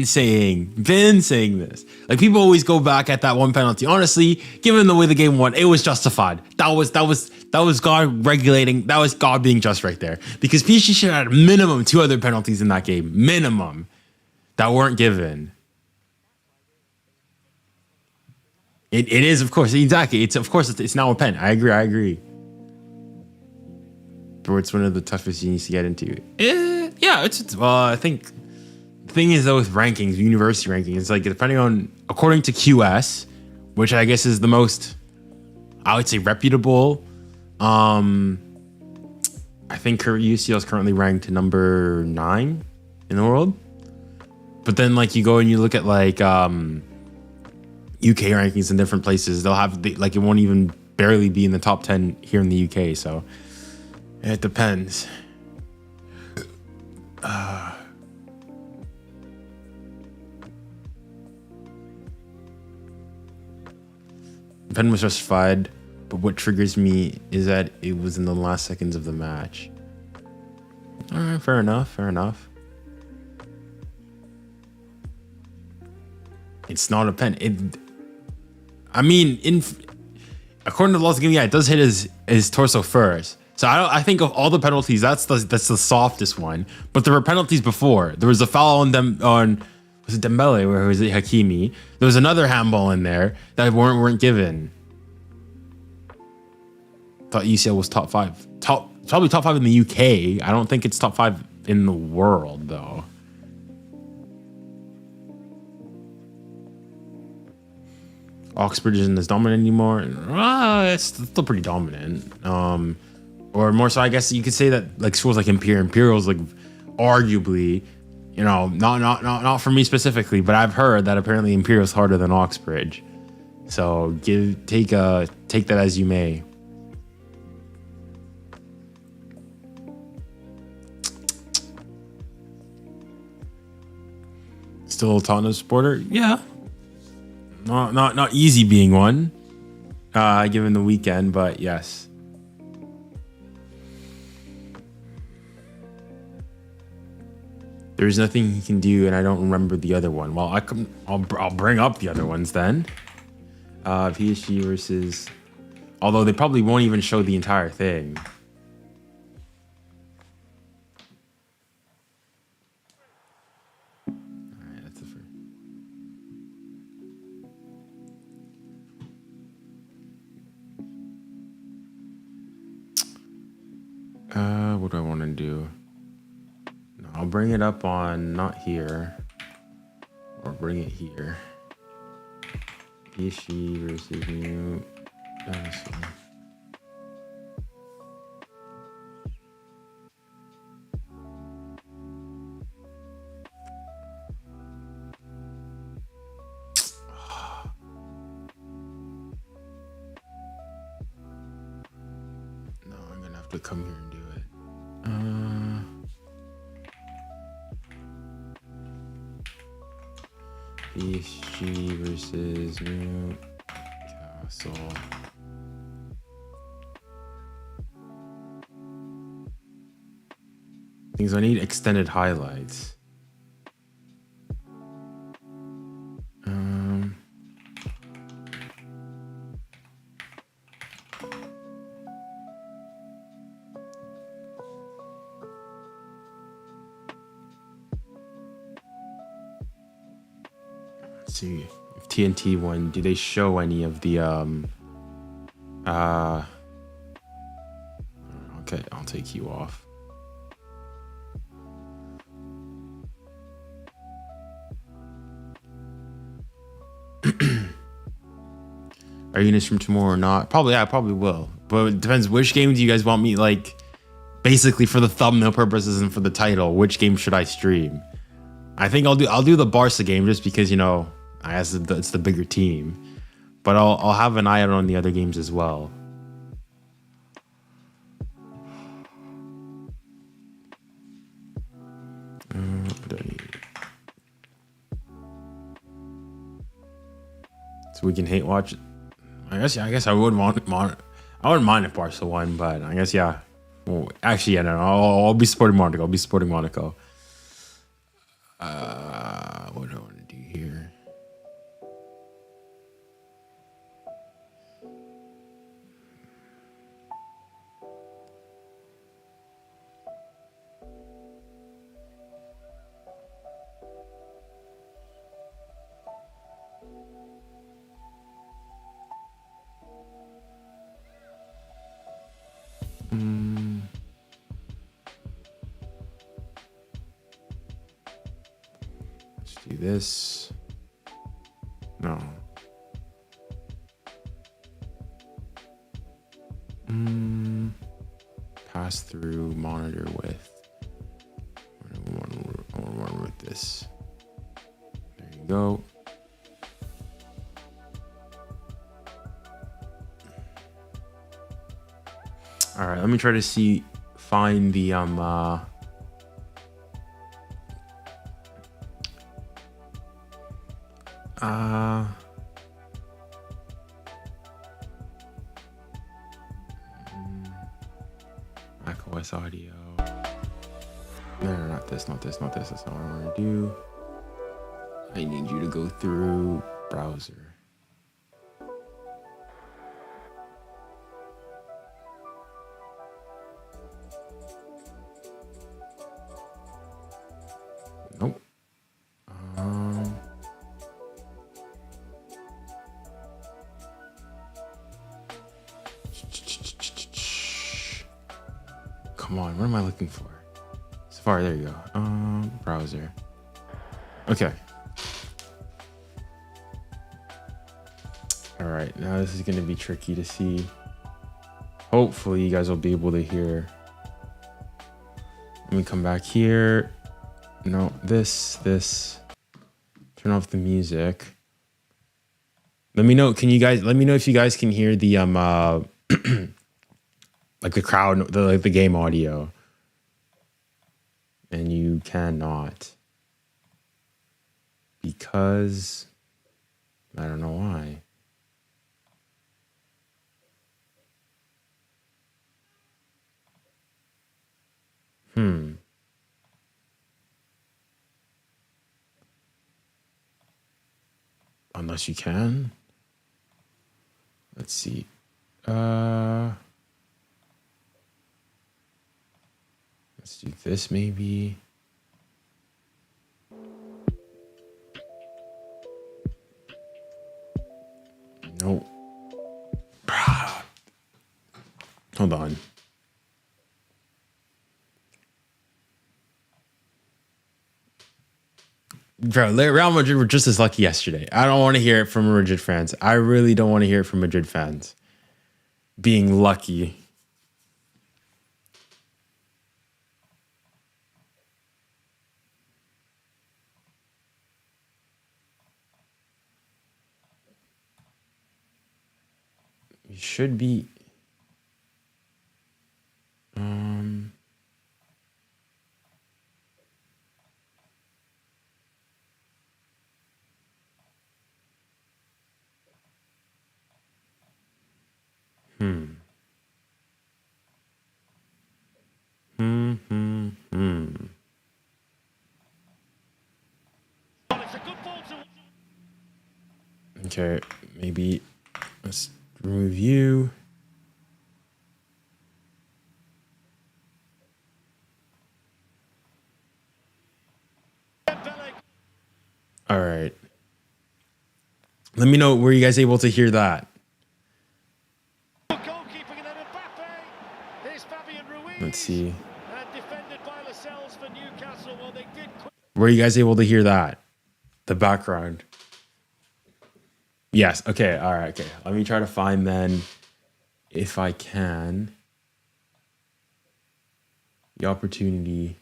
saying this. Like, people always go back at that one penalty. Honestly, given the way the game went, it was justified. That was God regulating. That was God being just right there. Because PSG should have had minimum 2 other penalties in that game. Minimum. That weren't given. It is, of course, exactly. It's now a pen. I agree. But it's one of the toughest you need to get into. Yeah, I think the thing is though with rankings, university rankings, it's like depending on, according to QS, which I guess is the most, I would say, reputable. I think UCL is currently ranked number 9 in the world. But then like you go and you look at like UK rankings in different places, they'll have like it won't even barely be in the top 10 here in the UK. So it depends. Pen was justified, but what triggers me is that it was in the last seconds of the match. All right, fair enough. It's not a pen. According to the laws of the game, yeah, it does hit his torso first. So I think of all the penalties, that's the softest one. But there were penalties before. There was a foul on was it Dembele or was it Hakimi? There was another handball in there that weren't given. Thought UCL was top 5. Probably top 5 in the UK. I don't think it's top 5 in the world though. Oxford isn't as dominant anymore. It's still pretty dominant. Or more so, I guess you could say that like schools like Imperial's like arguably, not for me specifically, but I've heard that apparently Imperial's harder than Oxbridge. So take that as you may. Still a Tottenham supporter? Yeah. Not easy being one, given the weekend, but yes. There's nothing he can do, and I don't remember the other one. Well, I'll bring up the other ones then. PSG versus... Although they probably won't even show the entire thing. Alright, that's the first. What do I want to do? No, I'll bring it up on not here, or bring it here. PSG versus New. No, I'm gonna have to come here and do it. PSG versus Newcastle. Things I need extended highlights. Let's see if TNT won. Do they show any of the Okay, I'll take you off. Are you gonna stream tomorrow or not? Probably, yeah, I probably will. But it depends. Which game do you guys want me, like, basically for the thumbnail purposes and for the title? Which game should I stream? I think I'll do the Barca game just because, you know, I guess it's the bigger team. But I'll have an eye out on the other games as well. What do I need? So we can hate watch it. I guess I would want I wouldn't mind if Barca won, but I guess yeah. Well, actually, yeah, no, I'll be supporting Monaco. I'll be supporting Monaco. What do I want to do here? Let's do this. No. Pass through monitor with. One with this. There you go. All right, let me try to find the macOS audio. No, not this. That's not what I want to do. I need you to go through browser. Nope. Come on, what am I looking for? Safari, there you go. Browser. Okay. All right, now this is gonna be tricky to see. Hopefully you guys will be able to hear. Let me come back here. No, this. Turn off the music. Let me know. Let me know if you guys can hear the like the crowd, the game audio. And you cannot. because I don't know why. Unless you can. Let's see. Let's do this maybe. Nope. Hold on. Bro, Real Madrid were just as lucky yesterday. I don't want to hear it from Madrid fans. I really don't want to hear it from Madrid fans. Being lucky. You should be. Okay, maybe let's remove you. All right. Let me know, were you guys able to hear that? Let's see. Were you guys able to hear that? The background. Yes. Okay. All right. Okay. Let me try to find then, if I can, the opportunity.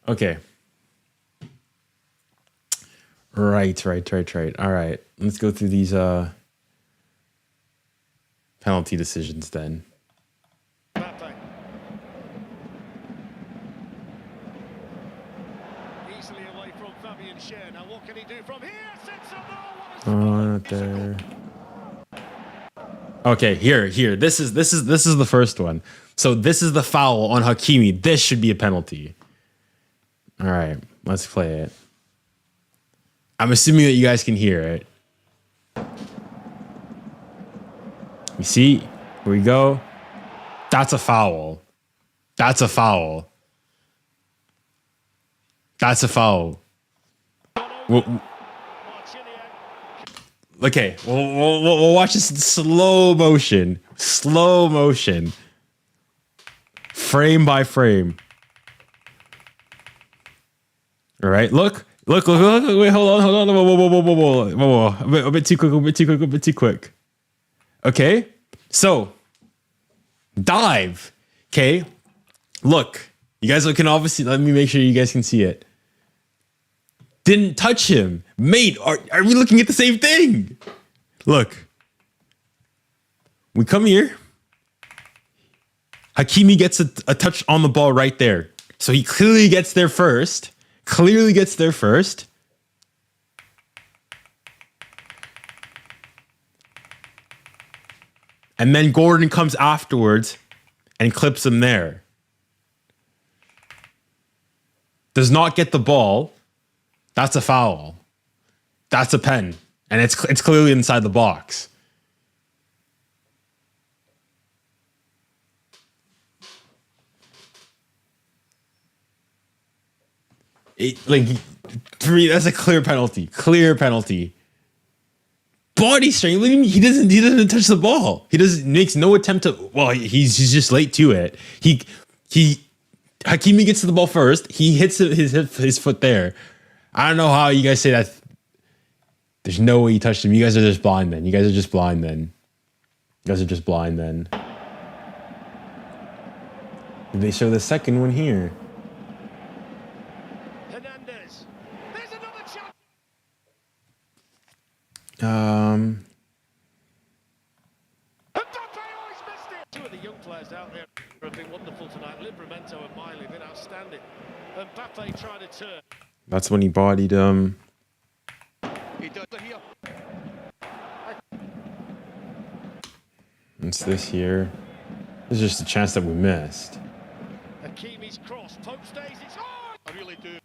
Okay. Right. All right. Let's go through these penalty decisions then. Easily away from 𝙎𝙊𝘾𝙼𝙎𝙏. Now what can he do from here? Not there. Okay, here. This is the first one. So this is the foul on Hakimi. This should be a penalty. All right, let's play it. I'm assuming that you guys can hear it. You see? Here we go. That's a foul. That's a foul. That's a foul. Okay, we'll watch this in slow motion. Slow motion. Frame by frame. All right, look. Wait, hold on. Whoa. A bit too quick. Okay, so dive. Okay, look. You guys can obviously, let me make sure you guys can see it. Didn't touch him. Mate, are we looking at the same thing? Look. We come here. Hakimi gets a touch on the ball right there. So he clearly gets there first. And then Gordon comes afterwards and clips him there. Does not get the ball. That's a foul. That's a pen. And it's clearly inside the box. For me, that's a clear penalty. Body strength. He doesn't touch the ball. Makes no attempt to. Well, he's just late to it. Hakimi gets to the ball first. He hits his foot there. I don't know how you guys say that. There's no way he touched him. You guys are just blind then. They show the second one here. Hernandez. There's another chance. Mbappe always missed it. Two of the young players out there have been wonderful tonight. 𝙀𝙊𝘾𝘼𝙎𝘾𝙖𝙞𝙡 and 𝙀𝙀𝘼𝙋𝙏𝙀𝙀. Mbappe trying to turn. That's when he bodied him. He does it here. It's this here. This is just a chance that we missed. Hakimi's cross. Pope stays. It's on. I really do.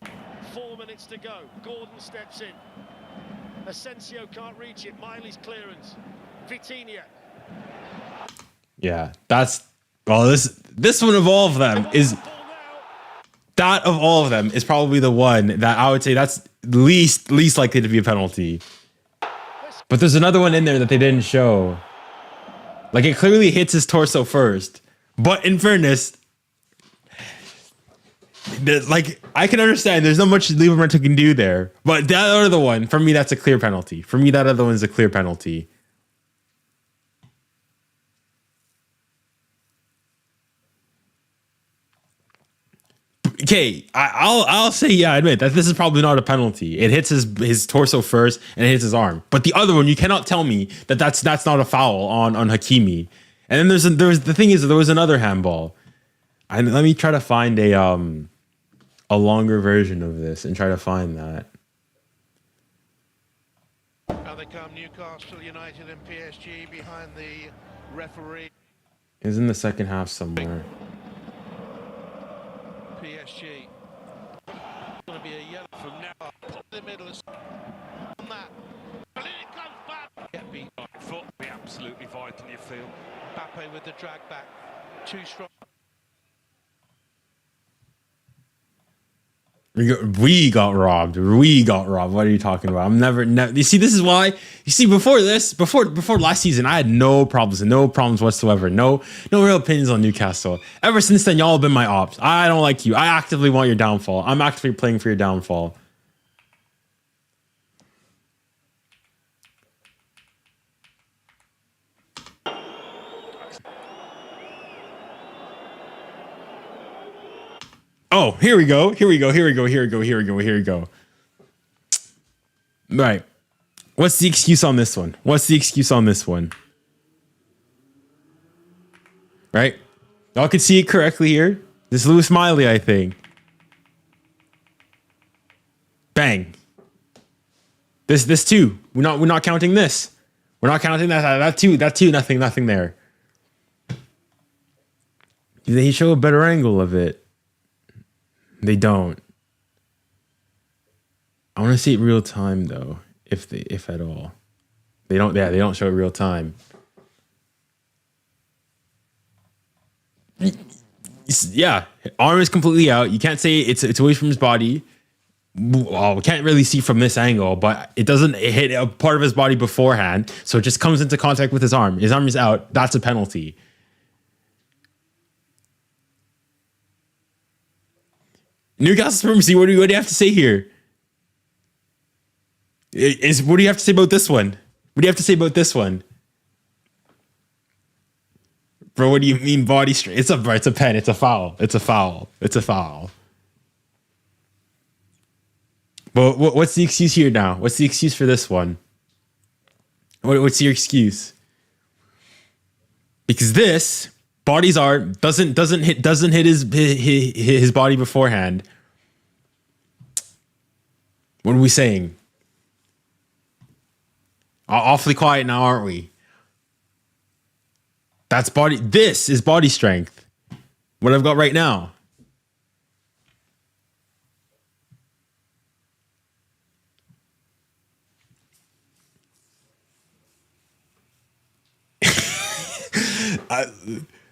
4 minutes to go. Gordon steps in. Asensio can't reach it. Miley's clearance. Vitinha. Yeah, that's well. This one of all of them is that of all of them is probably the one that I would say that's least likely to be a penalty. But there's another one in there that they didn't show. Like it clearly hits his torso first. But in fairness, like I can understand there's not much Livramento can do there. But that other one, for me, that's a clear penalty. For me, that other one is a clear penalty. Okay, I'll say yeah, I admit that this is probably not a penalty. It hits his torso first and it hits his arm. But the other one, you cannot tell me that that's not a foul on Hakimi. And then there was another handball. Let me try to find a longer version of this and try to find that. Now they come Newcastle United and PSG behind the referee. It's in the second half somewhere. PSG. Going to be a yellow from now. Put the middle on that. And then it comes back. Get beat. Foot be absolutely vital, you feel. Mbappe with the drag back. Too strong. We got robbed. We got robbed. What are you talking about? I'm never. You see, this is why. You see, before last season, I had no problems whatsoever. No real opinions on Newcastle. Ever since then, y'all have been my ops. I don't like you. I actively want your downfall. I'm actively playing for your downfall. Oh, here we go. Right. What's the excuse on this one? Right? Y'all can see it correctly here. This is 𝙋𝙊𝘿𝘾𝘼𝙎𝙾, I think. Bang. This too. We're not counting this. We're not counting that too. Nothing there. Do they show a better angle of it? They don't. I want to see it real time though, if at all. They don't. Yeah, they don't show it real time. Yeah, arm is completely out. You can't say it's away from his body. Well, we can't really see from this angle, but it doesn't hit a part of his body beforehand, so it just comes into contact with his arm. His arm is out. That's a penalty. Newcastle supremacy. What do you have to say here? What do you have to say about this one? Bro, what do you mean body straight? It's a pen. It's a foul. But what's the excuse here now? What's the excuse for this one? What's your excuse? Because this body's art doesn't hit his body beforehand. What are we saying? Awfully quiet now, aren't we? This is body strength. What I've got right now.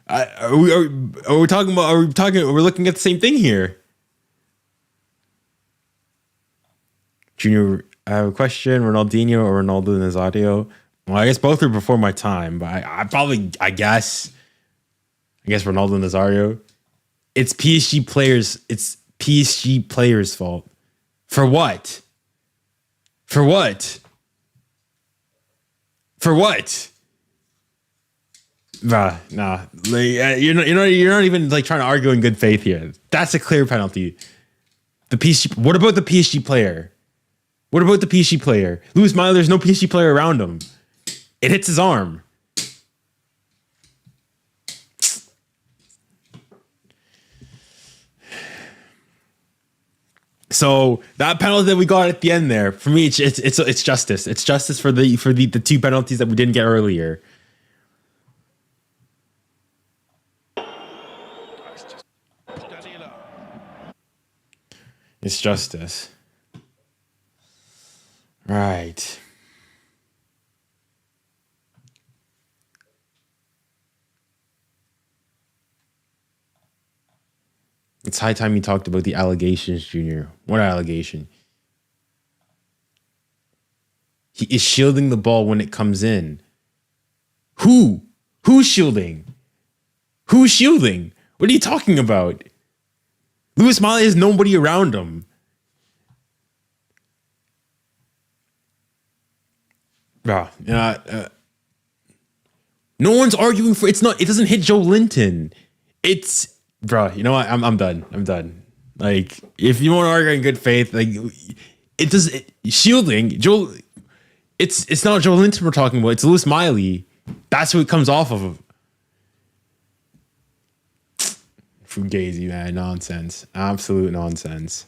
Are we looking at the same thing here? Junior, I have a question. Ronaldinho or Ronaldo Nazario? Well, I guess both are before my time, but I guess Ronaldo Nazario. It's PSG players' fault. For what? Nah. Like, you're not even like trying to argue in good faith here. That's a clear penalty. What about the PSG player? 𝙋𝙊𝘿𝘾𝘼𝙎𝙾, there's no PSG player around him. It hits his arm. So that penalty that we got at the end there, for me, it's justice. It's justice for the two penalties that we didn't get earlier. It's justice. Right. It's high time you talked about the allegations, Junior. What allegation? He is shielding the ball when it comes in. Who? Who's shielding? Who's shielding? What are you talking about? 𝙀𝙊𝘾𝘼𝙎 has nobody around him. Bro, no one's arguing for it doesn't hit 𝙀𝙀𝘾𝘼𝘋. It's bro, you know what? I'm done. I'm done. Like, if you want to argue in good faith, like shielding Joel. It's not 𝙀𝙀𝘾𝘼𝘋 we're talking about. It's 𝙀𝙀𝘾𝘼. That's what it comes off of. Fugazi, man, nonsense. Absolute nonsense.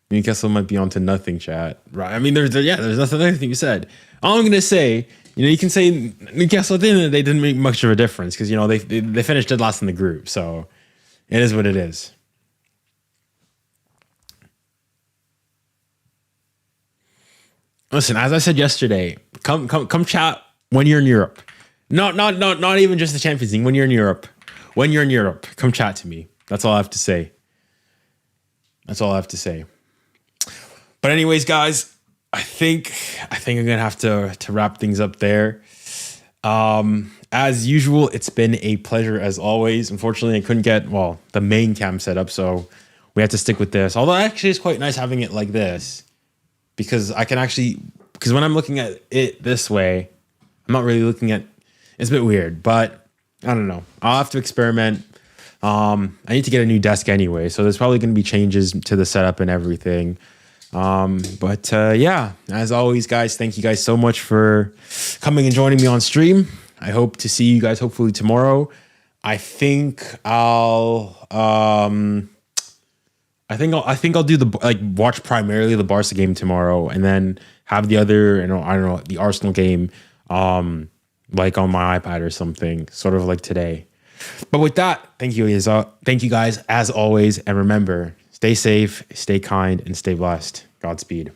Newcastle might be onto nothing, chat. Right? I mean, there's nothing. Anything you said. All I'm gonna say, you can say Newcastle at the end of the day didn't make much of a difference because they finished dead last in the group, so it is what it is. Listen, as I said yesterday, come chat when you're in Europe. Not even just the Champions League. When you're in Europe, come chat to me. That's all I have to say. But anyways, guys, I think I'm gonna have to wrap things up there. As usual, it's been a pleasure as always. Unfortunately, I couldn't get the main cam set up, so we had to stick with this. Although actually it's quite nice having it like this, because when I'm looking at it this way, I'm not really looking at. It's a bit weird, but I don't know. I'll have to experiment. I need to get a new desk anyway, so there's probably going to be changes to the setup and everything. But yeah, as always, guys, thank you guys so much for coming and joining me on stream. I hope to see you guys hopefully tomorrow. I think I'll do watch primarily the Barca game tomorrow, and then have the other, the Arsenal game, on my iPad or something, sort of like today. But with that, thank you guys as always, and remember, stay safe, stay kind, and stay blessed. Godspeed.